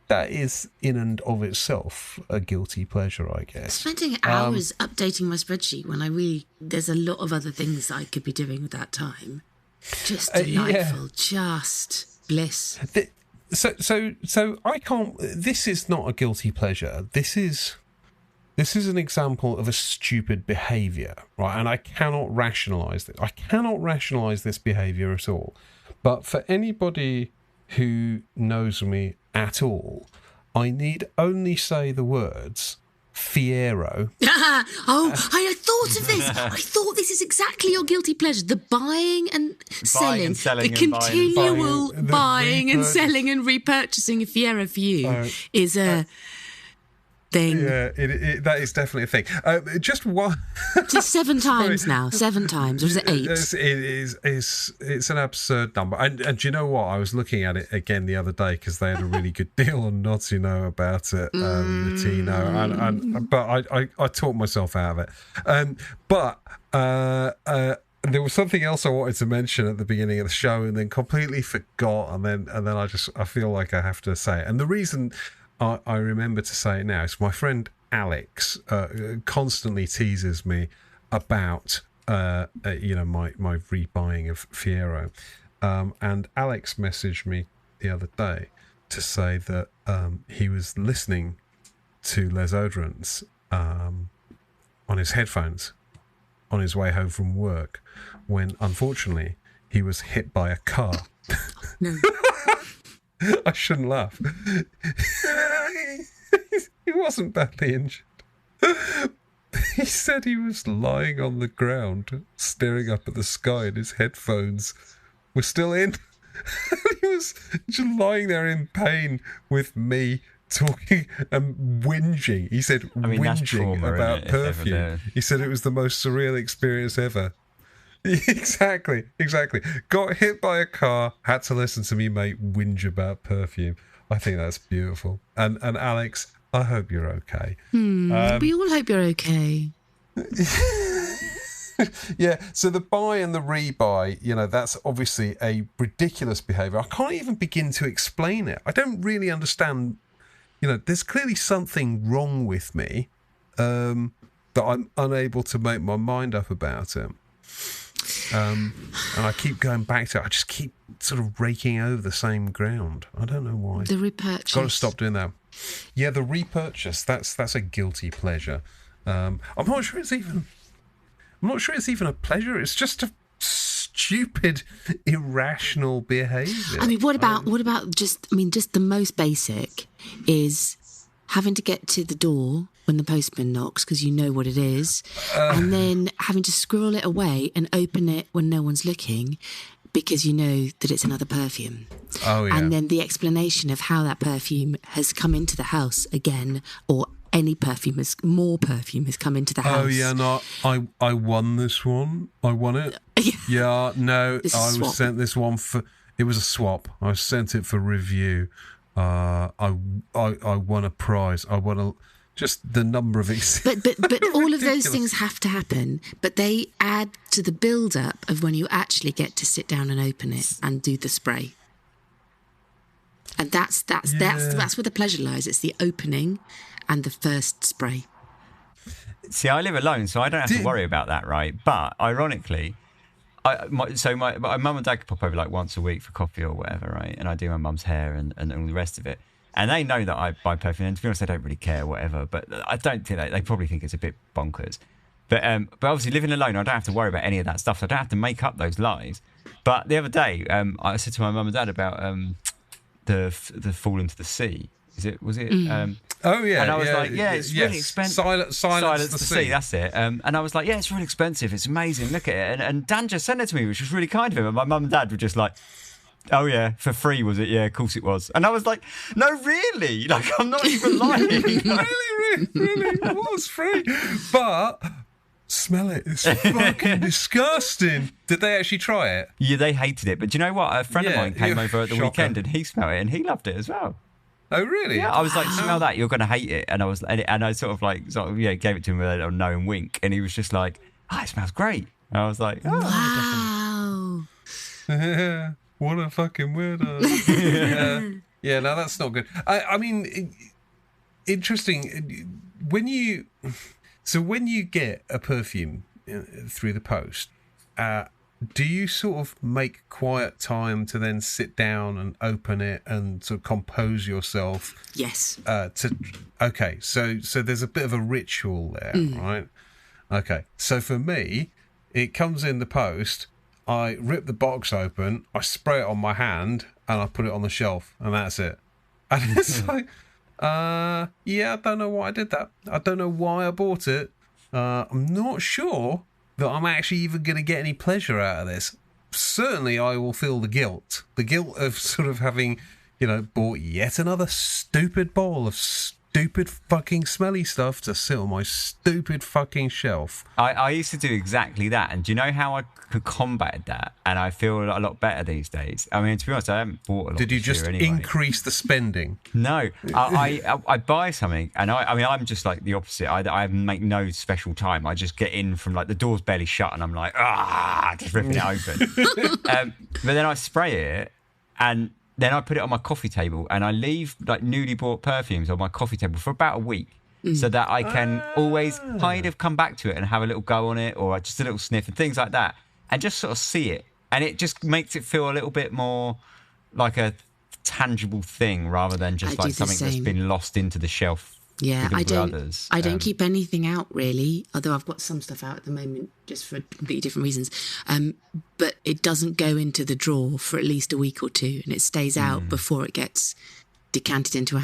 that is in and of itself a guilty pleasure, I guess. Spending hours updating my spreadsheet when there's a lot of other things I could be doing with that time. Just delightful, just bliss. So I can't. This is not a guilty pleasure. This is an example of a stupid behaviour, right? And I cannot rationalise it. I cannot rationalise this behaviour at all. But for anybody who knows me at all, I need only say the words Fiero. I had thought of this. I thought this is exactly your guilty pleasure. The buying and selling. The continual buying and selling and repurchasing a Fiero for you is a thing. Yeah, that is definitely a thing. Just one. Just 7 times now. 7 times. Or is it 8? It's an absurd number. And do you know what? I was looking at it again the other day because they had a really good deal on Notino about it, the Tino. But I talked myself out of it. But there was something else I wanted to mention at the beginning of the show and then completely forgot. And then I feel like I have to say it. And the reason I remember to say it now is my friend Alex constantly teases me about you know, my rebuying of Fiero, and Alex messaged me the other day to say that he was listening to Les Oderants on his headphones on his way home from work when unfortunately he was hit by a car. No. I shouldn't laugh. He wasn't badly injured. He said he was lying on the ground, staring up at the sky, and his headphones were still in. He was just lying there in pain with me talking and whinging. He said whinging about perfume. He said it was the most surreal experience ever. Exactly. Got hit by a car, had to listen to me, mate, whinge about perfume. I think that's beautiful. And Alex, I hope you're okay. We all hope you're okay. Yeah, so the buy and the rebuy, you know, that's obviously a ridiculous behaviour. I can't even begin to explain it. I don't really understand. You know, there's clearly something wrong with me that I'm unable to make my mind up about it. And I keep going back to it. I just keep sort of raking over the same ground. I don't know why. The repurchase. Got to stop doing that. Yeah, the repurchase. That's a guilty pleasure. I'm not sure it's even a pleasure. It's just a stupid, irrational behaviour. I mean, what about just the most basic is having to get to the door when the postman knocks because you know what it is, and then having to squirrel it away and open it when no one's looking because you know that it's another perfume. Oh, yeah. And then the explanation of how that perfume has come into the house again, or more perfume has come into the house. Oh, yeah, no, I won this one. I won it. Yeah, no, I was sent this one it was a swap. I sent it for review. I won a prize. I won just the number of but all of those things have to happen, but they add to the build-up of when you actually get to sit down and open it and do the spray. And that's where the pleasure lies. It's the opening and the first spray. See, I live alone, so I don't have to worry about that, right? But ironically, my mum and dad could pop over like once a week for coffee or whatever, right? And I do my mum's hair and all the rest of it. And they know that I buy perfume, and to be honest, they don't really care, whatever. But I don't think they probably think it's a bit bonkers. But obviously, living alone, I don't have to worry about any of that stuff. So I don't have to make up those lies. But the other day, I said to my mum and dad about the Fall into the Sea. Was it? Oh yeah, and I was like, yeah, it's really expensive. Silence the Sea. That's it. And I was like, yeah, it's really expensive. It's amazing. Look at it. And Dan just sent it to me, which was really kind of him. And my mum and dad were just like, oh yeah, for free was it? Yeah, of course it was. And I was like, no, really? Like, I'm not even lying. really, it was free. But smell it. It's fucking disgusting. Did they actually try it? Yeah, they hated it. But do you know what? A friend of mine came over at the weekend and he smelled it and he loved it as well. Oh really? Yeah, I was like, smell that, you're gonna hate it. And I sort of gave it to him with a little knowing wink, and he was just like, it smells great. And I was like, wow. What a fucking weirdo. Yeah, no, that's not good. I mean, interesting. When you get a perfume through the post, do you sort of make quiet time to then sit down and open it and sort of compose yourself? Yes. Okay, so there's a bit of a ritual there, right? Okay, so for me, it comes in the post. I rip the box open, I spray it on my hand, and I put it on the shelf, and that's it. And it's like, I don't know why I did that. I don't know why I bought it. I'm not sure that I'm actually even going to get any pleasure out of this. Certainly I will feel the guilt of sort of having, bought yet another stupid bowl of stupid fucking smelly stuff to sit on my stupid fucking shelf. I used to do exactly that, and do you know how I could combat that? And I feel a lot better these days. I mean, to be honest, I haven't bought a lot. Did you just increase the spending? No, I buy something, and I'm just like the opposite. I make no special time. I just get in from like the door's barely shut, and I'm like, just ripping it open. But then I spray it, and then I put it on my coffee table, and I leave like newly bought perfumes on my coffee table for about a week, so that I can always kind of come back to it and have a little go on it, or just a little sniff and things like that, and just sort of see it. And it just makes it feel a little bit more like a tangible thing rather than just like something that's been lost into the shelf. Yeah, I don't others. I don't keep anything out really, although I've got some stuff out at the moment just for completely different reasons. But it doesn't go into the drawer for at least a week or two, and it stays out before it gets decanted into a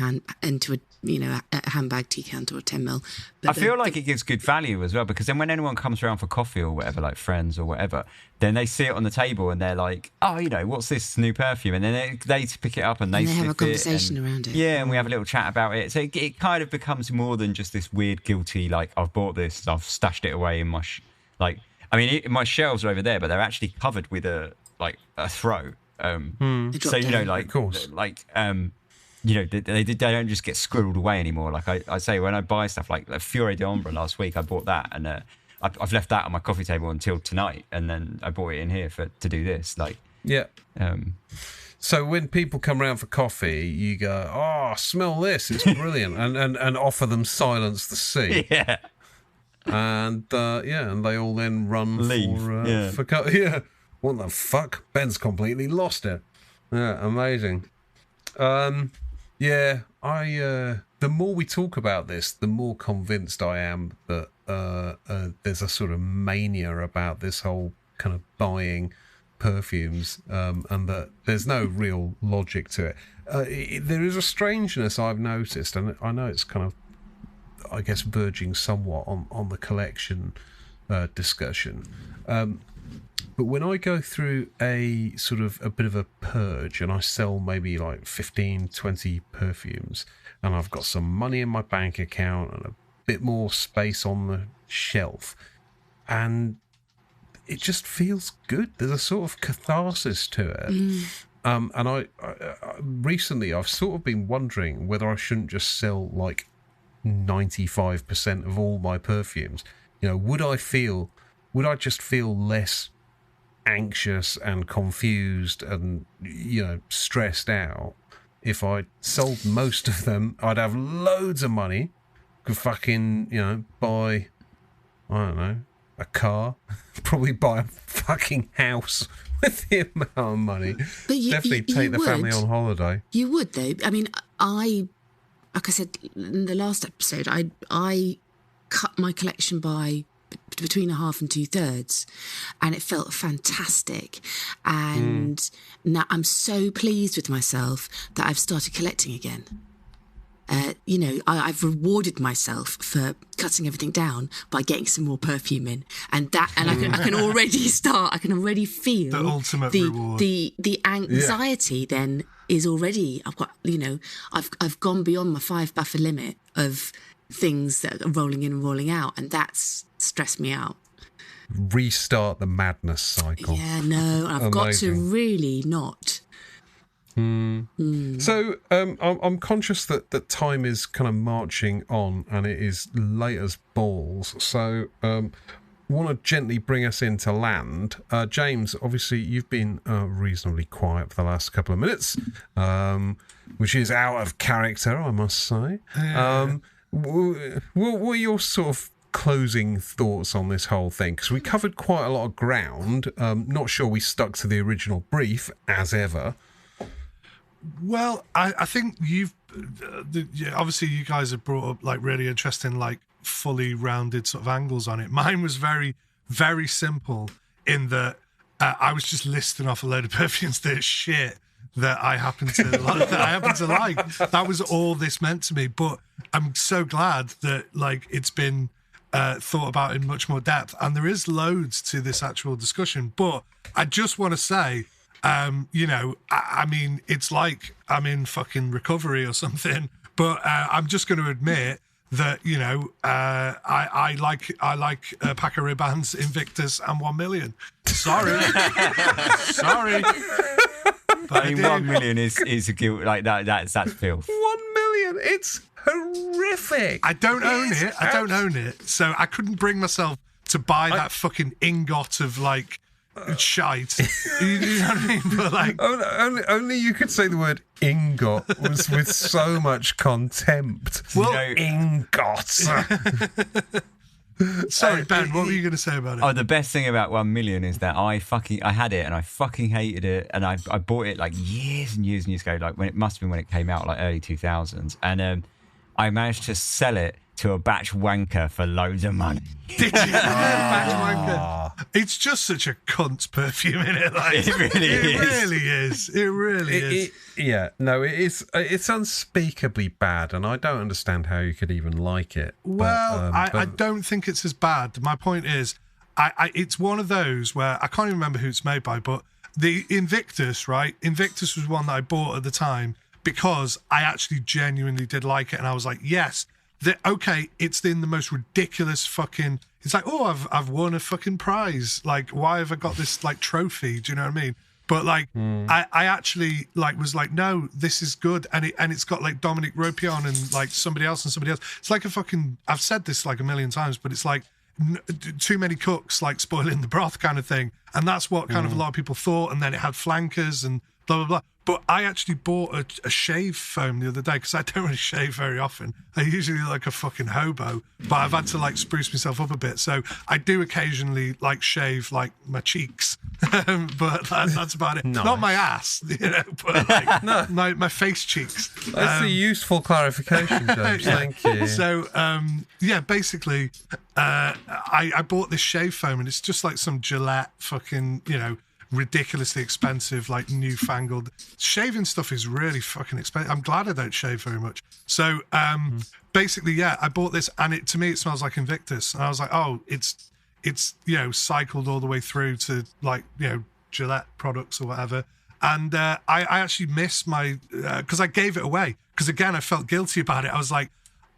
handbag decanter or 10ml. I feel like it gives good value as well, because then when anyone comes around for coffee or whatever, like friends or whatever, then they see it on the table and they're like, what's this new perfume? And then they pick it up and they have a conversation around it. Yeah, and we have a little chat about it. So it kind of becomes more than just this weird, guilty, like, I've bought this, I've stashed it away in my my shelves are over there, but they're actually covered with a throw. So of course. They don't just get squirreled away anymore. Like I say, when I buy stuff like Fiore d'Ombra last week, I bought that, and I've left that on my coffee table until tonight, and then I brought it in here to do this. So when people come around for coffee, you go, "Oh, smell this! It's brilliant," and offer them Silence the Sea. Yeah. And and they all then run leave. For yeah. What the fuck? Ben's completely lost it. Yeah, amazing. The more we talk about this, the more convinced I am that there's a sort of mania about this whole kind of buying perfumes, and that there's no real logic to it. There is a strangeness I've noticed, and I know it's kind of, I guess, verging somewhat on the collection discussion. But when I go through a sort of a bit of a purge and I sell maybe like 15, 20 perfumes, and I've got some money in my bank account and a bit more space on the shelf, and it just feels good. There's a sort of catharsis to it. And I recently I've sort of been wondering whether I shouldn't just sell like 95% of all my perfumes. Would I just feel less anxious and confused and stressed out if I sold most of them, I'd have loads of money. Could fucking, buy, I don't know, a car. Probably buy a fucking house with the amount of money. But Definitely take the family on holiday. You would, though. I mean, like I said in the last episode, I cut my collection by between a half and 2/3, and it felt fantastic. And now I'm so pleased with myself that I've started collecting again. I've rewarded myself for cutting everything down by getting some more perfume in, and I can already start. I can already feel the ultimate reward. The anxiety then is already. I've got I've gone beyond my 5 buffer limit of things that are rolling in and rolling out, and that's stressed me out. Restart the madness cycle. Yeah, no, I've got to really not. So I'm conscious that time is kind of marching on, and it is late as balls. So want to gently bring us into land. James, obviously you've been reasonably quiet for the last couple of minutes, which is out of character, I must say. What are your sort of closing thoughts on this whole thing? Because we covered quite a lot of ground. Not sure we stuck to the original brief, as ever. Well, I think you've obviously you guys have brought up like really interesting, like fully rounded sort of angles on it. Mine was very, very simple in that I was just listing off a load of perfumes that are shit that I happen to like. That was all this meant to me. But I'm so glad that like it's been thought about in much more depth, and there is loads to this actual discussion. But I just want to say, I mean, it's like I'm in fucking recovery or something. But I'm just going to admit that I like Paco Rabanne's Invictus and 1 Million. Sorry. I mean, 1 million is a guilt like that. That's filth. 1 million. It's horrific. I don't own it. So I couldn't bring myself to buy that fucking ingot of like shite. You know what I mean? But like, only you could say the word ingot with so much contempt. Well, ingots. Sorry, Ben, what were you going to say about it? Oh, the best thing about 1 million is that I had it and I fucking hated it, and I bought it like years and years and years ago, like when it must have been when it came out, like early 2000s, and I managed to sell it to a batch wanker for loads of money. Did you? Batch wanker. It's just such a cunt perfume, in it? Like, it really is. It really is. It's unspeakably bad, and I don't understand how you could even like it. Well, I don't think it's as bad. My point is, it's one of those where I can't even remember who it's made by, but the Invictus, right? Invictus was one that I bought at the time because I actually genuinely did like it, and I was like, yes. It's in the most ridiculous fucking. It's like, oh, I've won a fucking prize. Like, why have I got this like trophy? Do you know what I mean? But like, I actually like was like, no, this is good, and it's got like Dominic Ropion and like somebody else. It's like a fucking. I've said this like a million times, but it's like too many cooks like spoiling the broth kind of thing, and that's what kind of a lot of people thought. And then it had flankers and blah blah blah. But I actually bought a shave foam the other day because I don't really shave very often. I usually look like a fucking hobo, but I've had to like spruce myself up a bit. So I do occasionally like shave like my cheeks, but that's about it. Nice. Not my ass, but like my face cheeks. That's a useful clarification, James. Yeah. Thank you. So basically, I bought this shave foam, and it's just like some Gillette fucking, ridiculously expensive, like newfangled shaving stuff is really fucking expensive. I'm glad I don't shave very much. So basically, I bought this, and to me it smells like Invictus, and I was like, oh, it's cycled all the way through to like Gillette products or whatever. And I actually missed my because I gave it away because again I felt guilty about it. I was like,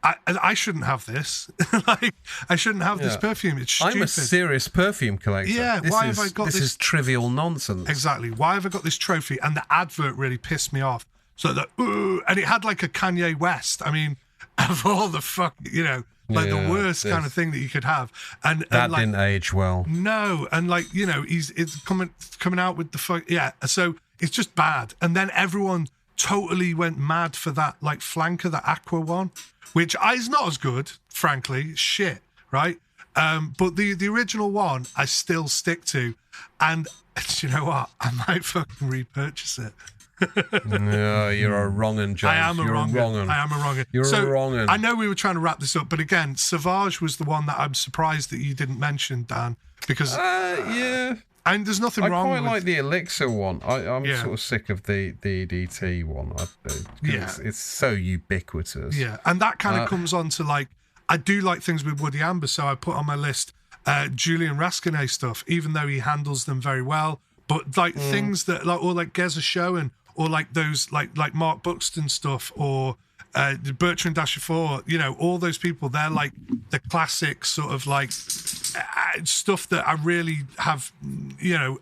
I shouldn't have this. Like, I shouldn't have this perfume. It's stupid. I'm a serious perfume collector. Yeah, why have I got this? This is trivial nonsense. Exactly. Why have I got this trophy? And the advert really pissed me off. So and it had like a Kanye West. I mean, of all the the worst kind of thing that you could have. And that like, didn't age well. No, and like it's coming out with the fuck. Yeah, so it's just bad. And then everyone totally went mad for that like flanker, the aqua one, which is not as good, frankly. It's shit, right? But the original one I still stick to, and you know what? I might fucking repurchase it. No, you're a wrong'un, James. I am a wrong'un. I am a wrong'un. You're so, a wrong'un. I know we were trying to wrap this up, but again, Sauvage was the one that I'm surprised that you didn't mention, Dan, because yeah. And there's nothing wrong with... I quite like the Elixir one. I'm Yeah. sort of sick of the EDT one. It's so ubiquitous. Yeah, and that kind of comes on to, like, I do like things with Woody Amber, so I put on my list Julian Rasconnay stuff, even though he handles them very well. But, like, things that, like, or like Geza Schoen, or like those, like Mark Buxton stuff, or Bertrand Dashafour, you know, all those people, they're like the classic sort of like stuff that I really have, you know,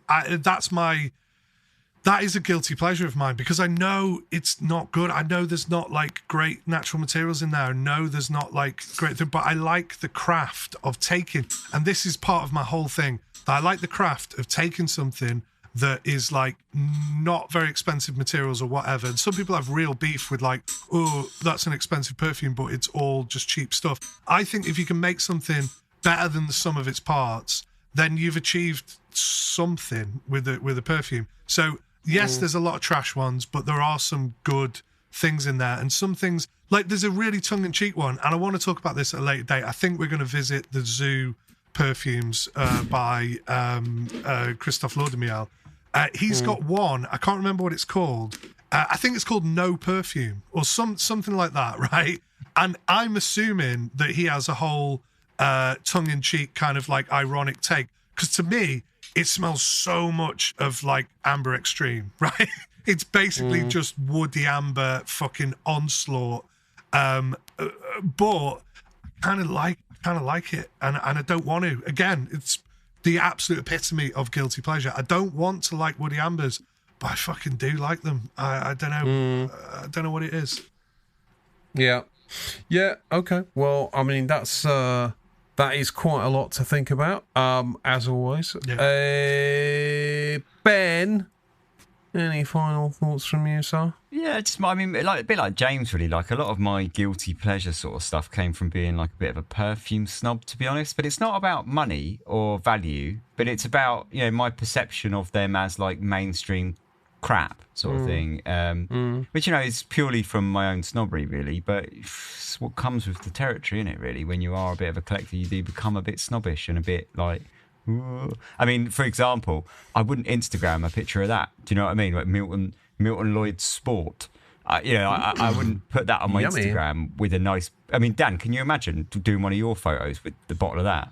that is a guilty pleasure of mine, because I know it's not good. I know there's not like great natural materials in there. I know there's not like great, but I like the craft of taking, and this is part of my whole thing, that I like the craft of taking something that is like not very expensive materials or whatever. And some people have real beef with like, oh, that's an expensive perfume, but it's all just cheap stuff. I think if you can make something better than the sum of its parts, then you've achieved something with a perfume. So yes, there's a lot of trash ones, but there are some good things in there. And some things, like there's a really tongue-in-cheek one, and I want to talk about this at a later date. I think we're going to visit the Zoo perfumes by Christophe Laudemiel. He's got one, I can't remember what it's called. I think it's called No Perfume or something like that, right? And I'm assuming that he has a whole tongue-in-cheek kind of like ironic take, because to me, it smells so much of like Amber Extreme, right? It's basically just Woody Amber fucking onslaught. But I kind of like it, and I don't want to. Again, it's the absolute epitome of guilty pleasure. I don't want to like Woody Ambers, but I fucking do like them. I don't know. I don't know what it is. Yeah. Okay. Well, I mean, that is quite a lot to think about. As always. Yeah. Ben, any final thoughts from you, sir? Yeah, I mean, like a bit like James, really. Like a lot of my guilty pleasure sort of stuff came from being like a bit of a perfume snob, to be honest. But it's not about money or value, but it's about, you know, my perception of them as like mainstream crap sort of thing, which, you know, is purely from my own snobbery, really. But it's what comes with the territory, isn't it? Really, when you are a bit of a collector, you do become a bit snobbish and a bit like. I mean, for example, I wouldn't Instagram a picture of that. Do you know what I mean? Like Milton Lloyd Sport. I wouldn't put that on my Instagram with a nice. I mean, Dan, can you imagine doing one of your photos with the bottle of that?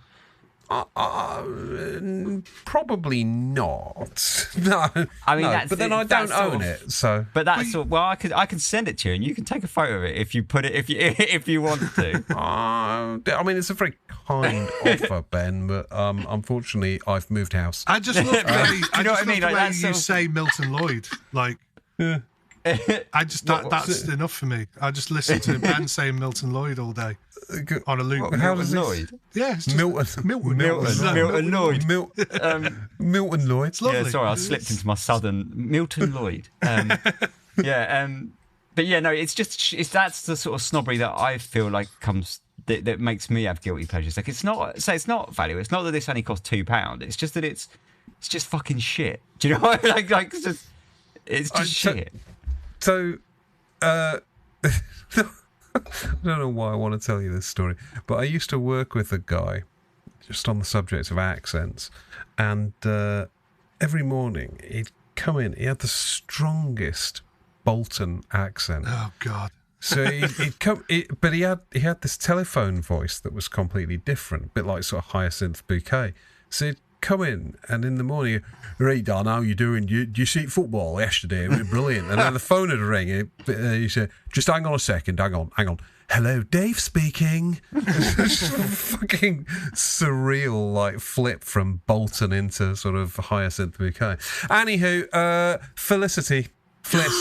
Probably not. No, I mean, but then I don't own it, so. But that's well, I can send it to you, and you can take a photo of it if you put it if you want to. I mean, it's a very kind offer, Ben, but unfortunately, I've moved house. I just love the way, you know what I mean? the Like, way you say Milton Lloyd, like. Yeah. I just that's enough for me. I just listen to Ben saying Milton Lloyd all day on a loop. How does Lloyd? Yeah, it's just Milton Lloyd. Milton Lloyd. It's lovely. Yeah, sorry, I slipped into my southern Milton Lloyd. But yeah, no, it's that's the sort of snobbery that I feel like comes that makes me have guilty pleasures. Like it's not value. It's not that this only costs £2. It's just that it's just fucking shit. Do you know what? like it's just shit. So, I don't know why I want to tell you this story, but I used to work with a guy, just on the subject of accents, and every morning he'd come in. He had the strongest Bolton accent. Oh God! So he'd come, but he had this telephone voice that was completely different, a bit like sort of Hyacinth Bouquet. So he'd come in, and in the morning, right, Dan, how you doing? You see football yesterday? It was brilliant. And then the phone would ring. He said, just hang on a second, hang on. Hello, Dave speaking. Fucking surreal, like flip from Bolton into sort of Hyacinth Bouquet. Anywho, Felicity, Fliss.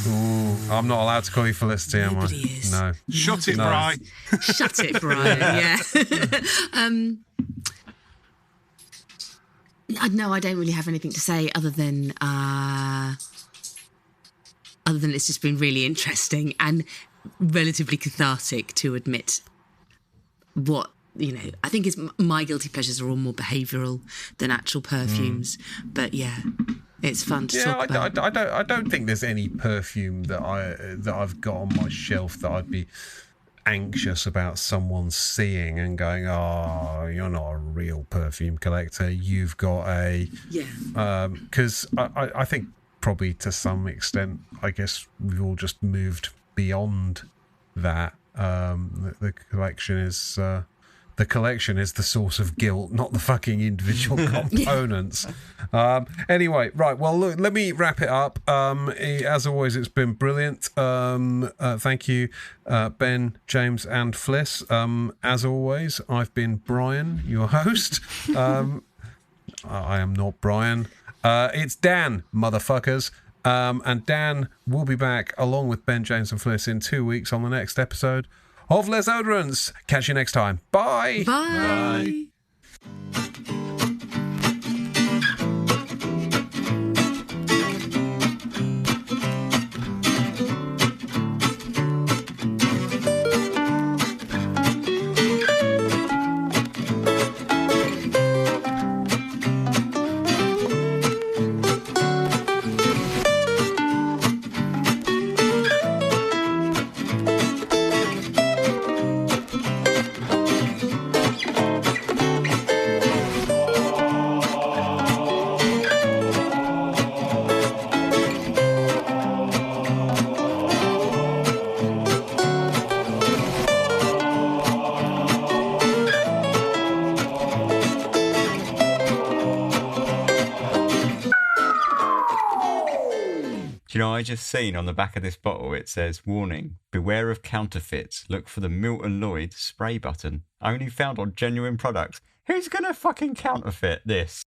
Ooh, I'm not allowed to call you Felicity, am I? Nobody is. No. Shut it, Bri. Shut it, Brian. Yeah. No, I don't really have anything to say other than other than it's just been really interesting and relatively cathartic to admit what, I think my guilty pleasures are all more behavioural than actual perfumes. But yeah, it's fun to talk about. I don't think there's any perfume that I've got on my shelf that I'd be anxious about someone seeing and going, "Oh, you're not a real perfume collector. You've got a..." Yeah. Because I think probably to some extent, I guess we've all just moved beyond that. The collection is... the collection is the source of guilt, not the fucking individual components. Anyway, right, well, look, let me wrap it up. As always, it's been brilliant. Thank you, Ben, James, and Fliss. As always, I've been Brian, your host. I am not Brian. It's Dan, motherfuckers. And Dan will be back along with Ben, James, and Fliss in 2 weeks on the next episode of Les Oderants. Catch you next time. Bye. Bye. I just seen on the back of this bottle, it says, "Warning, beware of counterfeits. Look for the Milton Lloyd spray button. Only found on genuine products." Who's going to fucking counterfeit this?